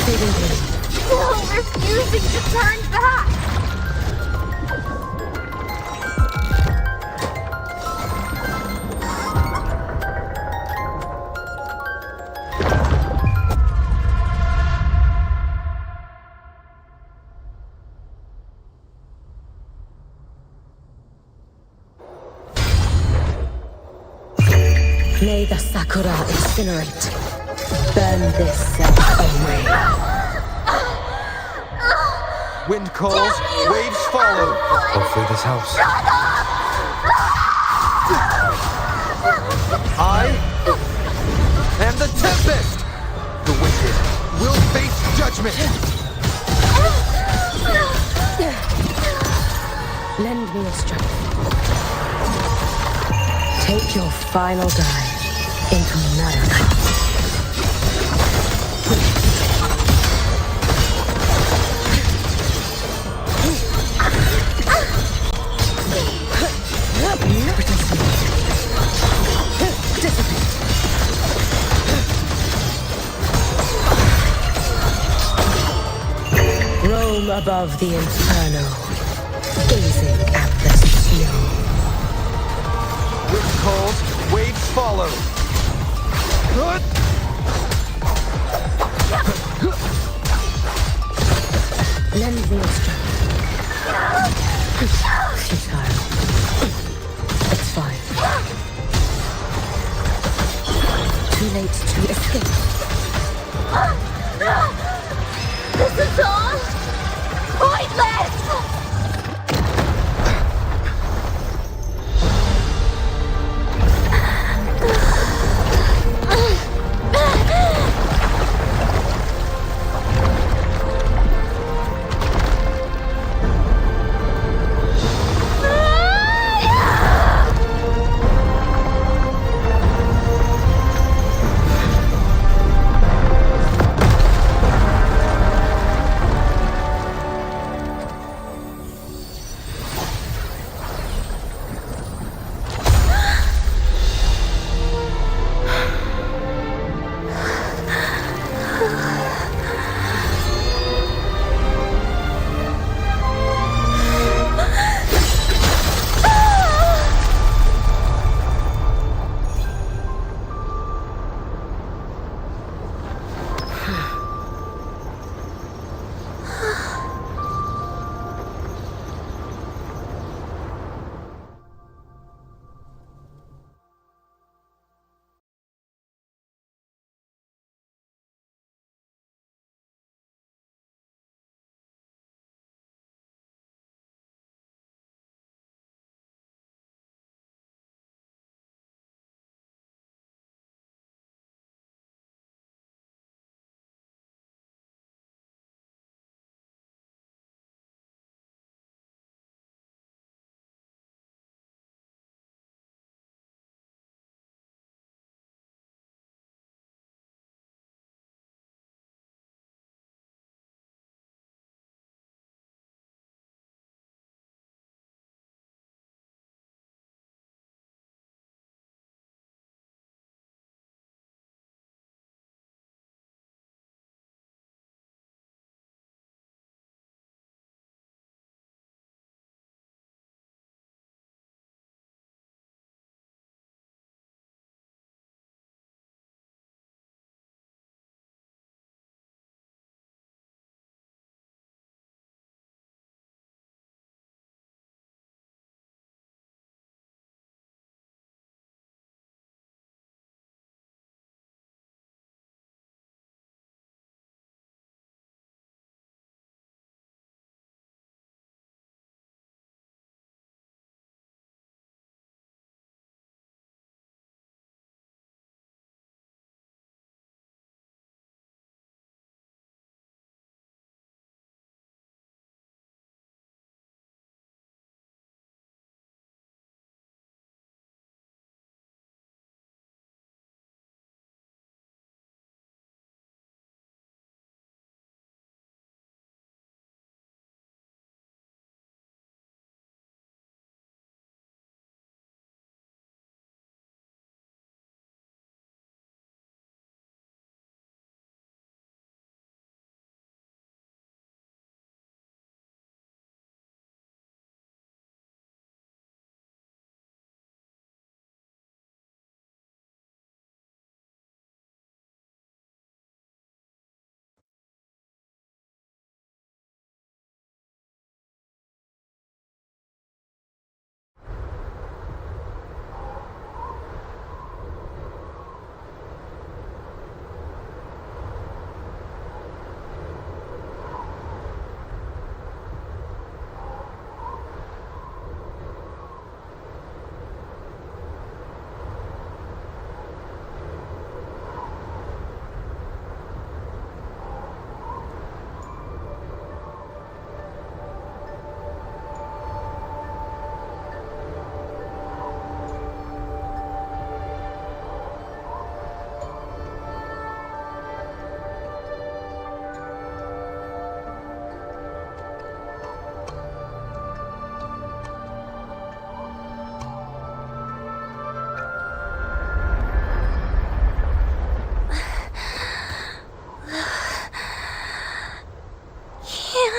Still refusing to turn back! May the Sakura incinerate. Burn this self away. Wind calls, waves follow. Hopefully this helps. I am the Tempest! The wicked will face judgment! Lend me your strength. Take your final dive into Naraka. Roam above the inferno, gazing at the snow. Wind calls, waves follow. Lend me your strength. Futile. It's fine. Too late to escape. This is all pointless!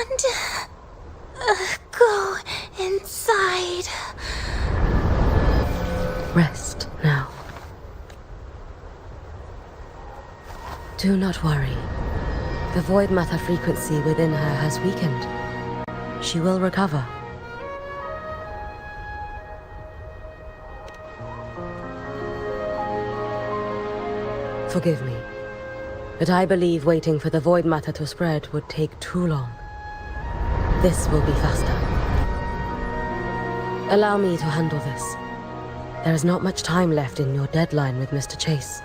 can't go inside. Rest now. Do not worry. The void matter frequency within her has weakened. She will recover. Forgive me, but I believe waiting for the void matter to spread would take too long. This will be faster. Allow me to handle this. There is not much time left in your deadline with Mr. Chase.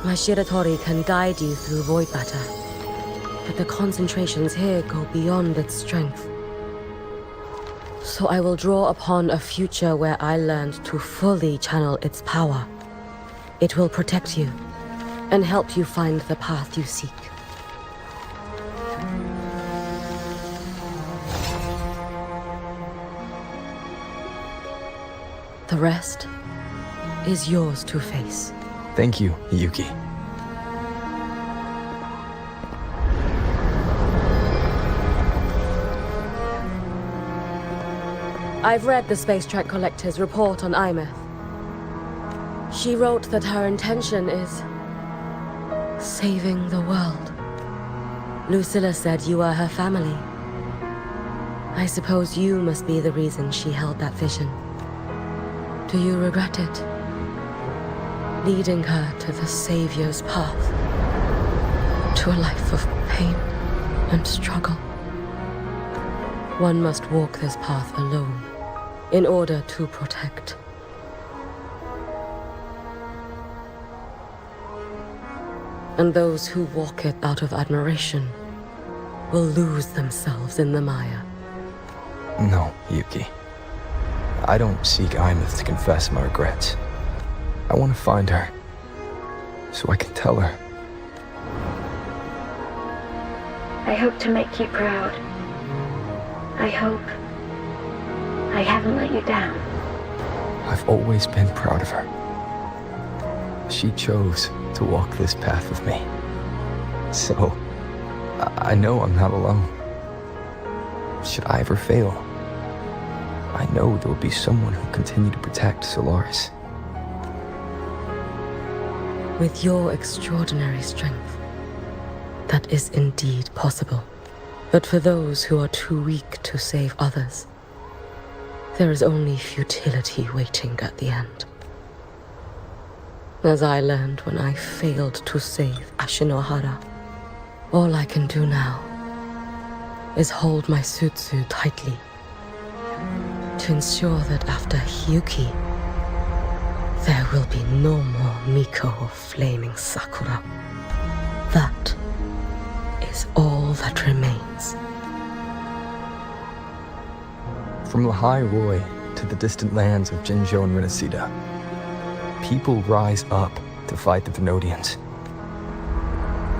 My Shiratori can guide you through void matter, but the concentrations here go beyond its strength. So I will draw upon a future where I learned to fully channel its power. It will protect you and help you find the path you seek. The rest is yours to face. Thank you, Hiyuki. I've read the Space Track Collector's report on Imeth. She wrote that her intention is saving the world. Lucilla said you are her family. I suppose you must be the reason she held that vision. Do you regret it? Leading her to the Savior's path, to a life of pain and struggle. One must walk this path alone in order to protect. And those who walk it out of admiration will lose themselves in the mire. No, Hiyuki. I don't seek Imeth to confess my regrets. I want to find her, so I can tell her. I hope to make you proud. I hope I haven't let you down. I've always been proud of her. She chose to walk this path with me. So, I know I'm not alone. Should I ever fail, I know there will be someone who'll continue to protect Solaris. With your extraordinary strength, that is indeed possible. But for those who are too weak to save others, there is only futility waiting at the end. As I learned when I failed to save Ashinohara, all I can do now is hold my Sutsu tightly to ensure that after Hiyuki, there will be no more Miko or flaming Sakura. That is all that remains. From Lahai Roi to the distant lands of Jinzhou and Rinasida, people rise up to fight the Thenodians.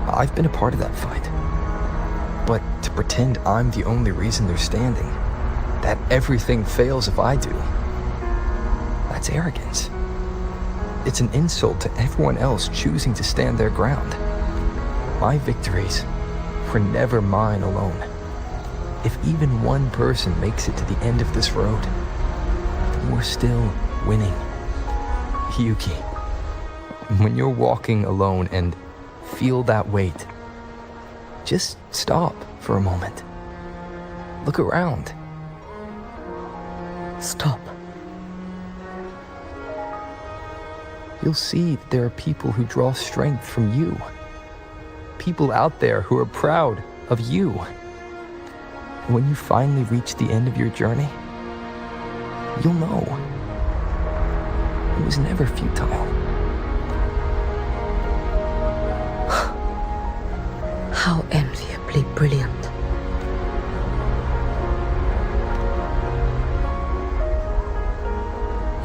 I've been a part of that fight. But to pretend I'm the only reason they're standing, that everything fails if I do, that's arrogance. It's an insult to everyone else choosing to stand their ground. My victories were never mine alone. If even one person makes it to the end of this road, then we're still winning. Hiyuki, when you're walking alone and feel that weight, just stop for a moment. Look around. Stop. You'll see that there are people who draw strength from you. People out there who are proud of you. When you finally reach the end of your journey, you'll know. It was never futile. How enviably brilliant.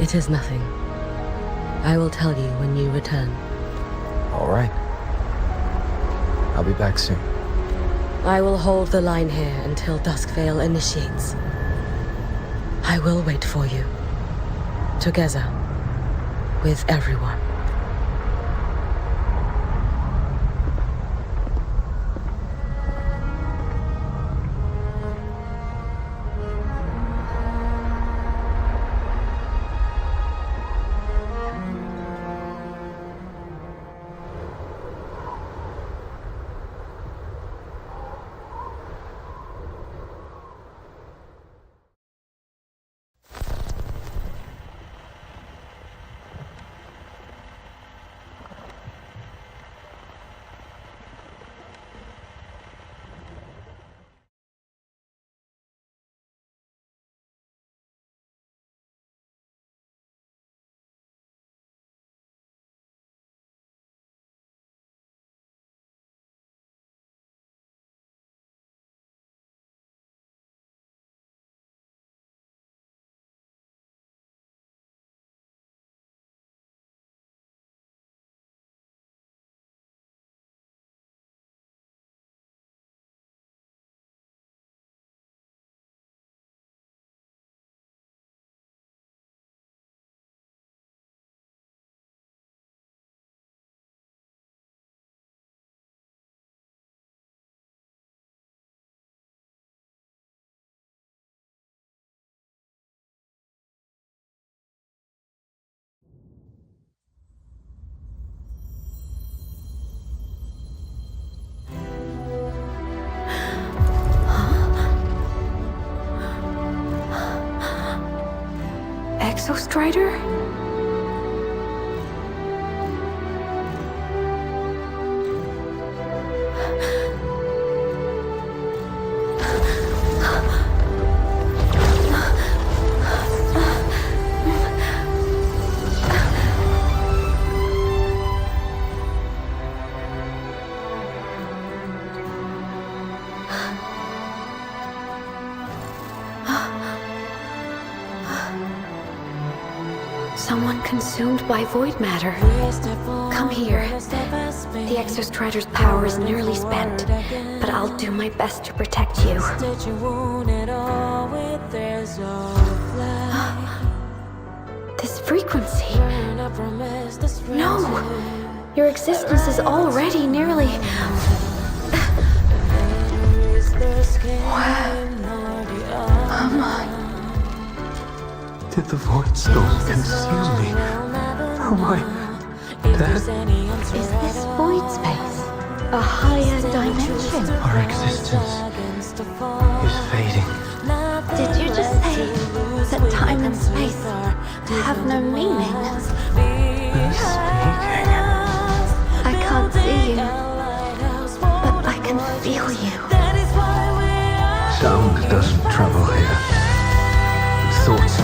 It is nothing. I will tell you when you return. All right. I'll be back soon. I will hold the line here until Duskvale initiates. I will wait for you. Together. With everyone. Exostrider? Someone consumed by void matter. Come here. The Exostrider's power is nearly spent, but I'll do my best to protect you. This frequency. No! Your existence is already nearly... Where am I? Did the Void Storm consume me? Am I dead? Is this void space a higher dimension? Our existence is fading. Did you just say that time and space have no meaning? Who's speaking? I can't see you, but I can feel you. Sound doesn't travel here. Thoughts do.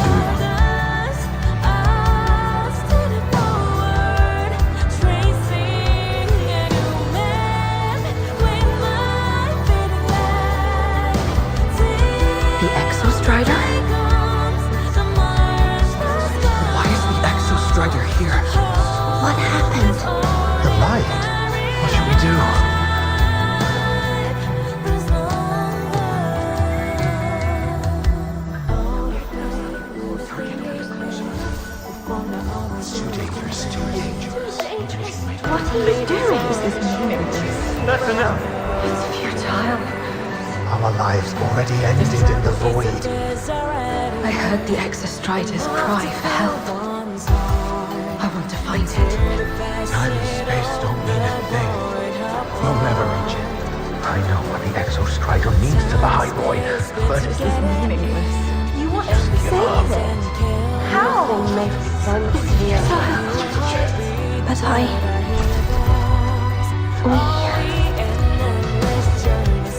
The Exostrider? Why is the Exostrider here? What happened? The light. What should we do? What are you doing? This is meaningless. That's enough. It's futile. Our lives already ended in the void. I heard the Exostrider's cry for help. I want to find it. Time and space don't mean a thing. You'll never reach it. I know what the Exostrider means to the High-Boy, but This is meaningless. You want to save it? How? It's futile. But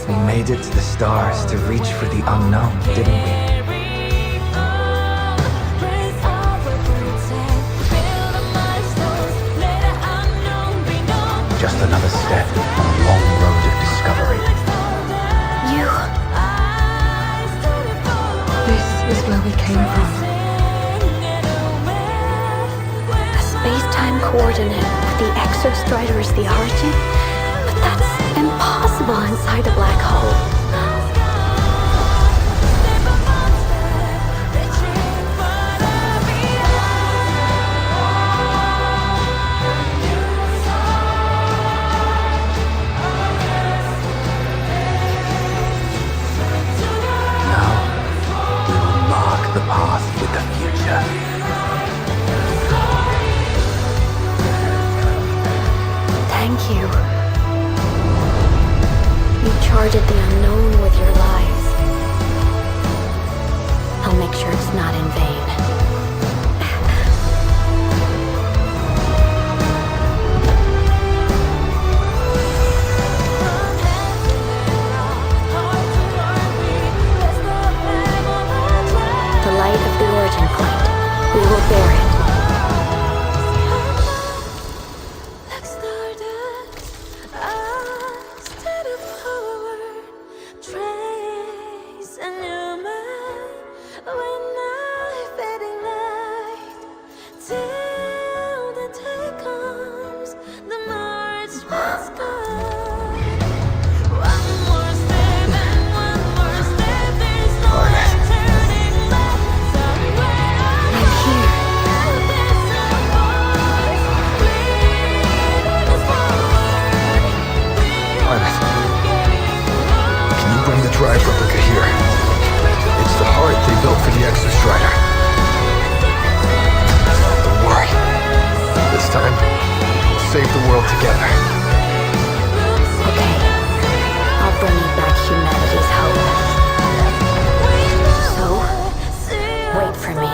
we made it to the stars to reach for the unknown, didn't we? Just another step on a long road of discovery. You... This is where we came from. A space-time coordinate with the Exostrider as the origin? But that's impossible inside a black hole. charted the unknown with your lives. I'll make sure it's not in vain. The light of the origin point. We will bear it. Drive replica here. It's the heart they built for the Exostrider. Don't worry. This time, we'll save the world together. Okay. I'll bring you back humanity's hope. So, wait for me.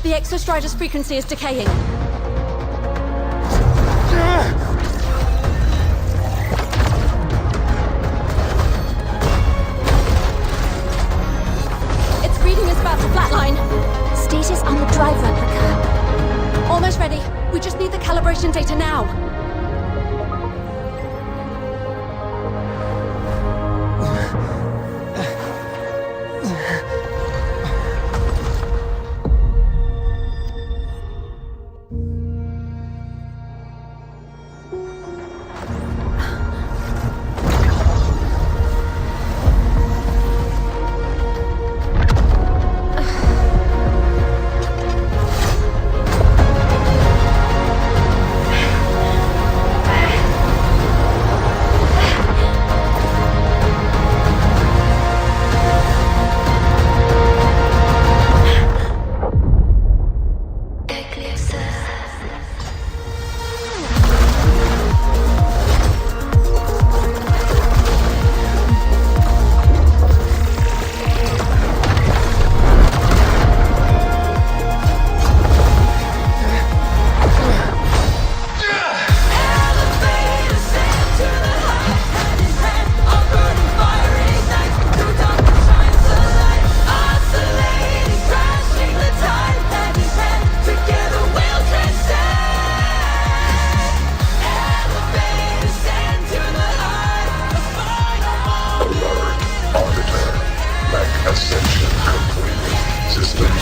The Exostrider's frequency is decaying. Its reading is about to flatline. Status on the drive replica. Almost ready. We just need the calibration data now.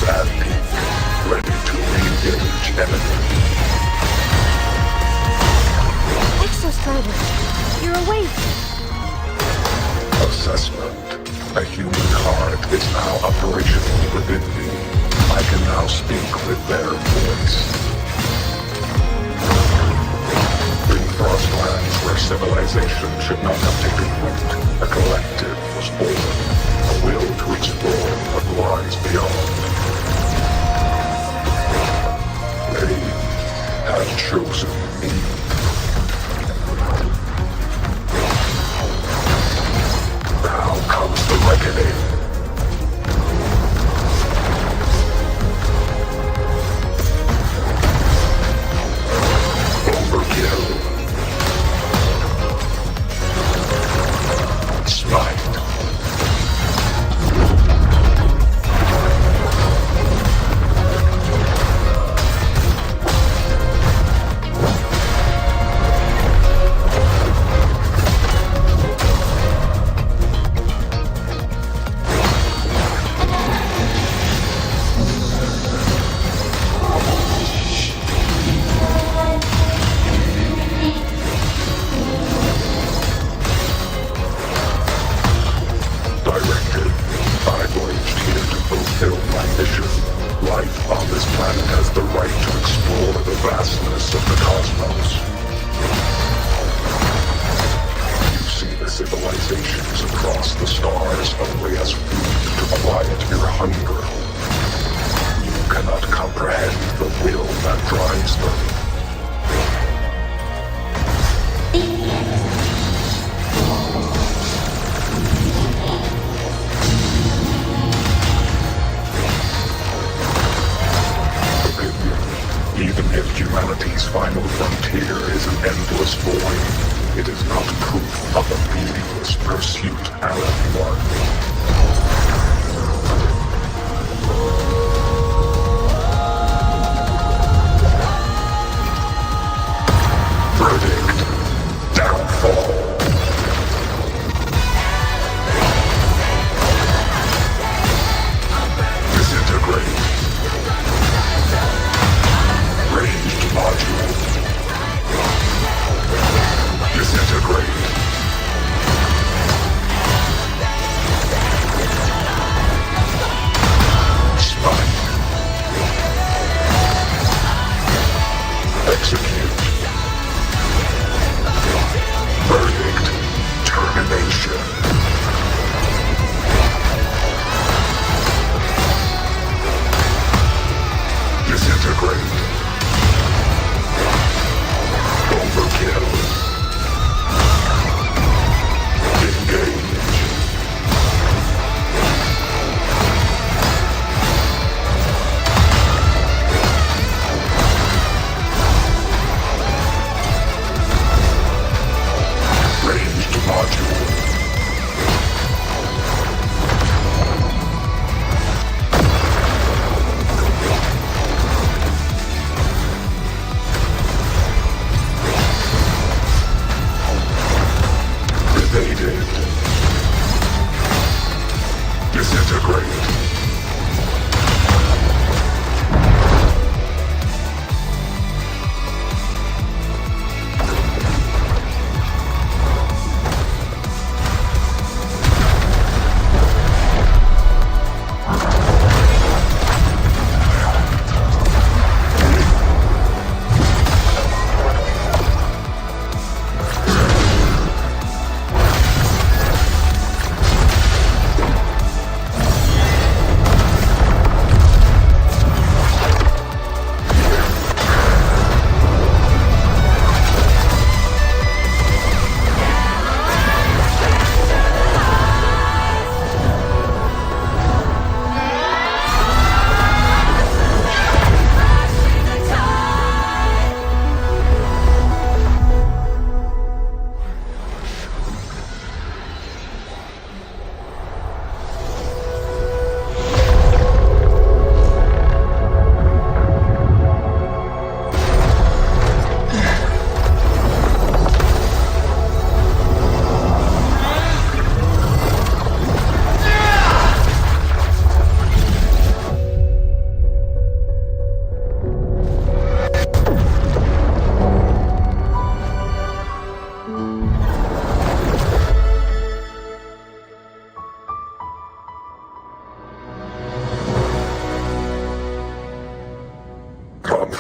Systems at peak. Ready to re-engage enemy. Exostrider, you're awake. Assessment. A human card is now operational within me. I can now speak with their voice. In Frostlands, where civilization should not have taken root, a collective was born. A will to explore what lies beyond. They have chosen me. Now comes the reckoning. Overkill. Smite. Even if humanity's final frontier is an endless void, it is not proof of a meaningless pursuit, Alan One. Verdict. Downfall. Disintegrate. Ranged module. Disintegrate. Spike. Execute. Verdict. Termination. Disintegrate. Overkill. Engage.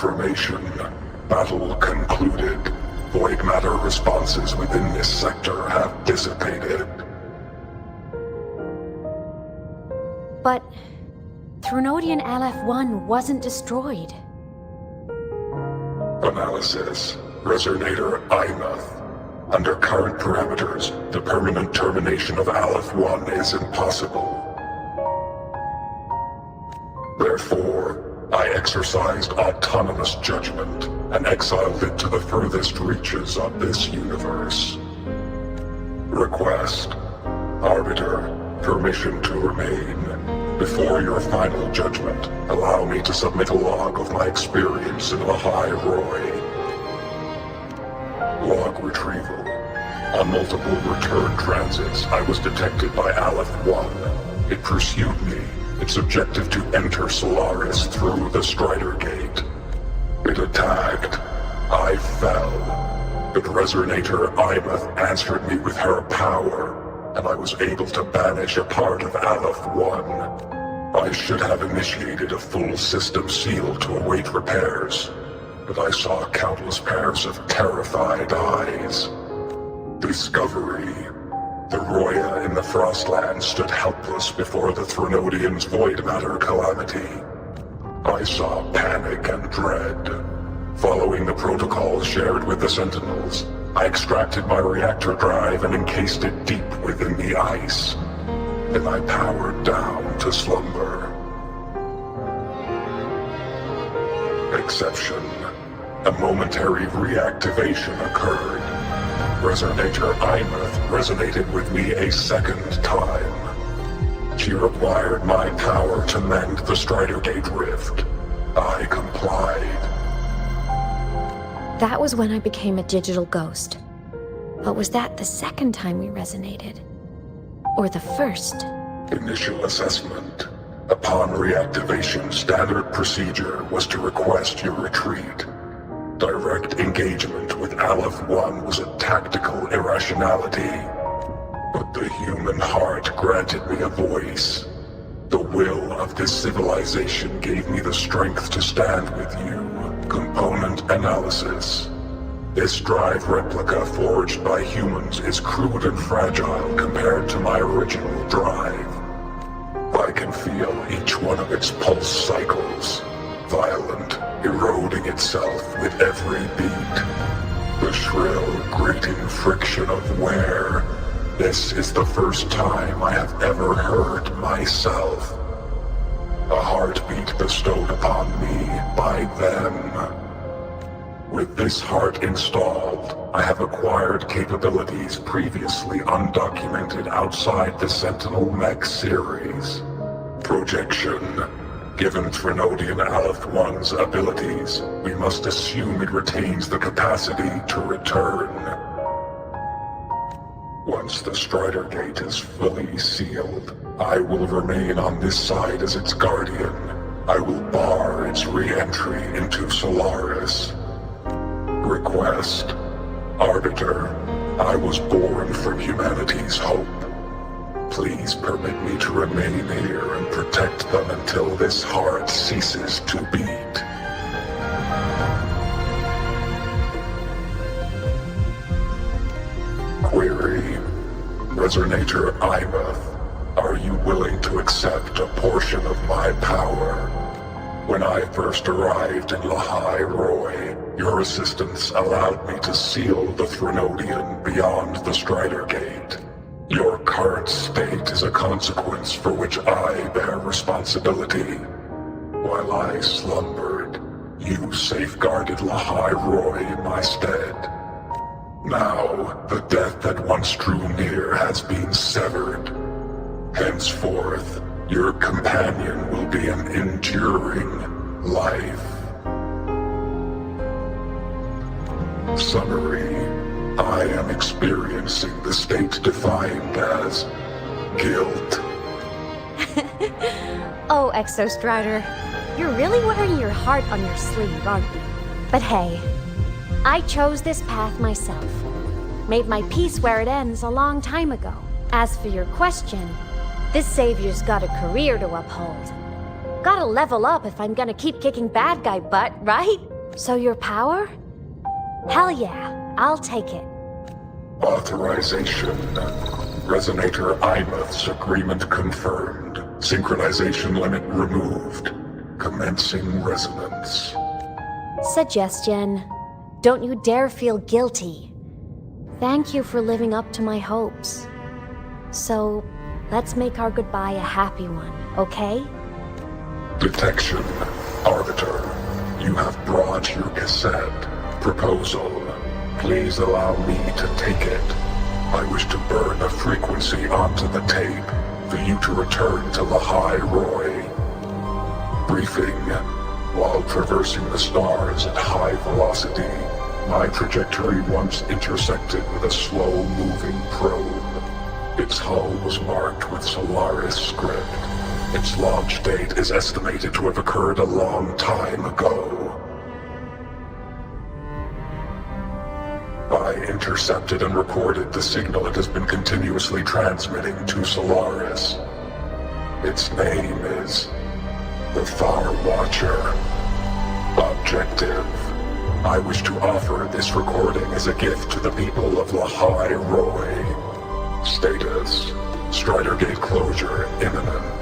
confirmation. Battle concluded. Void matter responses within this sector have dissipated. But Threnodian LF-1 wasn't destroyed. Analysis. Resonator IMATH. Under current parameters, the permanent termination of Aleph-1 is impossible. Therefore, I exercised autonomous judgment and exiled it to the furthest reaches of this universe. Request. Arbiter, permission to remain. Before your final judgment, allow me to submit a log of my experience in Lahai Roy. Log retrieval. On multiple return transits, I was detected by Aleph-1. It pursued me, its objective to enter Solaris through the Strider Gate. It attacked. I fell. But Resonator IMATH answered me with her power, and I was able to banish a part of Aleph-1. I should have initiated a full system seal to await repairs, but I saw countless pairs of terrified eyes. Discovery. The Roya in the Frostland stood helpless before the Threnodians' void matter calamity. I saw panic and dread. Following the protocols shared with the Sentinels, I extracted my reactor drive and encased it deep within the ice. Then I powered down to slumber. Exception. A momentary reactivation occurred. Resonator IMATH resonated with me a second time. She required my power to mend the Strider Gate rift. I complied. That was when I became a digital ghost. But was that the second time we resonated? Or the first? Initial assessment. Upon reactivation, standard procedure was to request your retreat. Direct engagement with Aleph-1 was a tactical irrationality. But the human heart granted me a voice. The will of this civilization gave me the strength to stand with you. Component analysis. This drive replica forged by humans is crude and fragile compared to my original drive. I can feel each one of its pulse cycles, violent, eroding itself with every beat. The shrill, grating friction of wear. This is the first time I have ever heard myself. A heartbeat bestowed upon me by them. With this heart installed, I have acquired capabilities previously undocumented outside the Sentinel Mech series. Projection. Given Threnodian Aleph-1's abilities, we must assume it retains the capacity to return. Once the Strider Gate is fully sealed, I will remain on this side as its guardian. I will bar its re-entry into Solaris. Request. Arbiter, I was born from humanity's hope. Please permit me to remain here and protect them until this heart ceases to beat. Query. Resonator IMATH, are you willing to accept a portion of my power? When I first arrived in Lahai Roy, your assistance allowed me to seal the Threnodian beyond the Strider Gate. Your current state is a consequence for which I bear responsibility. While I slumbered, you safeguarded Lahai Roy in my stead. Now, the death that once drew near has been severed. Henceforth, your companion will be an enduring life. Summary. I am experiencing the state defined as guilt. Oh, Exostrider, you're really wearing your heart on your sleeve, aren't you? But hey, I chose this path myself. Made my peace where it ends a long time ago. As for your question, this savior's got a career to uphold. Gotta level up if I'm gonna keep kicking bad guy butt, right? So your power? Hell yeah, I'll take it. Authorization. Resonator Imeth's agreement confirmed. Synchronization limit removed. Commencing resonance. Suggestion. Don't you dare feel guilty. Thank you for living up to my hopes. So, let's make our goodbye a happy one, okay? Detection. Arbiter, you have brought your cassette. Proposal. Please allow me to take it. I wish to burn a frequency onto the tape for you to return to Lahai Roy. Briefing. While traversing the stars at high velocity, my trajectory once intersected with a slow-moving probe. Its hull was marked with Solaris script. Its launch date is estimated to have occurred a long time ago. I intercepted and recorded the signal it has been continuously transmitting to Solaris. Its name is the Far Watcher. Objective. I wish to offer this recording as a gift to the people of Lahai Roy. Status. Strider Gate closure imminent.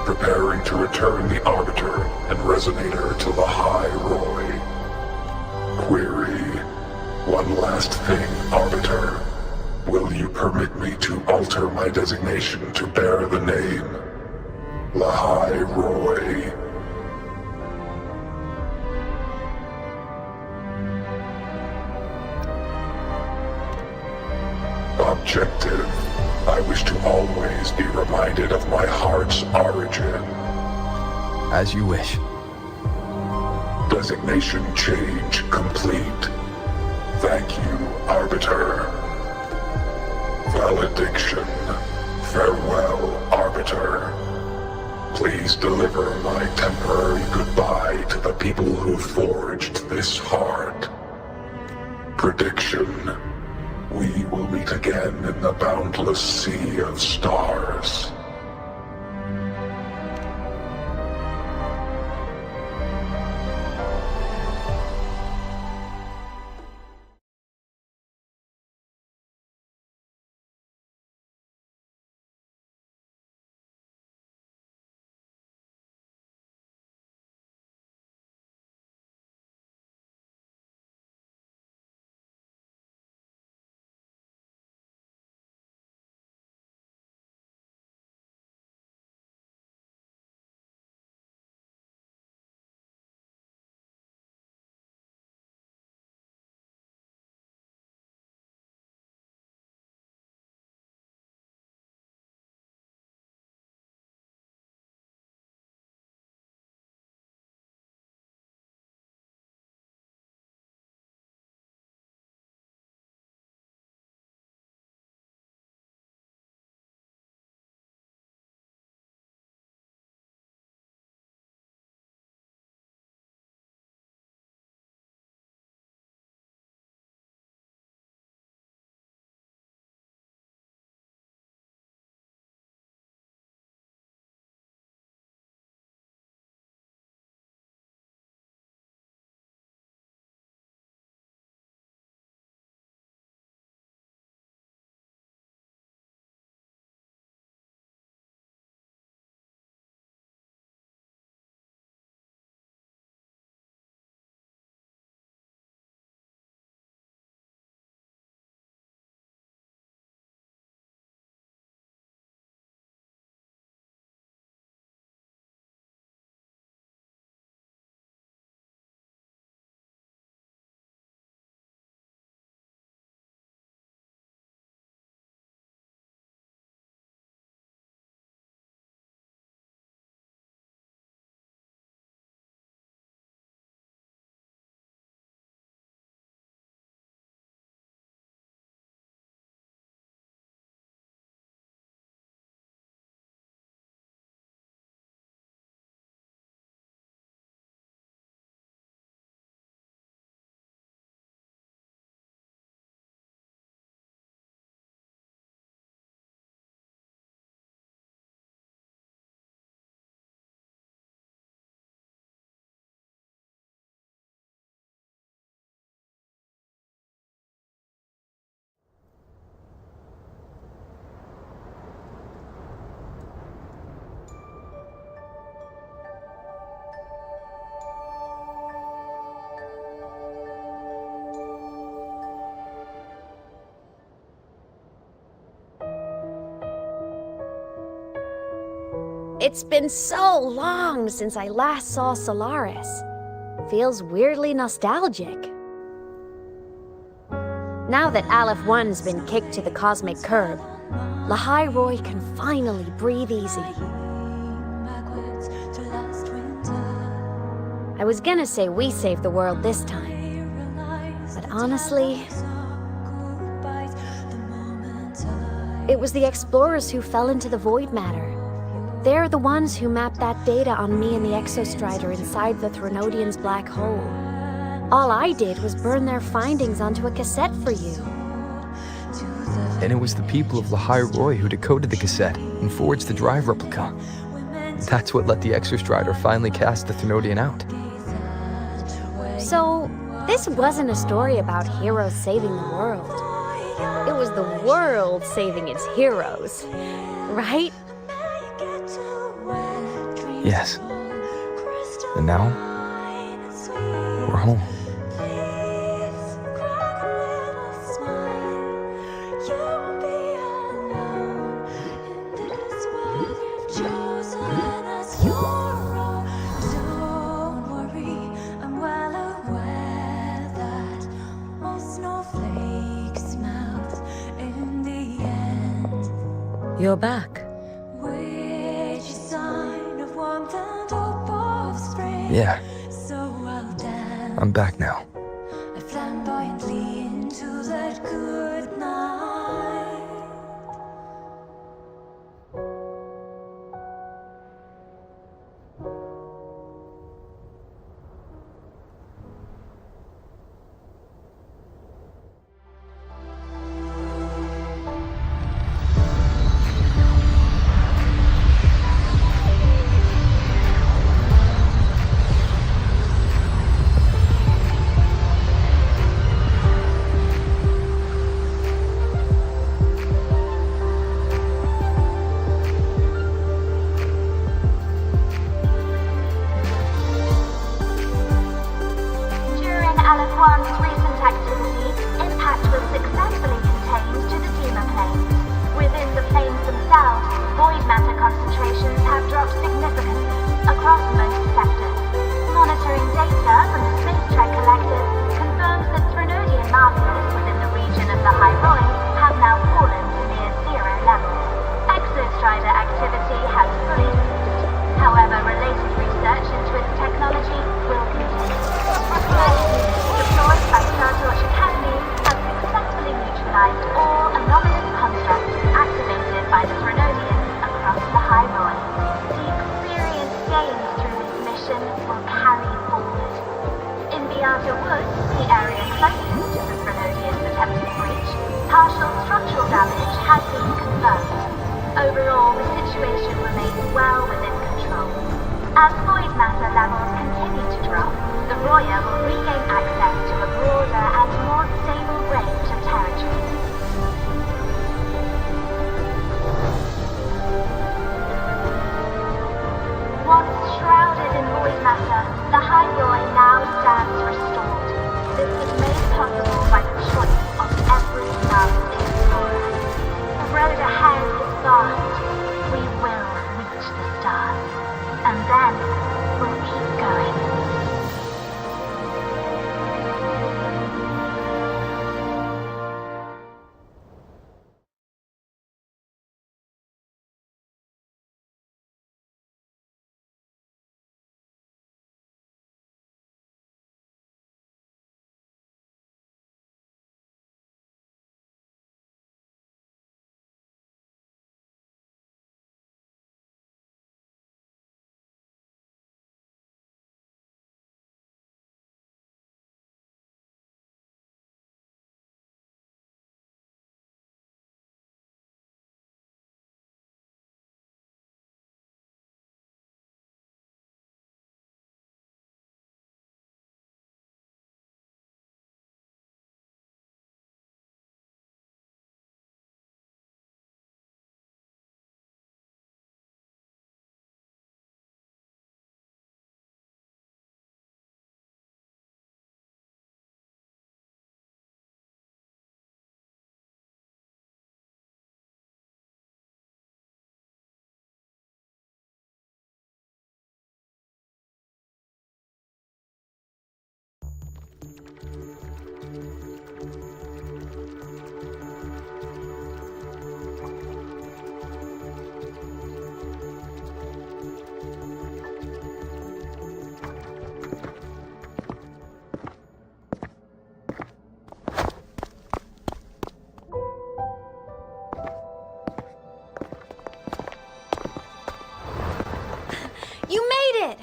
Preparing to return the Arbiter and Resonator to Lahai Roy. Query. One last thing, Arbiter. Will you permit me to alter my designation to bear the name Lahai Roy? Objective. I wish to always be reminded of my heart's origin. As you wish. Designation change complete. Thank you, Arbiter. Valediction. Farewell, Arbiter. Please deliver my temporary goodbye to the people who forged this heart. Prediction. We will meet again in the boundless sea of stars. It's been so long since I last saw Solaris. Feels weirdly nostalgic. Now that Aleph 1's been kicked to the cosmic curb, Lahai Roy can finally breathe easy. I was gonna say we saved the world this time, but honestly, it was the explorers who fell into the void matter. They're the ones who mapped that data on me and the Exostrider inside the Threnodian's black hole. All I did was burn their findings onto a cassette for you. And it was the people of Lahai Roy who decoded the cassette and forged the drive replica. That's what let the Exostrider finally cast the Threnodian out. So, this wasn't a story about heroes saving the world. It was the world saving its heroes, right? Yes. And now, we're home. You're back. Yeah. I'm back now. You made it!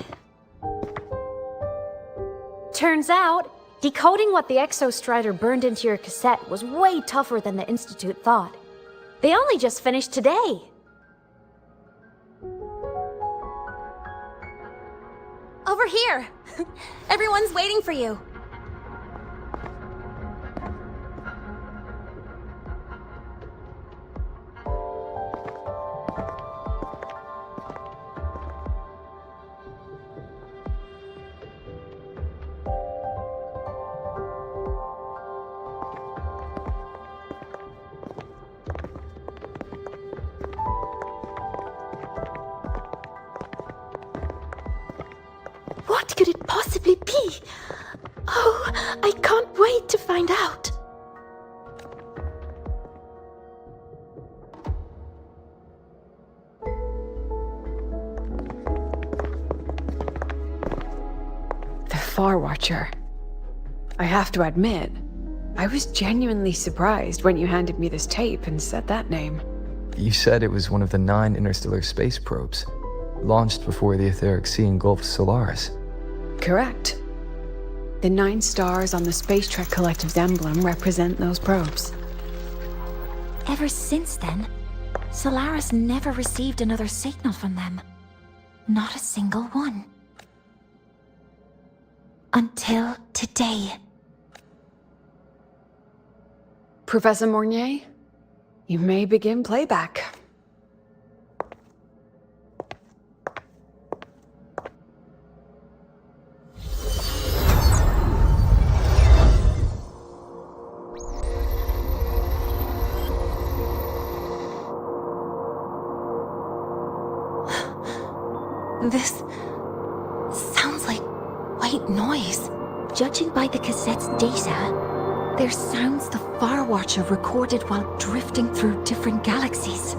Turns out, decoding what the Exostrider burned into your cassette was way tougher than the Institute thought. They only just finished today. Over here! Everyone's waiting for you. What could it possibly be? Oh, I can't wait to find out. The Far Watcher. I have to admit, I was genuinely surprised when you handed me this tape and said that name. You said it was one of the 9 interstellar space probes, launched before the etheric sea engulfed Solaris. Correct. The 9 stars on the Space Trek Collective's emblem represent those probes. Ever since then, Solaris never received another signal from them. Not a single one. Until today. Professor Mornier, you may begin playback. This sounds like white noise. Judging by the cassette's data, they're sounds the Far Watcher recorded while drifting through different galaxies.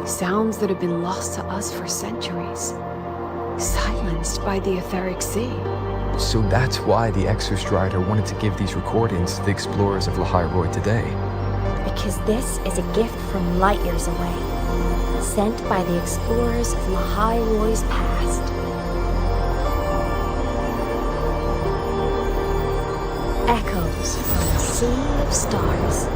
Sounds that have been lost to us for centuries. Silenced by the etheric sea. So that's why the Exostrider wanted to give these recordings to the explorers of Lahai today. Because this is a gift from light years away, sent by the explorers of Lahai past. Echoes from a sea of stars.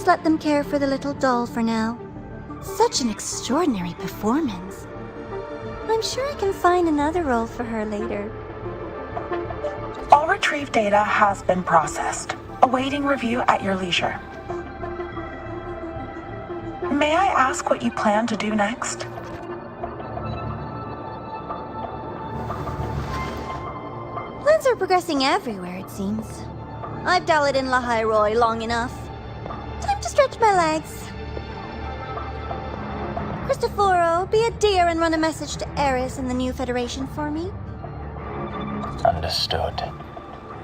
just let them care for the little doll for now. Such an extraordinary performance. I'm sure I can find another role for her later. All retrieved data has been processed, awaiting review at your leisure. May I ask what you plan to do next? Plans are progressing everywhere, it seems. I've dallied in La Hyroi long enough. Time to stretch my legs. Cristoforo, be a dear and run a message to Eris and the new Federation for me. Understood.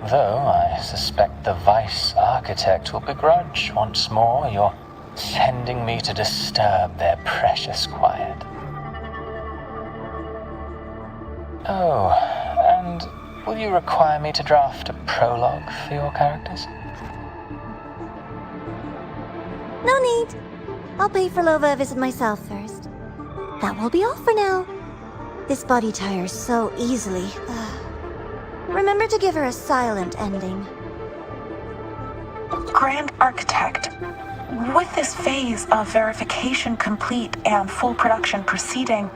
Though I suspect the Vice Architect will begrudge once more your sending me to disturb their precious quiet. Oh, and will you require me to draft a prologue for your characters? No need. I'll pay for Lova a visit myself first. That will be all for now. This body tires so easily. Remember to give her a silent ending. Grand Architect, with this phase of verification complete and full production proceeding,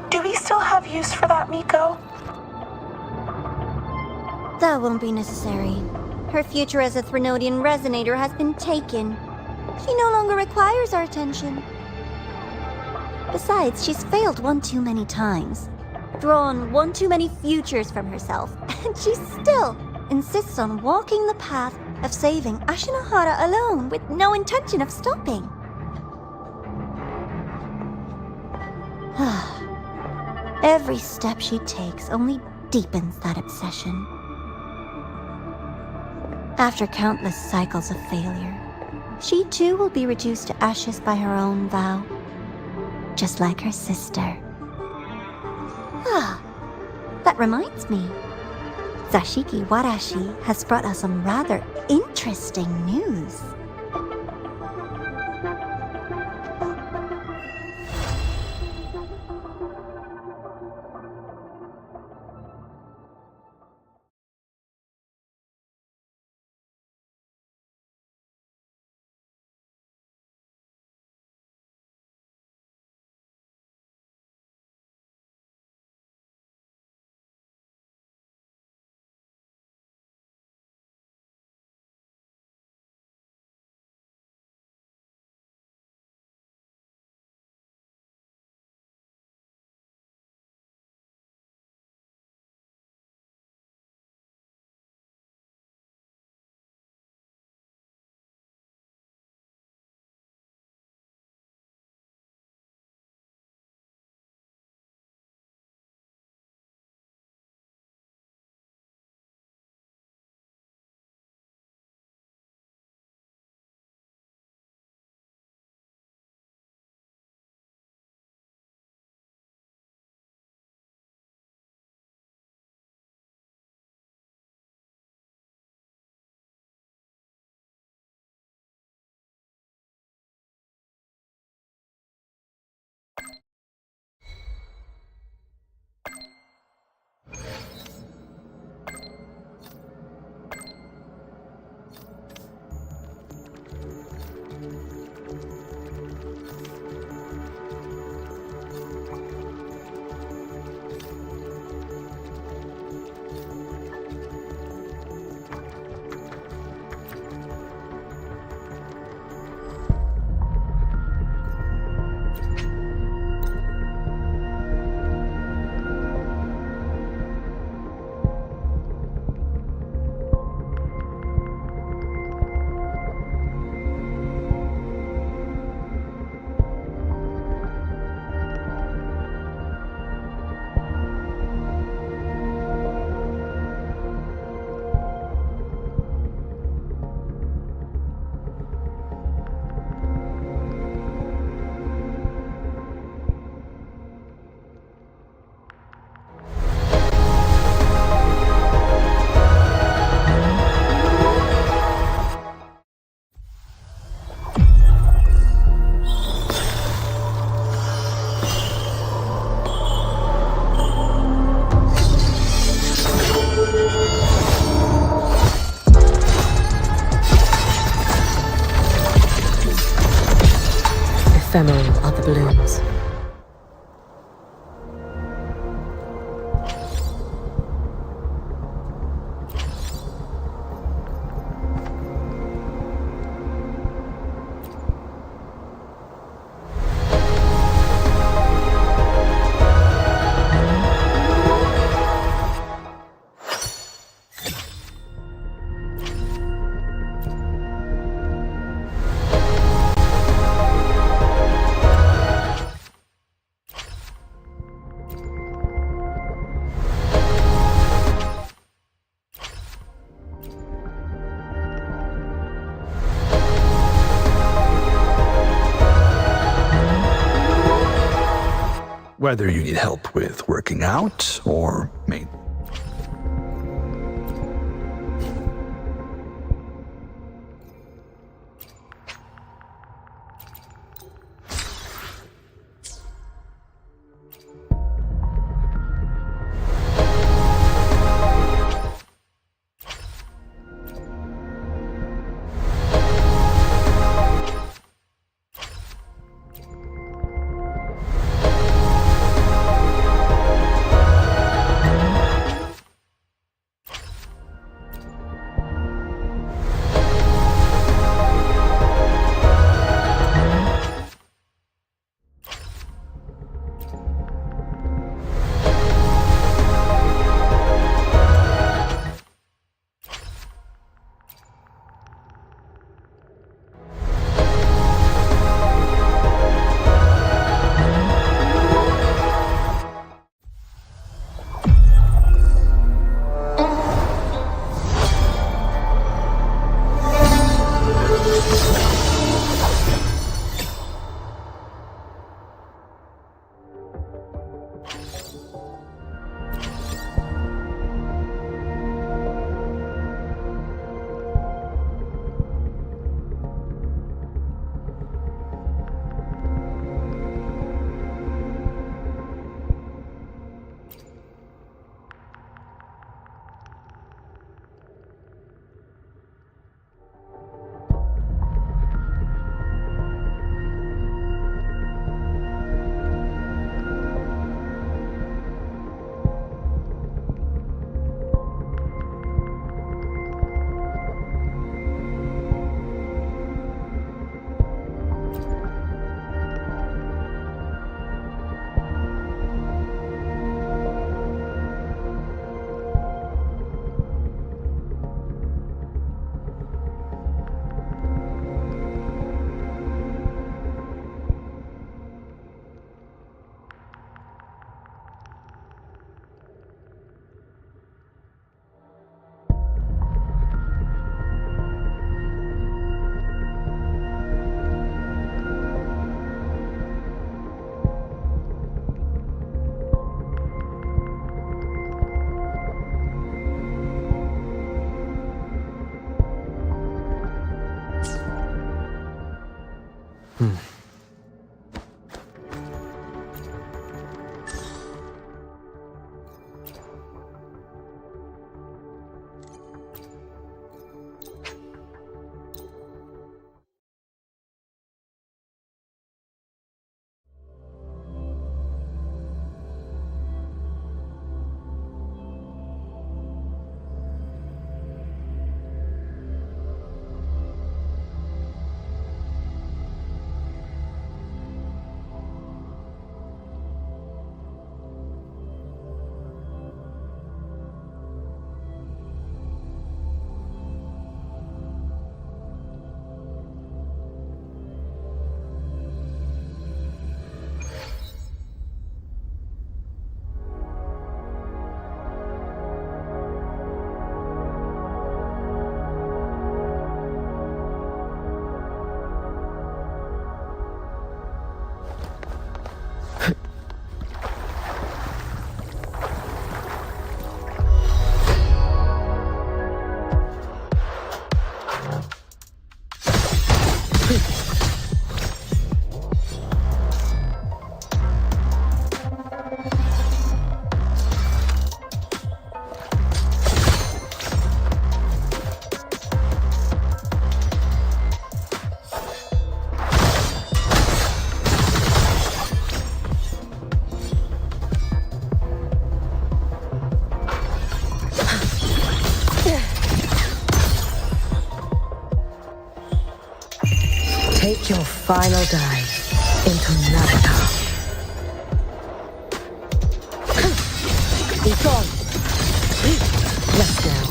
do we still have use for that Miko? That won't be necessary. Her future as a Threnodian resonator has been taken. She no longer requires our attention. Besides, she's failed one too many times, drawn one too many futures from herself, and she still insists on walking the path of saving Ashinohara alone with no intention of stopping. Every step she takes only deepens that obsession. After countless cycles of failure, she too will be reduced to ashes by her own vow, just like her sister. That reminds me. Zashiki Warashi has brought us some rather interesting news. ephemeral are the blooms. Whether you need help with working out or maybe Take your final dive into Nada. Be gone. Rest now.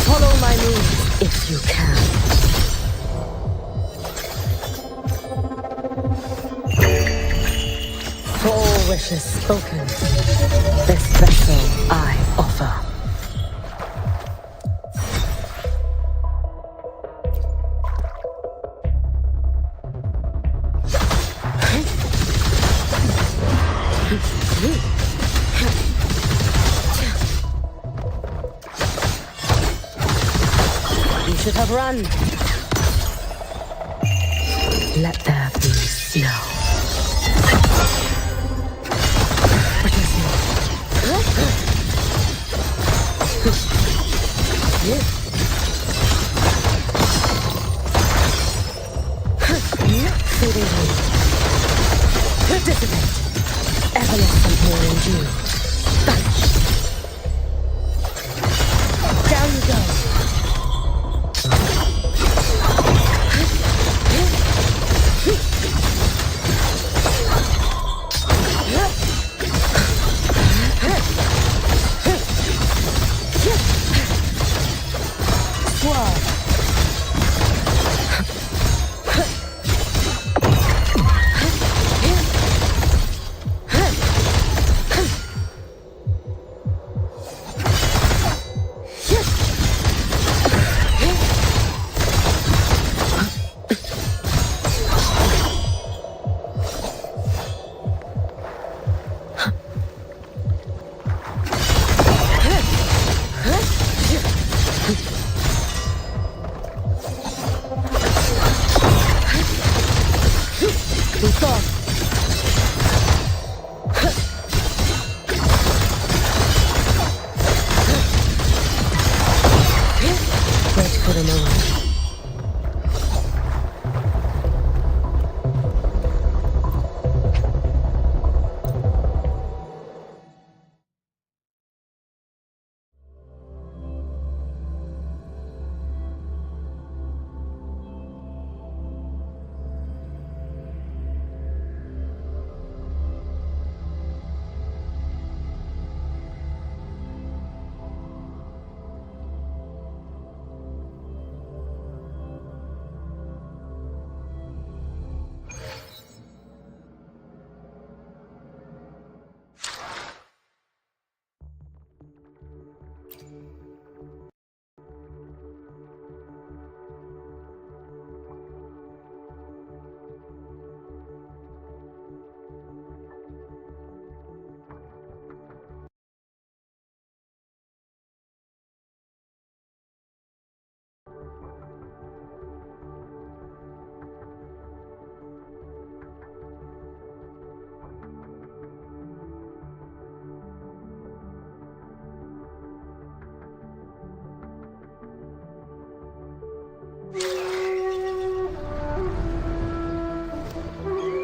Follow my moves if you can. For all wishes spoken, this vessel I offer. You should have run. Let there be snow. Dissipate. Evanescent more endure. Vanish. Down you go.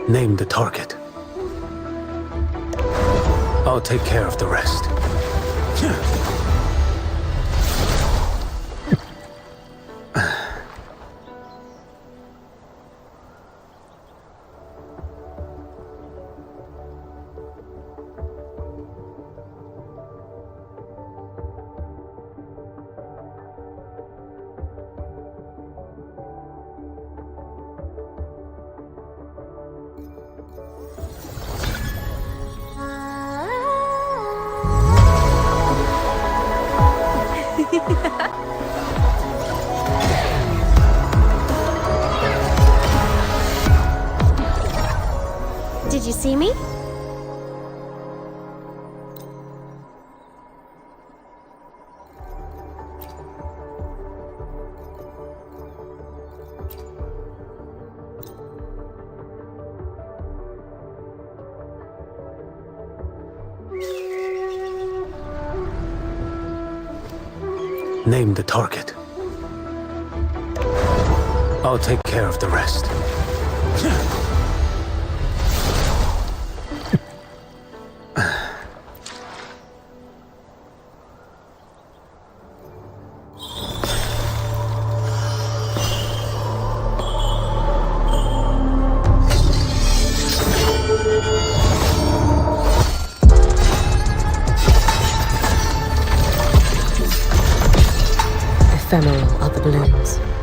Name the target. I'll take care of the rest. Did you see me? Name the target. I'll take care of the rest. Ephemeral are the blooms.